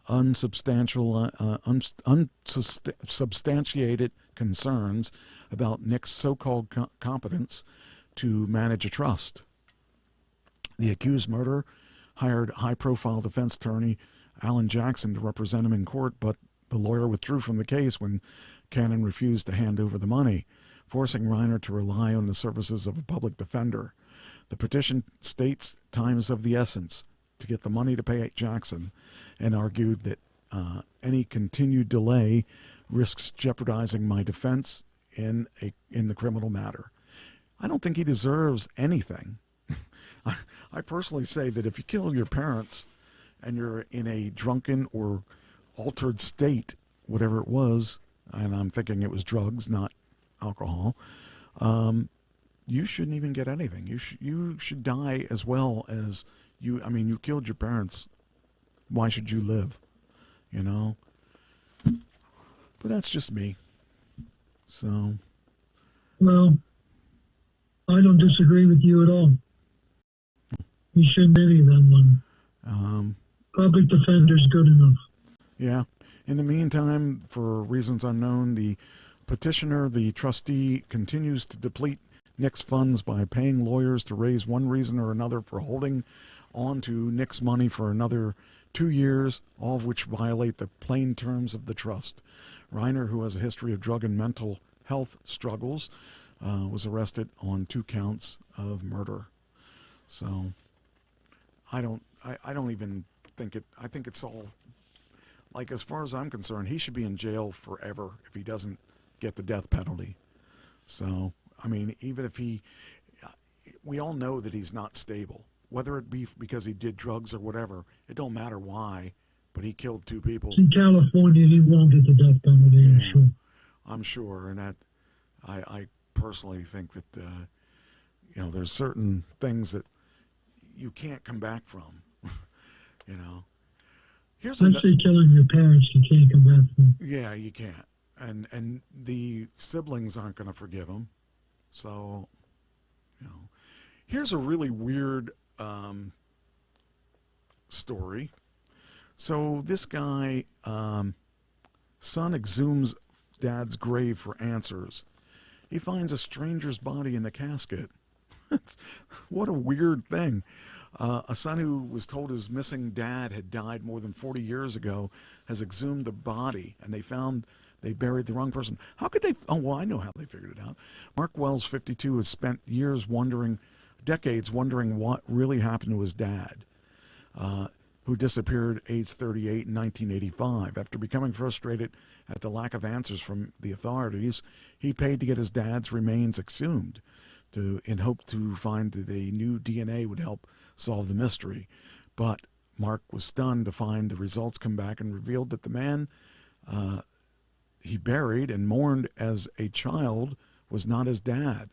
A: unsubstantiated concerns about Nick's so-called competence to manage a trust. The accused murderer hired high-profile defense attorney Alan Jackson to represent him in court, but the lawyer withdrew from the case when Cannon refused to hand over the money, forcing Reiner to rely on the services of a public defender. The petition states time is of the essence to get the money to pay Jackson, and argued that any continued delay risks jeopardizing my defense in the criminal matter. I don't think he deserves anything. I personally say that if you kill your parents and you're in a drunken or altered state, whatever it was, and I'm thinking it was drugs, not alcohol, you shouldn't even get anything. You should die as well as you. I mean, you killed your parents. Why should you live? You know? But that's just me. So.
B: Well, I don't disagree with you at all. You shouldn't any of them one. Public defender's good enough.
A: Yeah. In the meantime, for reasons unknown, the petitioner, the trustee, continues to deplete Nick's funds by paying lawyers to raise one reason or another for holding on to Nick's money for another 2 years, all of which violate the plain terms of the trust. Reiner, who has a history of drug and mental health struggles, was arrested on 2 counts of murder. So I don't even think it. I think it's all, like, as far as I'm concerned, he should be in jail forever if he doesn't get the death penalty. So, I mean, even if we all know that he's not stable, whether it be because he did drugs or whatever, it don't matter why, but he killed 2 people.
B: In California, he won't get the death penalty,
A: Yeah,
B: I'm sure.
A: I'm sure, and that I personally think that there's certain things that you can't come back from.
B: Especially killing your parents, you can't come back from.
A: Yeah, you can't, and the siblings aren't going to forgive him. So, here's a really weird story. So this guy, son exhumes dad's grave for answers. He finds a stranger's body in the casket. What a weird thing. A son who was told his missing dad had died more than 40 years ago has exhumed the body, and they buried the wrong person. How could they? Oh, well, I know how they figured it out. Mark Wells, 52, has spent decades wondering what really happened to his dad, who disappeared age 38 in 1985. After becoming frustrated at the lack of answers from the authorities, he paid to get his dad's remains exhumed in hope to find that a new DNA would help solve the mystery. But Mark was stunned to find the results come back and revealed that the man he buried and mourned as a child was not his dad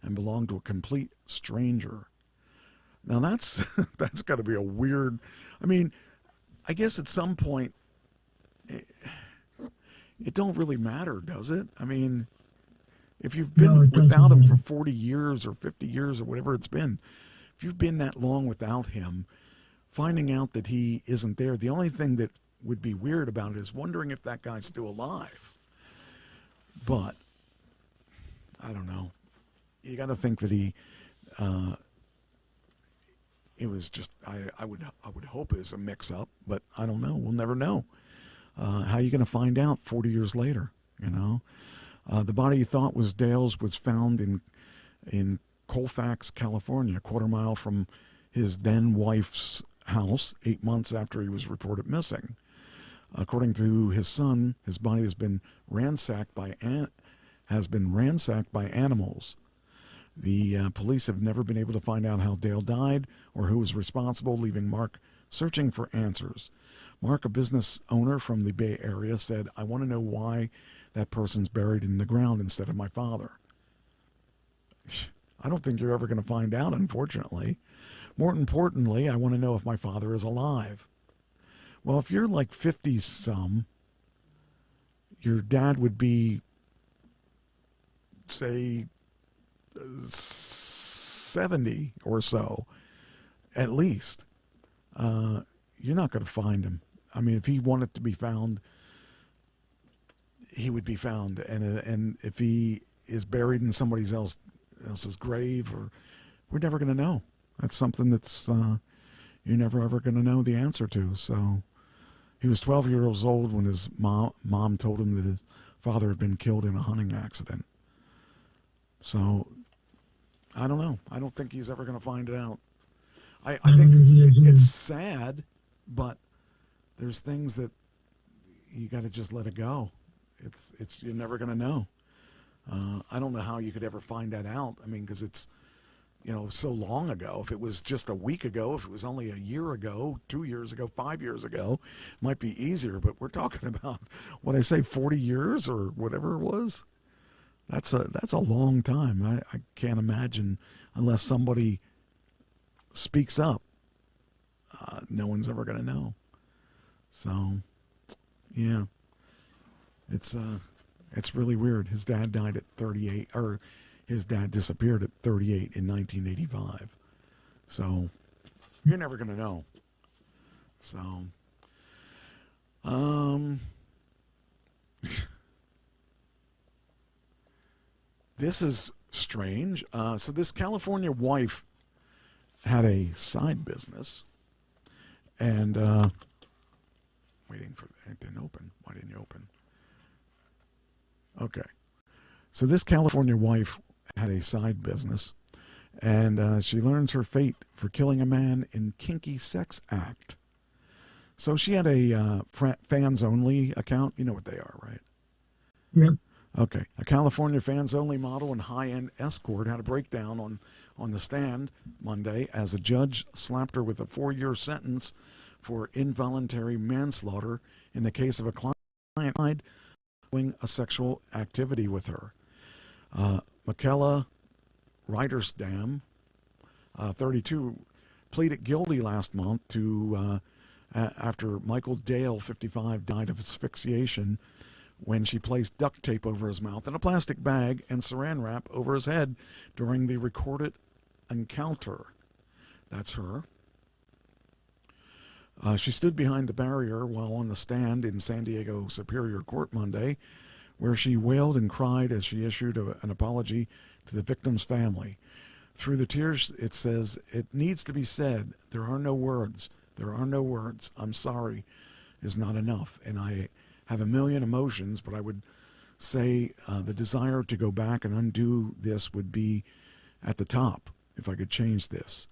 A: and belonged to a complete stranger. Now that's got to be a weird. I mean, I guess at some point it don't really matter, does it? I mean, if you've been without him for 40 years or 50 years or whatever it's been, if you've been that long without him, finding out that he isn't there, the only thing that would be weird about it is wondering if that guy's still alive. But I don't know. You got to think that it was just, I would hope it was a mix-up, but I don't know. We'll never know. How are you going to find out 40 years later? The body you thought was Dale's was found in Colfax, California, a quarter mile from his then wife's house, 8 months after he was reported missing. According to his son, his body has been ransacked by animals. The police have never been able to find out how Dale died or who was responsible, leaving Mark searching for answers. Mark, a business owner from the Bay Area, said, "I want to know why that person's buried in the ground instead of my father." I don't think you're ever going to find out, unfortunately. More importantly, I want to know if my father is alive. Well, if you're like 50-some, your dad would be, say, 70 or so, at least. You're not going to find him. I mean, if he wanted to be found, he would be found. And if he is buried in somebody else's grave, or we're never going to know. That's something that's you're never ever going to know the answer to. So he was 12 years old when his mom told him that his father had been killed in a hunting accident. So I don't know. I don't think he's ever going to find it out. I think it's sad, but there's things that you got to just let it go. It's you're never going to know. I don't know how you could ever find that out. I mean, because it's, so long ago. If it was just a week ago, if it was only a year ago, 2 years ago, 5 years ago, it might be easier. But we're talking about, 40 years or whatever it was. That's a long time. I can't imagine, unless somebody speaks up, no one's ever going to know. So, yeah, it's really weird. His dad died at 38, or his dad disappeared at 38 in 1985. So you're never going to know. So, this is strange. So this California wife had a side business, and waiting for it didn't open. Why didn't you open? Okay. So this California wife had a side business, and she learns her fate for killing a man in kinky sex act. So she had a fans-only account. You know what they are, right?
B: Yeah.
A: Okay. A California fans-only model and high-end escort had a breakdown on the stand Monday as a judge slapped her with a 4-year sentence for involuntary manslaughter in the case of a client doing a sexual activity with her. Michaela Reitersdam, 32, pleaded guilty last month to after Michael Dale, 55, died of asphyxiation when she placed duct tape over his mouth in a plastic bag and saran wrap over his head during the recorded encounter. That's her. She stood behind the barrier while on the stand in San Diego Superior Court Monday, where she wailed and cried as she issued an apology to the victim's family. Through the tears, it says, "It needs to be said. There are no words. There are no words. I'm sorry is not enough. And I have a million emotions, but I would say the desire to go back and undo this would be at the top if I could change this."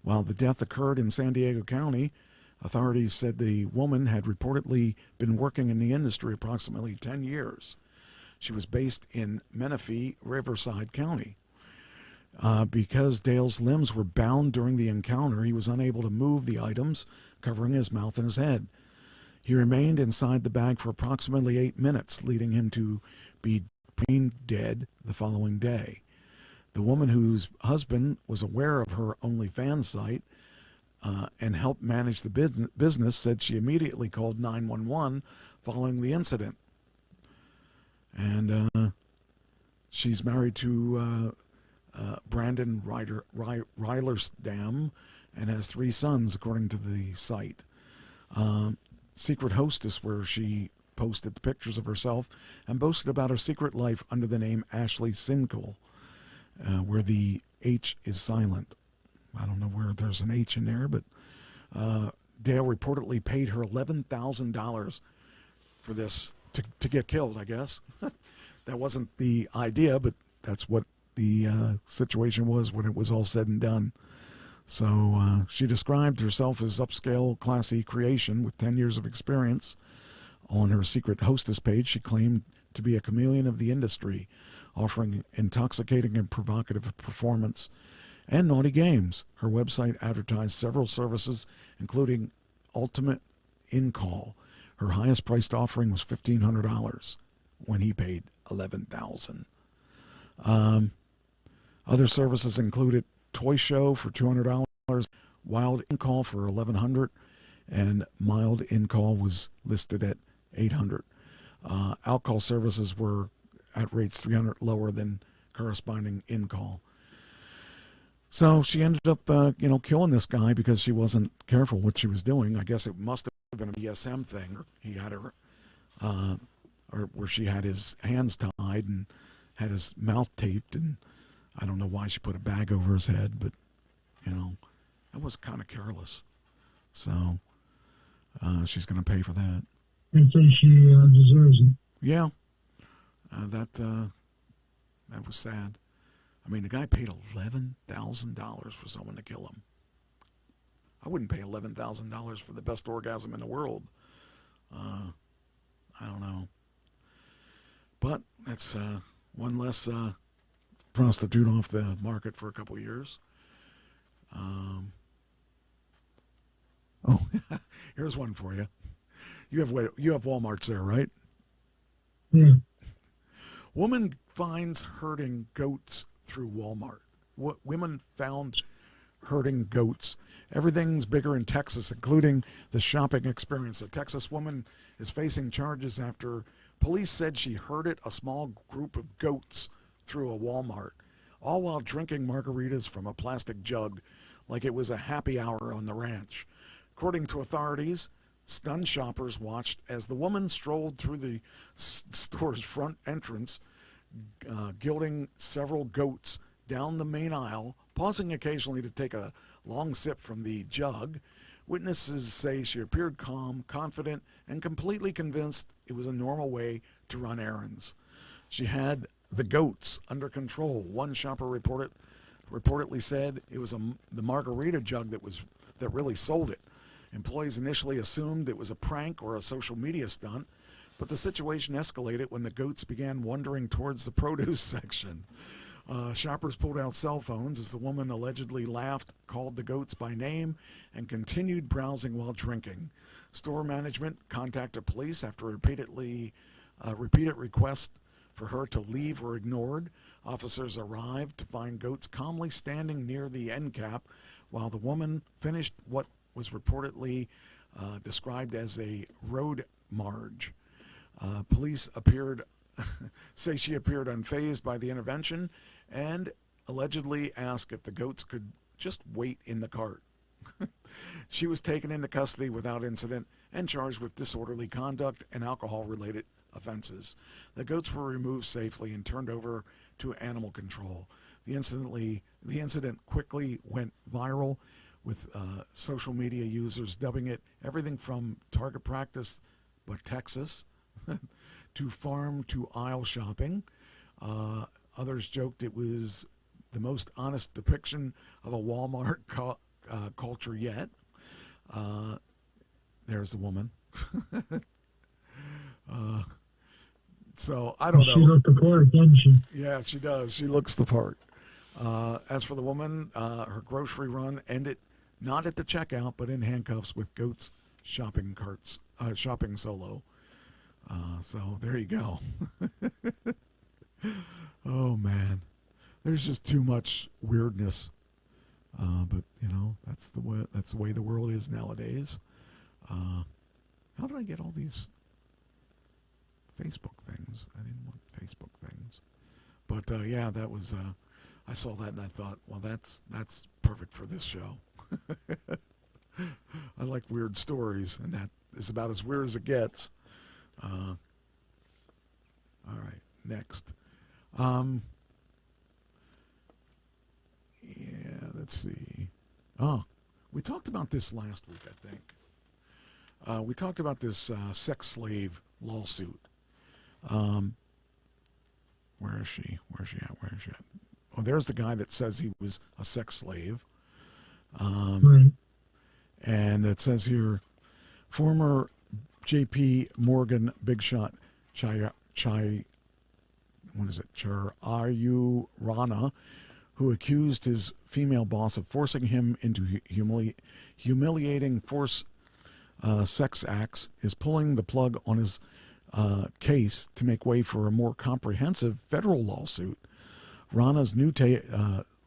A: While the death occurred in San Diego County, authorities said the woman had reportedly been working in the industry approximately 10 years. She was based in Menifee, Riverside County. Because Dale's limbs were bound during the encounter, he was unable to move the items covering his mouth and his head. He remained inside the bag for approximately 8 minutes, leading him to be brain dead the following day. The woman whose husband was aware of her OnlyFans site and helped manage the business said she immediately called 911 following the incident. And she's married to Brandon Reilersdam and has 3 sons, according to the site. Secret Hostess, where she posted the pictures of herself and boasted about her secret life under the name Ashley Sinkle, where the H is silent. I don't know where there's an H in there, but Dale reportedly paid her $11,000 for this to get killed, I guess. That wasn't the idea, but that's what the situation was when it was all said and done. So she described herself as upscale, classy creation with 10 years of experience. On her Secret Hostess page, she claimed to be a chameleon of the industry, offering intoxicating and provocative performance and naughty games. Her website advertised several services, including Ultimate In-Call. Her highest priced offering was $1,500 when he paid $11,000. Other services included toy show for $200, wild in-call for $1,100, and mild in-call was listed at $800. Out-call services were at rates $300 lower than corresponding in-call. So she ended up, killing this guy because she wasn't careful what she was doing. I guess it must have been a BSM thing. He had her, or where she had his hands tied and had his mouth taped, and I don't know why she put a bag over his head, but, that was kind of careless. So she's going to pay for that.
B: I think she deserves it.
A: Yeah, that was sad. I mean, the guy paid $11,000 for someone to kill him. I wouldn't pay $11,000 for the best orgasm in the world. I don't know. But that's one less prostitute off the market for a couple years. Here's one for you. You have Walmarts there, right?
B: Yeah.
A: Woman finds herding goats through Walmart. Women found herding goats. Everything's bigger in Texas, including the shopping experience. A Texas woman is facing charges after police said she herded a small group of goats through a Walmart, all while drinking margaritas from a plastic jug like it was a happy hour on the ranch. According to authorities, stunned shoppers watched as the woman strolled through the store's front entrance, guiding several goats down the main aisle, pausing occasionally to take a long sip from the jug. Witnesses say she appeared calm, confident, and completely convinced it was a normal way to run errands. She had the goats under control. One shopper reportedly said it was the margarita jug that really sold it. Employees initially assumed it was a prank or a social media stunt, but the situation escalated when the goats began wandering towards the produce section. Shoppers pulled out cell phones as the woman allegedly laughed, called the goats by name, and continued browsing while drinking. Store management contacted police after repeated requests for her to leave were ignored. Officers arrived to find goats calmly standing near the end cap while the woman finished what was reportedly described as a road march. Police say she appeared unfazed by the intervention and allegedly asked if the goats could just wait in the cart. She was taken into custody without incident and charged with disorderly conduct and alcohol-related offenses. The goats were removed safely and turned over to animal control. The incident quickly went viral, with social media users dubbing it everything from target practice, but Texas, to farm to aisle shopping. Others joked it was the most honest depiction of a Walmart culture yet. There's the woman. So I don't know.
B: She looked the part, doesn't she?
A: Yeah, she does. She looks the part. As for the woman, her grocery run ended not at the checkout, but in handcuffs with goats shopping solo. So there you go. Oh man, there's just too much weirdness. But that's the way the world is nowadays. How did I get all these Facebook things? I didn't want Facebook things. But yeah, that was. I saw that and I thought, well, that's perfect for this show. I like weird stories, and that is about as weird as it gets. All right, next. Yeah, let's see. Oh, we talked about this last week, I think. We talked about this sex slave lawsuit. Where is she? Where's she at? Oh, there's the guy that says he was a sex slave.
B: Right.
A: And it says here, former J.P. Morgan big shot Chayu Rana, who accused his female boss of forcing him into humiliating sex acts, is pulling the plug on his case to make way for a more comprehensive federal lawsuit. Rana's new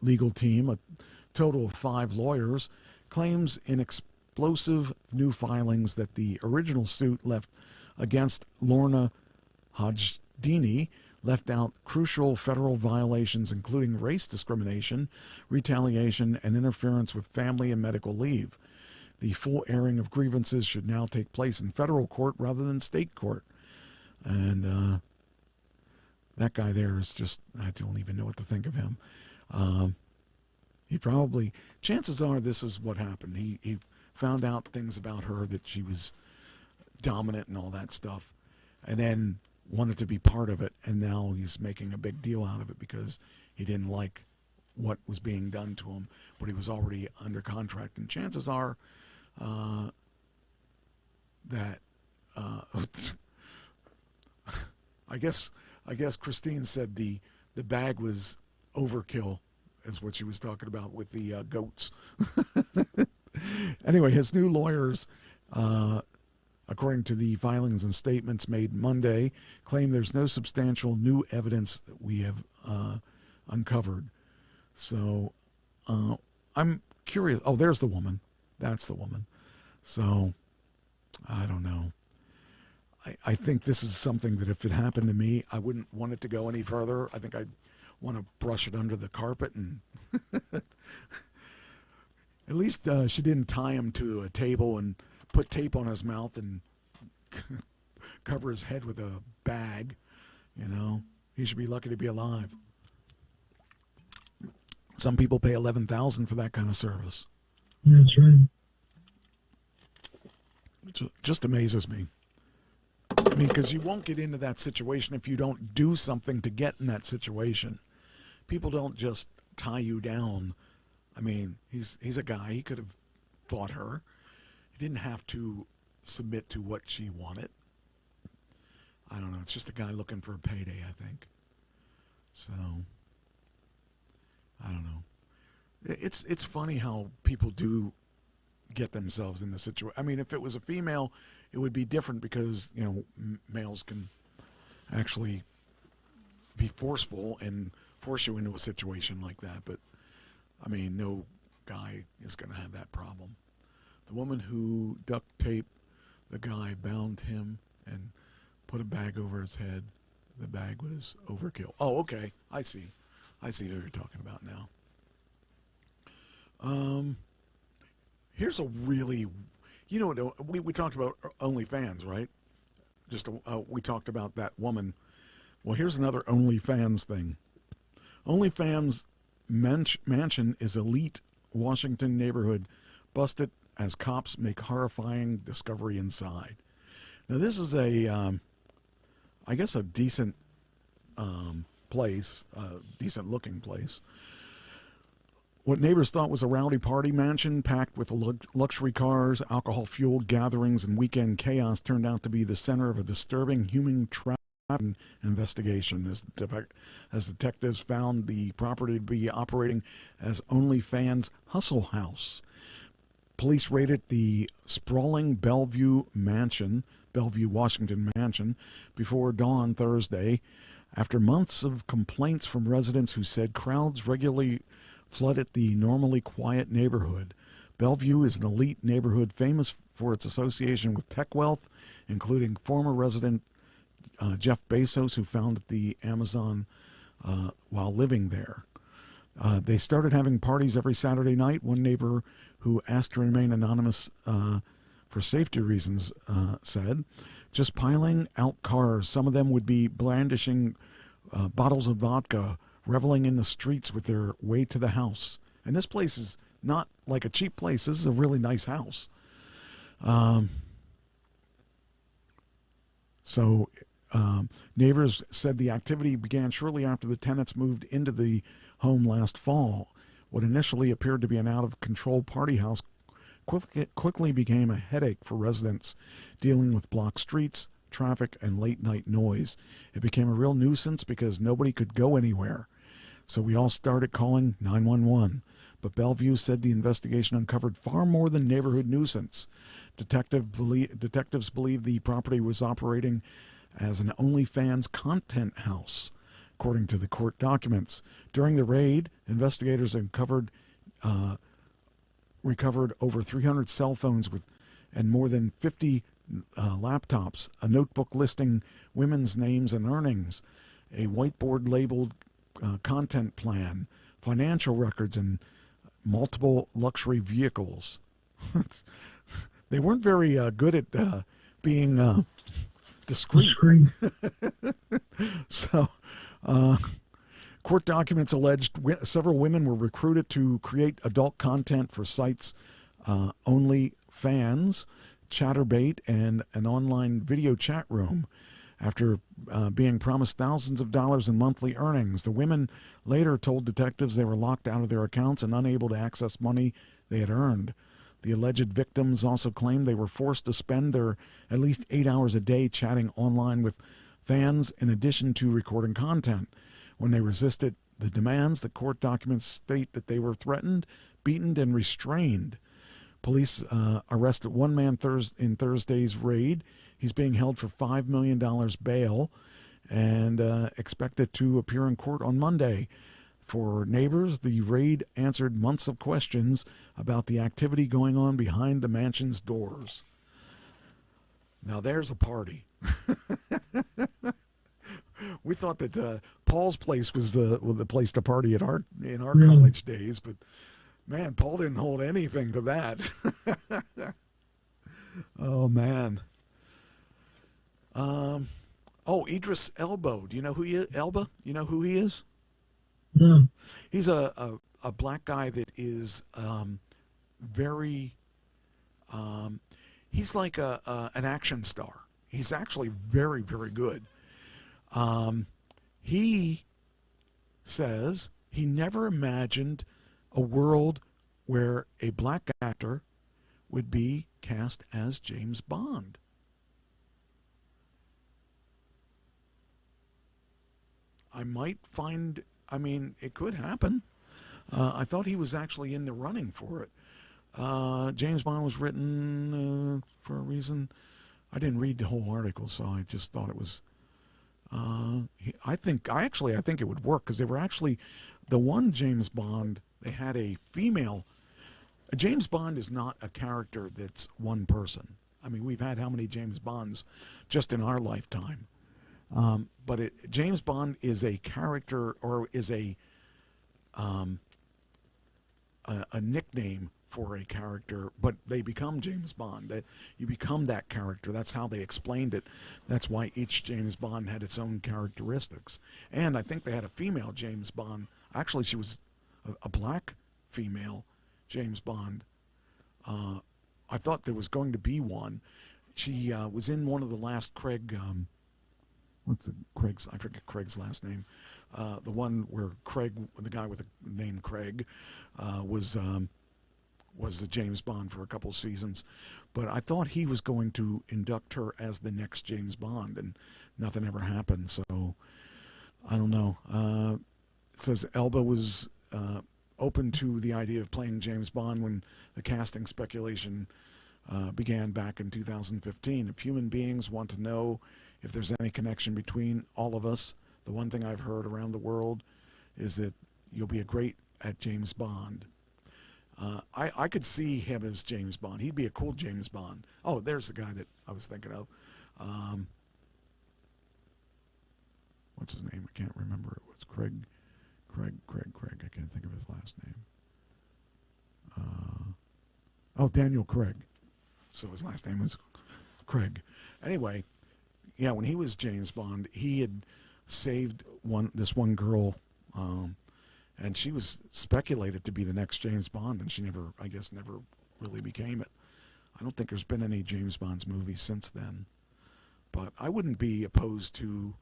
A: legal team, a total of 5 lawyers, claims in explosive new filings that the original suit left against Lorna Hajdini left out crucial federal violations, including race discrimination, retaliation, and interference with family and medical leave. The full airing of grievances should now take place in federal court rather than state court. And that guy there is just, I don't even know what to think of him. He probably, chances are this is what happened. He found out things about her, that she was dominant and all that stuff, and then wanted to be part of it, and now he's making a big deal out of it because he didn't like what was being done to him, but he was already under contract. And chances are that I guess Christine said the bag was overkill, is what she was talking about with the goats. Anyway, his new lawyers, according to the filings and statements made Monday, claim there's no substantial new evidence that we have uncovered. So I'm curious. Oh, there's the woman. That's the woman. So I don't know. I think this is something that if it happened to me, I wouldn't want it to go any further. I think I'd want to brush it under the carpet. And at least she didn't tie him to a table and put tape on his mouth and cover his head with a bag. You know, he should be lucky to be alive. Some people pay $11,000 for that kind of service.
B: That's right.
A: It just amazes me. I mean, because you won't get into that situation if you don't do something to get in that situation. People don't just tie you down. I mean, he's a guy. He could have fought her. He didn't have to submit to what she wanted. I don't know. It's just a guy looking for a payday, I think. So, I don't know. It's funny how people do get themselves in the situation. I mean, if it was a female, it would be different because, you know, males can actually be forceful and force you into a situation like that. But, I mean, no guy is going to have that problem. The woman who duct taped the guy, bound him, and put a bag over his head, the bag was overkill. Oh, okay. I see who you're talking about now. Here's a really, you know, we talked about OnlyFans, right? We talked about that woman. Well, here's another OnlyFans thing. OnlyFans mansion is elite Washington neighborhood busted as cops make horrifying discovery inside. Now, this is I guess a decent place, decent looking place. What neighbors thought was a rowdy party mansion packed with luxury cars, alcohol-fueled gatherings, and weekend chaos turned out to be the center of a disturbing human trafficking investigation as detectives found the property to be operating as OnlyFans Hustle House. Police raided the sprawling Bellevue, Washington mansion before dawn Thursday after months of complaints from residents who said crowds regularly flooded the normally quiet neighborhood. Bellevue is an elite neighborhood famous for its association with tech wealth, including former resident Jeff Bezos, who founded the Amazon while living there. They started having parties every Saturday night. One neighbor who asked to remain anonymous for safety reasons said, just piling out cars. Some of them would be brandishing bottles of vodka, reveling in the streets with their way to the house. And this place is not like a cheap place. This is a really nice house. Neighbors said the activity began shortly after the tenants moved into the home last fall. What initially appeared to be an out-of-control party house quickly became a headache for residents dealing with blocked streets, traffic, and late-night noise. It became a real nuisance because nobody could go anywhere. So we all started calling 911. But Bellevue said the investigation uncovered far more than neighborhood nuisance. Detectives believe the property was operating as an OnlyFans content house. according to the court documents. During the raid, investigators recovered over 300 cell phones and more than 50 laptops, a notebook listing women's names and earnings, a whiteboard labeled content plan, financial records, and multiple luxury vehicles. They weren't very good at being discreet. So, court documents alleged several women were recruited to create adult content for sites OnlyFans, Chatterbait, and an online video chat room. After being promised thousands of dollars in monthly earnings, the women later told detectives they were locked out of their accounts and unable to access money they had earned. The alleged victims also claimed they were forced to spend their at least 8 hours a day chatting online with fans in addition to recording content. When they resisted the demands, the court documents state that they were threatened, beaten, and restrained. Police arrested one man in Thursday's raid. He's being held for $5 million bail and expected to appear in court on Monday. For neighbors, the raid answered months of questions about the activity going on behind the mansion's doors. Now there's a party. We thought that Paul's place was the place to party in our college days, but man, Paul didn't hold anything to that. Oh man. Idris Elba. Do you know who he is? Elba? You know who he is?
B: Yeah.
A: He's a black guy that is very. He's like an action star. He's actually very, very good. He says he never imagined a world where a black actor would be cast as James Bond. It could happen. I thought he was actually in the running for it. James Bond was written for a reason. I didn't read the whole article, so I just thought it was. I think it would work because they were actually the one James Bond. They had a female. James Bond is not a character that's one person. I mean, we've had how many James Bonds just in our lifetime? But James Bond is a character, or is a nickname for a character, but they become James Bond. You become that character. That's how they explained it. That's why each James Bond had its own characteristics. And I think they had a female James Bond. Actually, she was a black female James Bond. I thought there was going to be one. She was in one of the last Craig. I forget Craig's last name. The one where Craig, the guy with the name Craig, was the James Bond for a couple seasons. But I thought he was going to induct her as the next James Bond, and nothing ever happened. So I don't know. It says Elba was open to the idea of playing James Bond when the casting speculation began back in 2015. If human beings want to know if there's any connection between all of us, the one thing I've heard around the world is that you'll be great at James Bond. I could see him as James Bond. He'd be a cool James Bond. Oh, there's the guy that I was thinking of. What's his name? I can't remember. It was Craig. I can't think of his last name. Daniel Craig. So his last name was Craig. Anyway, yeah, when he was James Bond, he had saved this one girl, and she was speculated to be the next James Bond, and she never really became it. I don't think there's been any James Bond's movies since then. But I wouldn't be opposed to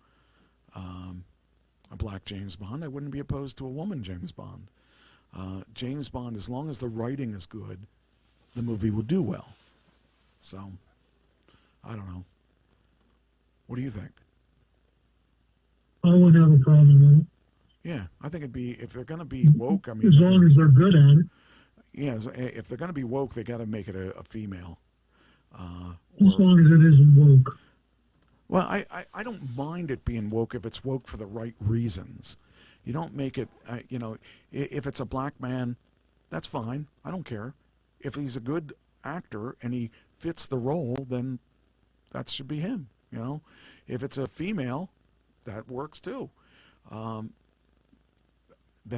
A: a black James Bond. I wouldn't be opposed to a woman James Bond. James Bond, as long as the writing is good, the movie will do well. So, I don't know. What do you think?
B: I wouldn't have a problem with it.
A: Yeah, I think it'd be, if they're going to be woke, I mean...
B: As long as they're good at it.
A: Yeah, if they're going to be woke, they got to make it a female.
B: As long as it isn't woke.
A: Well, I don't mind it being woke if it's woke for the right reasons. You don't make it, if it's a black man, that's fine. I don't care. If he's a good actor and he fits the role, then that should be him, If it's a female, that works too. Then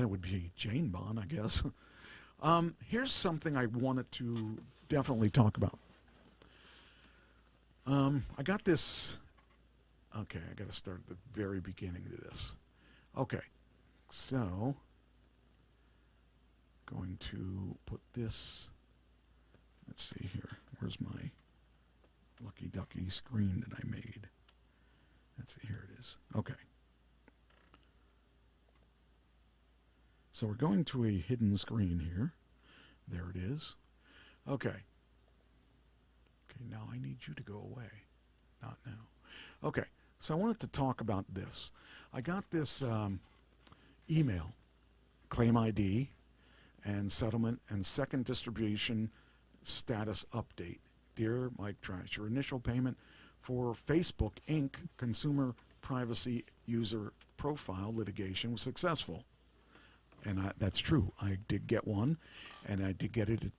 A: it would be Jane Bond, I guess. Here's something I wanted to definitely talk about. I got this. Okay, I got to start at the very beginning of this. Okay, so going to put this. Let's see here. Where's my lucky ducky screen that I made? Let's see. Here it is. Okay. So we're going to a hidden screen here. There it is. Okay. Okay, now I need you to go away. Not now. Okay, so I wanted to talk about this. I got this email, claim ID, and settlement and second distribution status update. Dear Mike Tras9h, your initial payment for Facebook Inc. consumer privacy user profile litigation was successful. And that's true. I did get one, and I did get it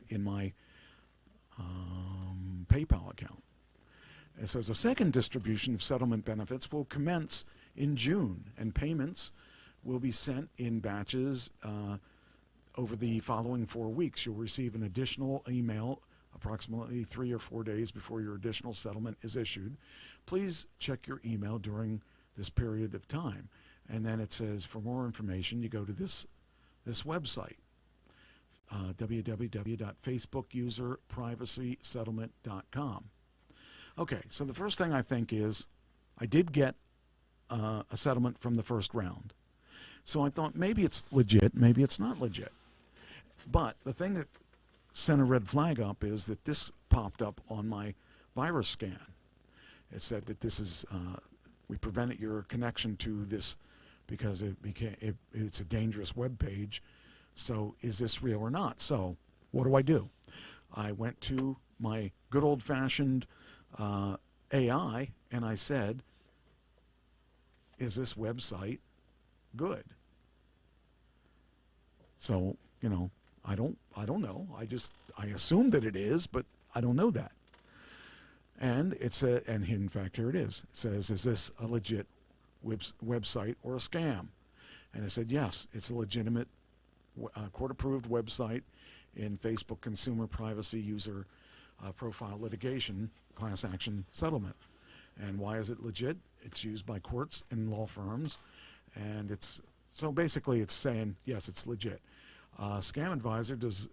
A: in my PayPal account. It says a second distribution of settlement benefits will commence in June, and payments will be sent in batches over the following 4 weeks. You'll receive an additional email approximately 3 or 4 days before your additional settlement is issued. Please check your email during this period of time. And then it says, for more information, you go to this website, www.facebookuserprivacysettlement.com. Okay, so the first thing I think is I did get a settlement from the first round. So I thought maybe it's legit, maybe it's not legit. But the thing that sent a red flag up is that this popped up on my virus scan. It said that this is, we prevented your connection to this because it's a dangerous web page. So is this real or not? So what do? I went to my good old-fashioned AI and I said, is this website good? So, I don't know. I assume that it is, but I don't know that. And and in fact, here it is. It says, is this a legit website or a scam? And I said, yes, it's a legitimate court-approved website in Facebook consumer privacy user profile litigation class action settlement. And why is it legit? It's used by courts and law firms, and so basically it's saying, yes, it's legit. Scam Advisor does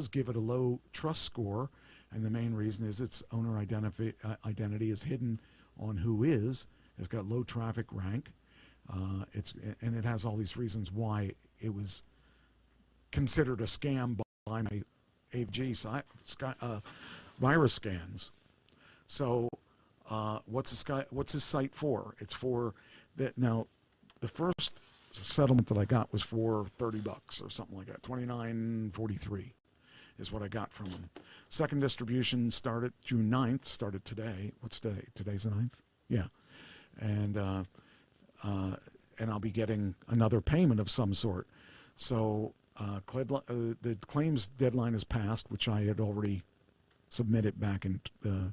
A: give it a low trust score, and the main reason is its owner identity is hidden on whois. It's got low traffic rank. And it has all these reasons why it was considered a scam by my AG virus scans. So what's this site for? It's for that. Now, the first settlement that I got was for $30 or something like that. $29.43 is what I got from them. Second distribution started June 9th. Started today. What's today? Today's the 9th? Yeah. And I'll be getting another payment of some sort. So the claims deadline is passed, which I had already submitted back in the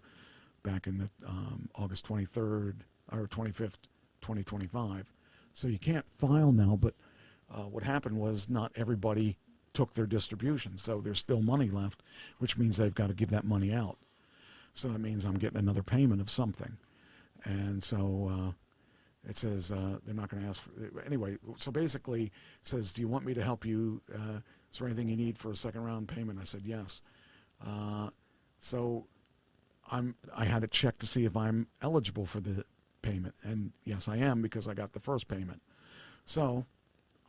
A: August 23rd or 25th, 2025. So you can't file now, but what happened was not everybody took their distribution, so there's still money left, which means they've got to give that money out. So that means I'm getting another payment of something. And so it says they're not going to ask for anyway. So basically, it says, "Do you want me to help you? Is there anything you need for a second round payment?" I said yes. So I had to check to see if I'm eligible for the payment, and yes, I am because I got the first payment. So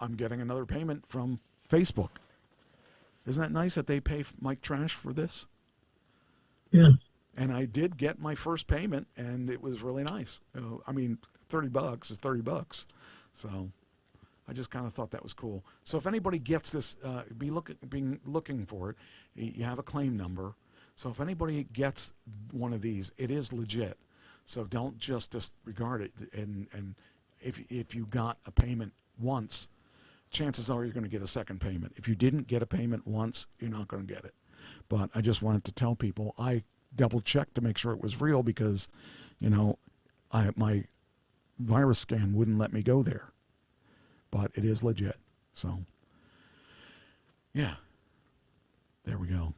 A: I'm getting another payment from Facebook. Isn't that nice that they pay Mike Tras9h for this?
B: Yeah.
A: And I did get my first payment, and it was really nice. I mean, $30 is $30. So I just kind of thought that was cool. So if anybody gets this, be looking for it. You have a claim number. So if anybody gets one of these, it is legit. So don't just disregard it. And if you got a payment once, chances are you're going to get a second payment. If you didn't get a payment once, you're not going to get it. But I just wanted to tell people, I double-checked to make sure it was real because, my virus scan wouldn't let me go there. But it is legit. So, yeah. There we go.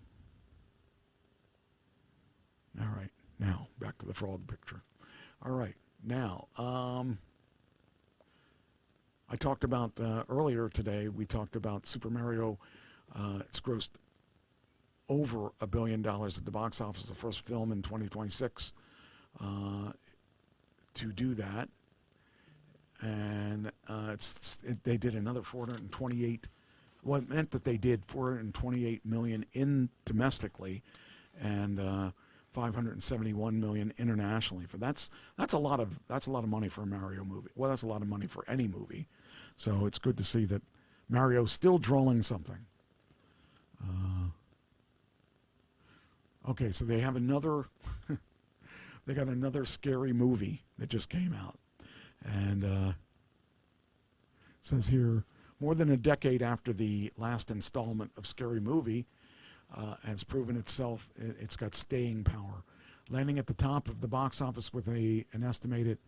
A: All right. Now, back to the fraud picture. All right. Now, I talked about earlier today, we talked about Super Mario. It's grossed over $1 billion at the box office, the first film in 2026 to do that. And they did another 428. Well, it meant that they did 428 million in domestically, and 571 million internationally. That's a lot of money for a Mario movie. Well, that's a lot of money for any movie. So it's good to see that Mario's still drawing something. Okay, so they have another. They got another scary movie that just came out, and it says here, more than a decade after the last installment of Scary Movie has proven itself, it's got staying power, landing at the top of the box office with an estimated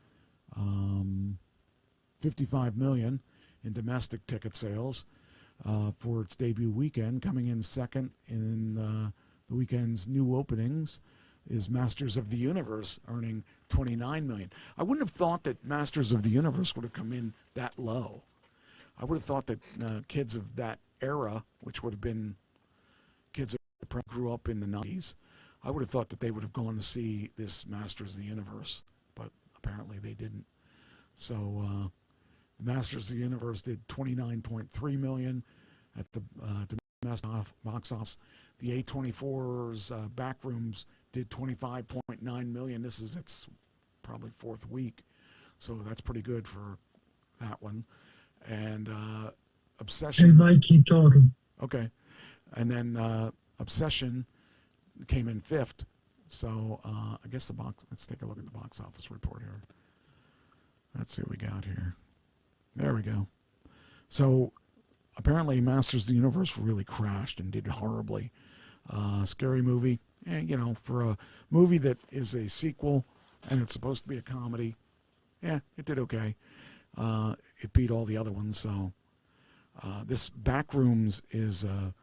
A: 55 million in domestic ticket sales for its debut weekend. Coming in second in the weekend's new openings is Masters of the Universe, earning 29 million. I wouldn't have thought that Masters of the Universe would have come in that low. I would have thought that kids of that era, which would have been kids that grew up in the 90s, I would have thought that they would have gone to see this Masters of the Universe, but apparently they didn't. So the Masters of the Universe did 29.3 million at the domestic box office. The A24's Backrooms did 25.9 million. This is its probably fourth week, so that's pretty good for that one. And Obsession.
B: Hey, Mike, keep talking.
A: Okay. And then Obsession came in fifth. So I guess let's take a look at the box office report here. Let's see what we got here. There we go. So apparently Masters of the Universe really crashed and did horribly. Scary Movie, for a movie that is a sequel and it's supposed to be a comedy, it did okay. It beat all the other ones. So this Backrooms is a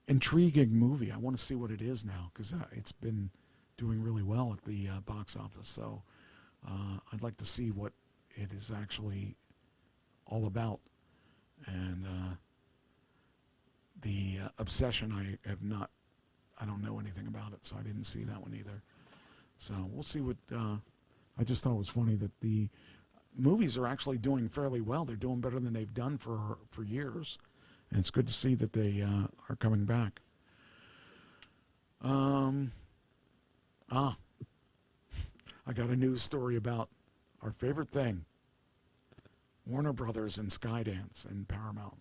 A: intriguing movie. I want to see what it is now because it's been doing really well at the box office. So I'd like to see what it is actually all about. And the Obsession, I don't know anything about it, so I didn't see that one either. So we'll see what. I just thought it was funny that the movies are actually doing fairly well. They're doing better than they've done for years, and it's good to see that they are coming back. I got a news story about our favorite thing, Warner Brothers and Skydance and Paramount.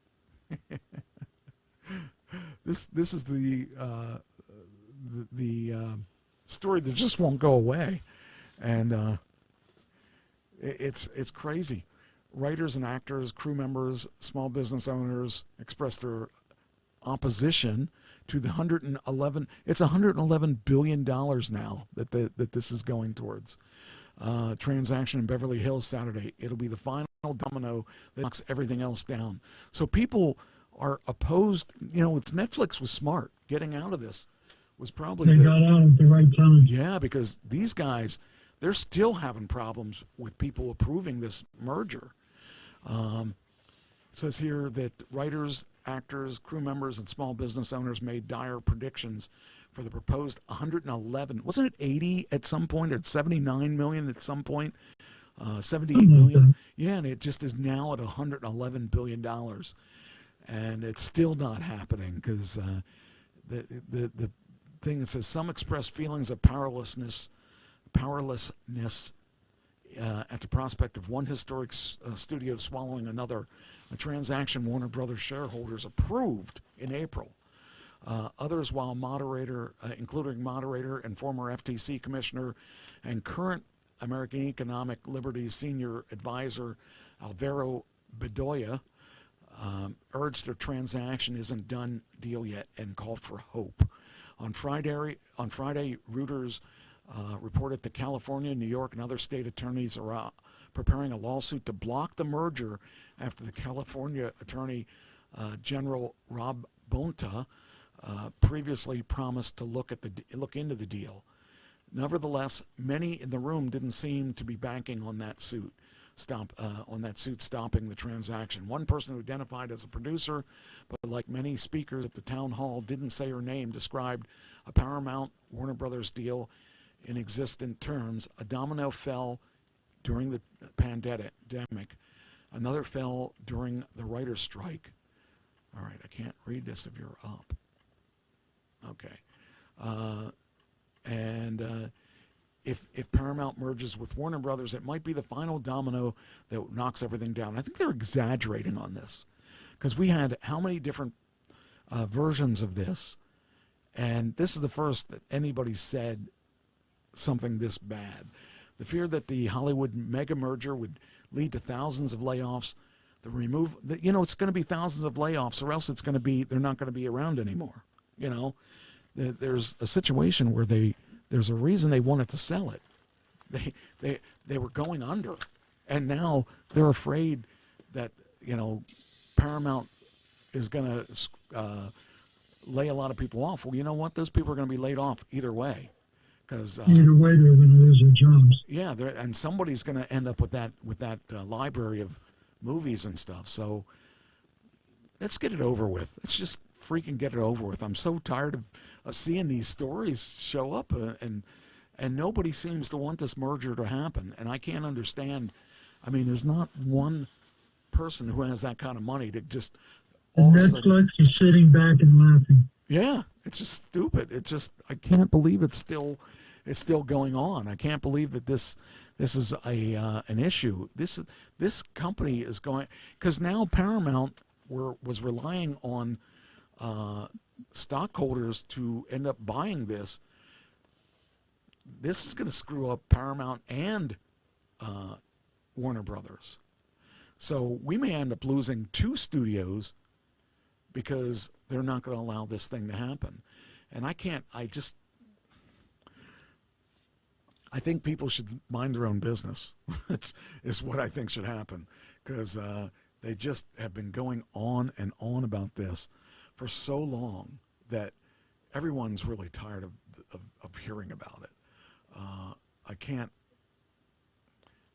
A: This is the story that just won't go away, and it's crazy. Writers and actors, crew members, small business owners expressed their opposition to the $111 billion now that this is going towards. Transaction in Beverly Hills Saturday. It'll be the final domino that knocks everything else down. So people are opposed. Netflix was smart. Getting out of this was probably
B: they got out at the right time.
A: Yeah, because these guys, they're still having problems with people approving this merger. It says here that writers, actors, crew members, and small business owners made dire predictions for the proposed 111. Wasn't it 80 at some point, or 79 million at some point? 78 million. Yeah, and it just is now at $111 billion. And it's still not happening because the thing that says some expressed feelings of powerlessness at the prospect of one historic studio swallowing another, a transaction Warner Brothers shareholders approved in April. Others, while including moderator and former FTC commissioner and current American Economic Liberties senior advisor Alvaro Bedoya, urged a transaction isn't done deal yet and called for hope. On Friday, Reuters reported that California, New York, and other state attorneys are preparing a lawsuit to block the merger after the California Attorney General Rob Bonta previously promised to look into the deal. Nevertheless, many in the room didn't seem to be banking on that suit. Stopping the transaction. One person who identified as a producer, but like many speakers at the town hall, didn't say her name, described a Paramount Warner Brothers deal in existent terms. A domino fell during the pandemic. Another fell during the writer's strike. All right, I can't read this if you're up. Okay. If Paramount merges with Warner Brothers, it might be the final domino that knocks everything down. I think they're exaggerating on this because we had how many different versions of this, and this is the first that anybody said something this bad. The fear that the Hollywood mega merger would lead to thousands of layoffs, it's going to be thousands of layoffs, or else they're not going to be around anymore. There's a situation where there's a reason they wanted to sell it. They were going under, and now they're afraid that Paramount is going to lay a lot of people off. Well, you know what? Those people are going to be laid off either way, because
B: either way they're going to lose their jobs.
A: Yeah, and somebody's going to end up with that library of movies and stuff. So let's get it over with. Let's just freaking get it over with. I'm so tired of seeing these stories show up, and nobody seems to want this merger to happen. And I can't understand. I mean, there's not one person who has that kind of money to just all
B: Netflix is sitting back and laughing.
A: Yeah, it's just stupid. I can't believe it's still going on. I can't believe that this is an issue. This company is going, because now Paramount was relying on stockholders to end up buying this. This is going to screw up Paramount and Warner Brothers. So we may end up losing 2 studios because they're not going to allow this thing to happen. And I think people should mind their own business. It's what I think should happen, because they just have been going on and on about this for so long that everyone's really tired of hearing about it.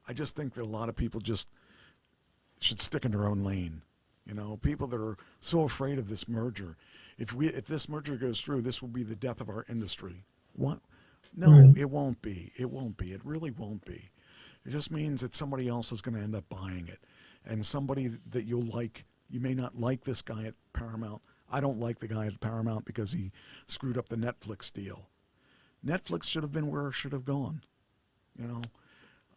A: I just think that a lot of people just should stick in their own lane. People that are so afraid of this merger. If this merger goes through, this will be the death of our industry. What? No, It won't be. It won't be. It really won't be. It just means that somebody else is going to end up buying it. And somebody that you'll like, you may not like this guy at Paramount. I don't like the guy at Paramount because he screwed up the Netflix deal. Netflix should have been where it should have gone.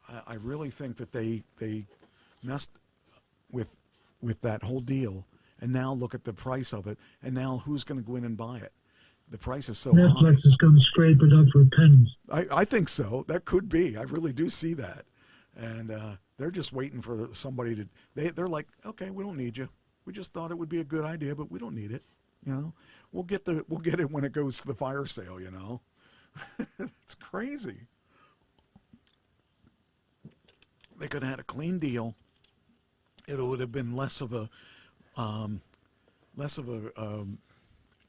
A: I really think that they messed with that whole deal, and now look at the price of it, and now who's going to go in and buy it? The price is so high.
B: Netflix is going to scrape it up for pennies.
A: I think so. That could be. I really do see that. And they're just waiting for somebody to. They're like, okay, we don't need you. We just thought it would be a good idea, but we don't need it. We'll get it when it goes to the fire sale. It's crazy. They could have had a clean deal. It would have been less of a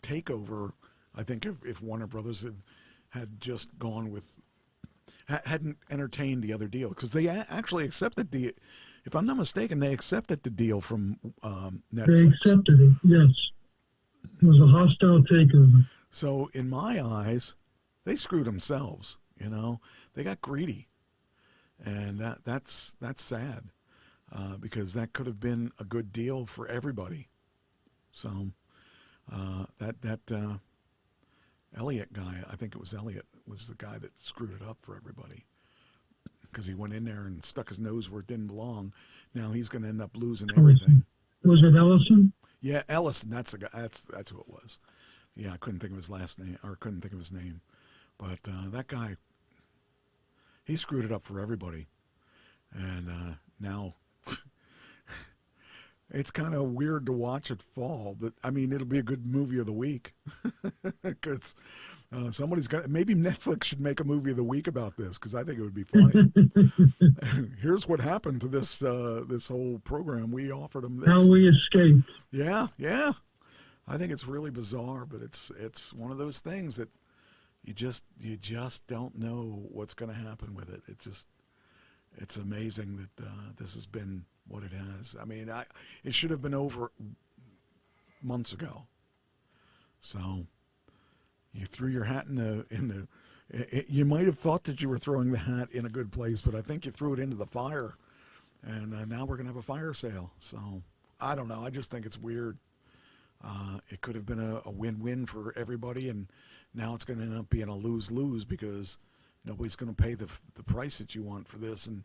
A: takeover. I think if Warner Brothers had just gone with, hadn't entertained the other deal, because they actually accepted if I'm not mistaken, they accepted the deal from Netflix.
B: They accepted it, yes. It was a hostile takeover.
A: So in my eyes, they screwed themselves. They got greedy, and that's sad, because that could have been a good deal for everybody. So that Elliott guy, I think it was Elliott, was the guy that screwed it up for everybody, because he went in there and stuck his nose where it didn't belong. Now he's going to end up losing everything.
B: Was it Ellison?
A: Yeah, Ellison. That's the guy. That's who it was. Yeah, I couldn't think of his last name, or couldn't think of his name. But that guy, he screwed it up for everybody. And now it's kind of weird to watch it fall. But, I mean, it'll be a good movie of the week. Because somebody's got, maybe Netflix should make a movie of the week about this, because I think it would be funny. Here's what happened to this this whole program. We offered them this.
B: How we escaped.
A: Yeah. I think it's really bizarre, but it's one of those things that you just don't know what's going to happen with it. It's amazing that this has been what it has. I mean, it should have been over months ago. So you threw your hat you might have thought that you were throwing the hat in a good place, but I think you threw it into the fire, and now we're going to have a fire sale. So I don't know. I just think it's weird. It could have been a win-win for everybody, and now it's going to end up being a lose-lose because nobody's going to pay the price that you want for this, and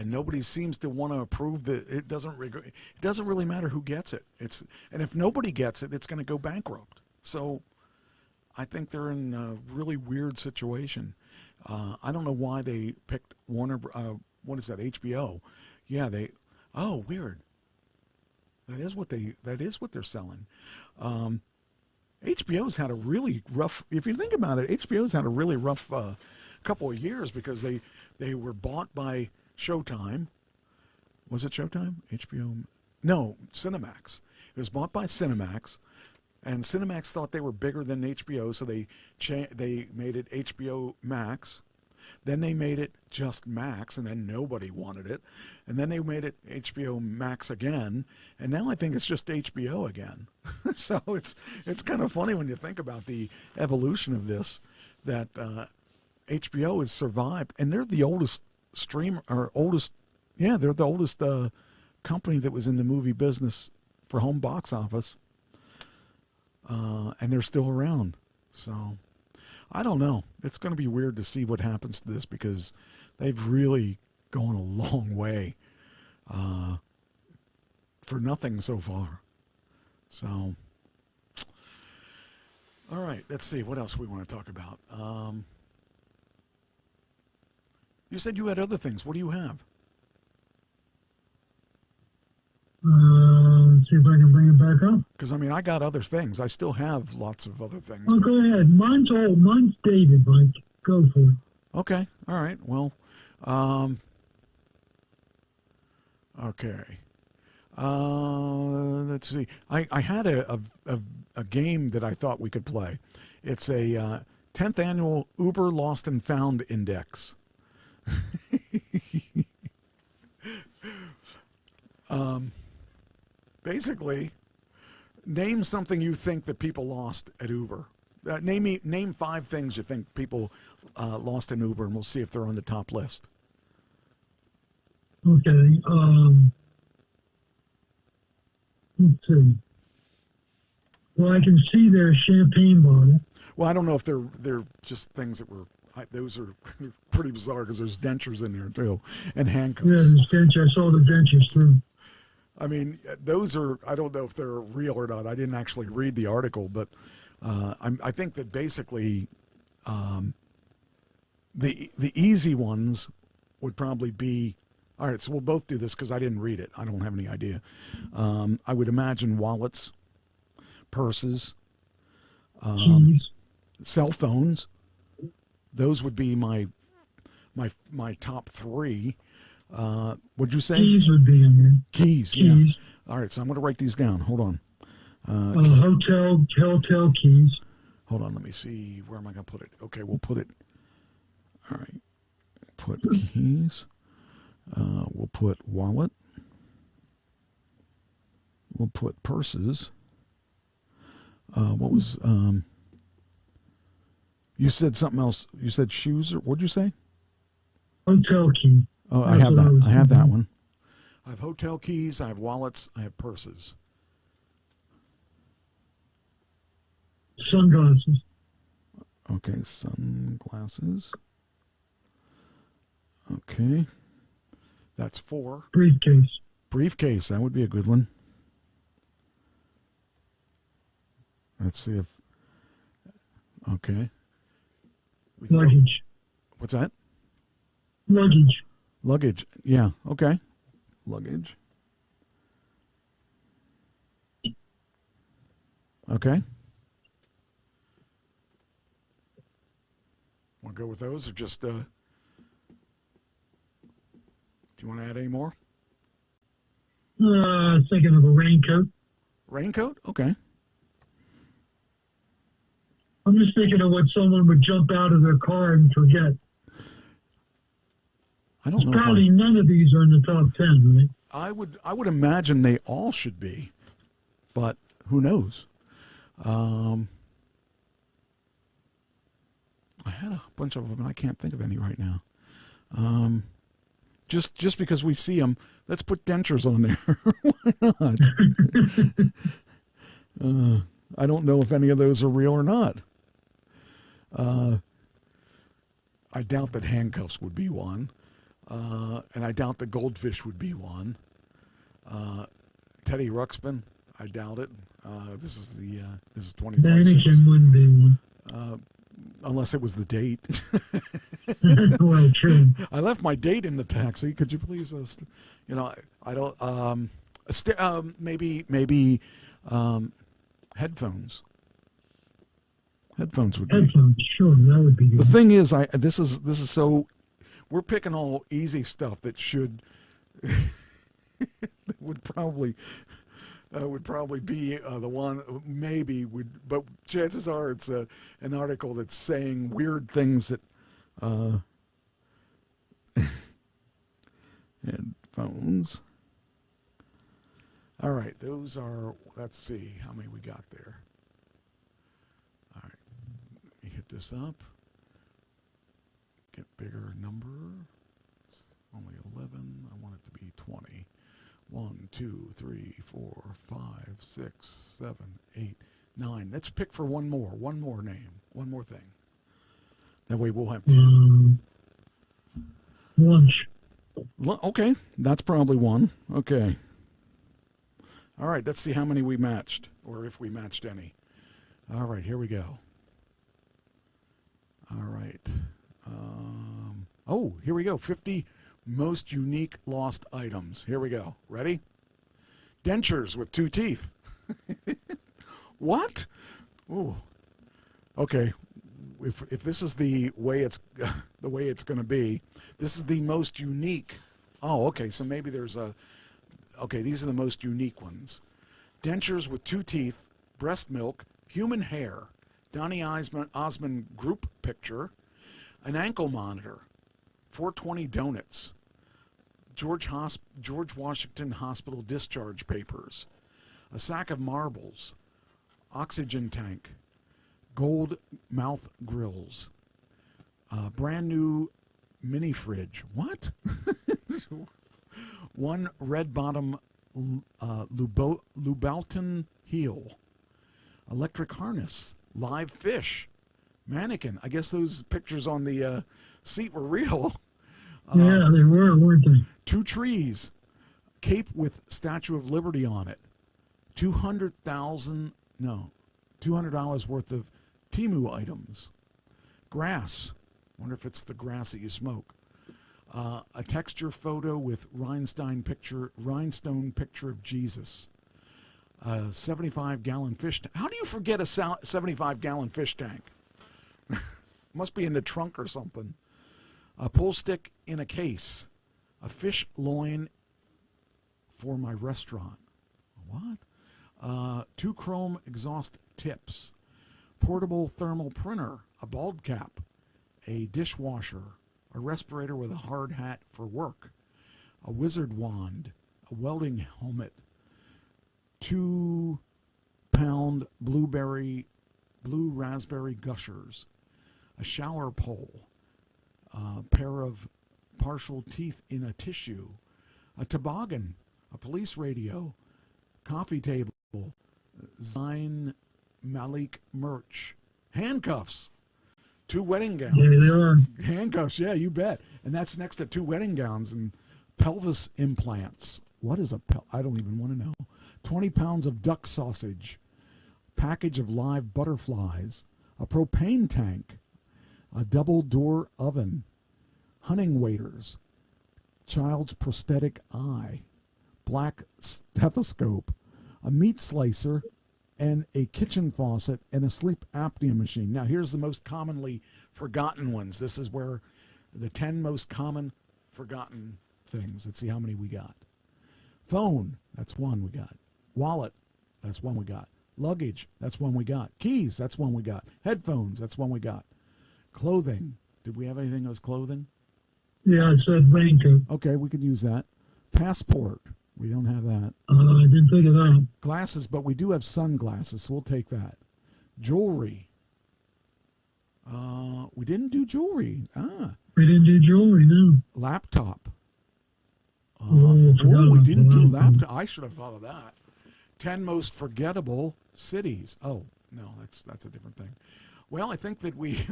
A: nobody seems to want to approve that. It doesn't really matter who gets it. And if nobody gets it, it's going to go bankrupt. So I think they're in a really weird situation. I don't know why they picked Warner. What is that? HBO. Yeah, weird. That is what they're selling. HBO's had a really rough. If you think about it, HBO's had a really rough couple of years because they were bought by Showtime. Was it Showtime? HBO? No, Cinemax. It was bought by Cinemax, and Cinemax thought they were bigger than HBO, so they made it HBO Max. Then they made it just Max, and then nobody wanted it. And then they made it HBO Max again, and now I think it's just HBO again. So it's kind of funny when you think about the evolution of this, that HBO has survived, and they're the oldest they're the oldest company that was in the movie business for home box office, and they're still around. So I don't know. It's going to be weird to see what happens to this because they've really gone a long way for nothing so far. So, all right, let's see what else we want to talk about. You said you had other things. What do you have?
B: Let's see if I can bring it back up.
A: Because, I mean, I got other things. I still have lots of other things.
B: Oh, go ahead. Mine's old. Mine's dated, Mike. Go for it.
A: Okay. All right. Well, okay. Let's see. I had a game that I thought we could play. It's a 10th annual Uber Lost and Found Index. Basically, name something you think that people lost at Uber. Name 5 things you think people lost in Uber, and we'll see if they're on the top list.
B: Okay. Let's see. Well, I can see their champagne bottle.
A: Well, I don't know if they're just things that were. Those are pretty bizarre because there's dentures in there too, and handcuffs.
B: Yeah, there's dentures. I saw the dentures too.
A: I mean, those are. I don't know if they're real or not. I didn't actually read the article, but I think that basically the easy ones would probably be. All right, so we'll both do this because I didn't read it. I don't have any idea. I would imagine wallets, purses, cell phones. Those would be my top 3. What'd you say?
B: Keys would be in there.
A: Keys. Yeah. All right, so I'm going to write these down. Hold on.
B: Hotel keys.
A: Hold on, let me see. Where am I going to put it? Okay, we'll put it. All right. Put keys. We'll put wallet. We'll put purses. What was... you said something else. You said shoes, or what'd you say?
B: Hotel key.
A: Oh, I have that. I have that one. I have hotel keys. I have wallets. I have purses.
B: Sunglasses.
A: Okay, sunglasses. Okay. That's 4.
B: Briefcase.
A: Briefcase. That would be a good one. Let's see if Okay.
B: Luggage.
A: What's that?
B: Luggage.
A: Luggage. Yeah. Okay. Luggage. Okay. Want to go with those or just, do you want to add any more?
B: Thinking of a raincoat.
A: Raincoat? Okay.
B: I'm just thinking of what someone would jump out of their car and forget.
A: I don't know.
B: Probably none of these are in the top 10, right?
A: I would imagine they all should be, but who knows? I had a bunch of them, and I can't think of any right now. Just because we see them, let's put dentures on there. Why not? I don't know if any of those are real or not. I doubt that handcuffs would be one, and I doubt that goldfish would be one. Teddy Ruxpin, I doubt it. This is 25.
B: Mannequin wouldn't be one.
A: Unless it was the date.
B: Well, true.
A: I left my date in the taxi. Could you please, I don't. Maybe headphones. Headphones would be.
B: Headphones, sure, that would be good.
A: The thing is, this is so. We're picking all easy stuff that should would probably be the one maybe would, but chances are it's an article that's saying weird things that headphones. All right, those are. Let's see how many we got there. All right, let me hit this up. Get bigger number. It's only 11. I want it to be 20. 1, 2, 3, 4, 5, 6, 7, 8, 9. Let's pick for one more name, one more thing. That way we'll have 10.
B: Lunch.
A: Okay, that's probably one. Okay. All right, let's see how many we matched, or if we matched any. All right, here we go. All right. Here we go. 50 most unique lost items. Here we go. Ready? Dentures with 2 teeth. What? Ooh. Okay. If this is the way it's going to be, this is the most unique. Oh, okay. So maybe there's okay, these are the most unique ones. Dentures with 2 teeth, breast milk, human hair, Donny Osmond group picture, an ankle monitor, 420 donuts, George Washington Hospital discharge papers, a sack of marbles, oxygen tank, gold mouth grills, brand new mini fridge. What? One red bottom Louboutin heel, electric harness, live fish, mannequin. I guess those pictures on the seat were real.
B: Yeah, they were, weren't they?
A: 2 trees, cape with Statue of Liberty on it, $200 worth of Temu items, grass. Wonder if it's the grass that you smoke. A texture photo with rhinestone picture of Jesus. A 75-gallon fish tank. How do you forget a 75-gallon fish tank? Must be in the trunk or something. A pool stick in a case. A fish loin for my restaurant. What? 2 chrome exhaust tips. Portable thermal printer. A bald cap. A dishwasher. A respirator with a hard hat for work. A wizard wand. A welding helmet. 2-pound blue raspberry gushers. A shower pole. A pair of partial teeth in a tissue, a toboggan, a police radio, coffee table, Zayn Malik merch, handcuffs, 2 wedding gowns.
B: Yeah, they are.
A: Handcuffs, yeah, you bet. And that's next to 2 wedding gowns and pelvis implants. What is I don't even want to know. 20 pounds of duck sausage, package of live butterflies, a propane tank, a double-door oven, hunting waders, child's prosthetic eye, black stethoscope, a meat slicer, and a kitchen faucet, and a sleep apnea machine. Now, here's the most commonly forgotten ones. This is where the 10 most common forgotten things. Let's see how many we got. Phone, that's one we got. Wallet, that's one we got. Luggage, that's one we got. Keys, that's one we got. Headphones, that's one we got. Clothing, did we have anything that was clothing?
B: Yeah, it said raincoat.
A: Okay, we could use that. Passport, we don't have that.
B: I didn't think of that.
A: Glasses, but we do have sunglasses, so we'll take that. Jewelry. We didn't do jewelry.
B: We didn't do jewelry, no.
A: Laptop.
B: I forgot
A: we
B: about
A: didn't
B: the
A: do
B: laptop.
A: laptop. I should have thought of that. 10 most forgettable cities. Oh, no, that's a different thing. Well, I think that we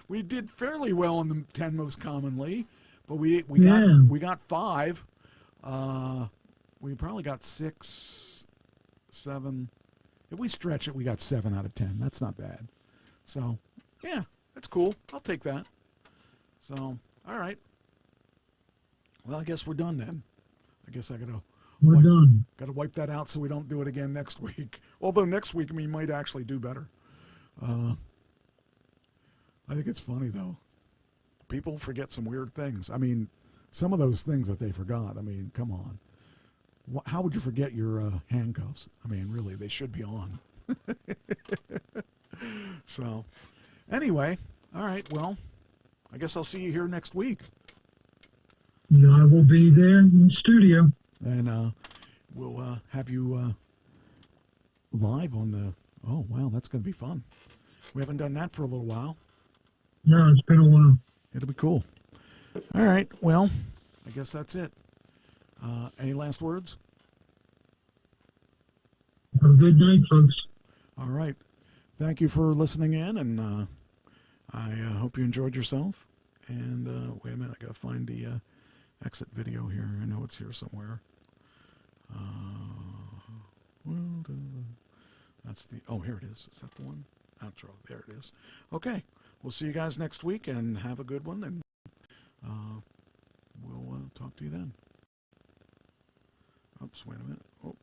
A: we did fairly well on the 10 most commonly, but we got 5. We probably got 6, 7. If we stretch it, we got 7 out of 10. That's not bad. So, yeah, that's cool. I'll take that. So, all right. Well, I guess we're done then. I guess I
B: We're done.
A: got to wipe that out so we don't do it again next week. Although next week we might actually do better. I think it's funny though. People forget some weird things. I mean, some of those things that they forgot. I mean, come on. How would you forget your handcuffs? I mean, really, they should be on. So, anyway, all right. Well, I guess I'll see you here next week.
B: I will be there in the studio.
A: And we'll have you live on the... Oh, wow, that's going to be fun. We haven't done that for a little while.
B: No, it's been a while.
A: It'll be cool. All right, well, I guess that's it. Any last words?
B: Have a good night, folks.
A: All right. Thank you for listening in, and I hope you enjoyed yourself. And wait a minute, I got to find the exit video here. I know it's here somewhere. That's the... Oh, here it is. Is that the one? Outro. There it is. Okay. We'll see you guys next week, and have a good one, and we'll talk to you then. Oops, wait a minute. Oh.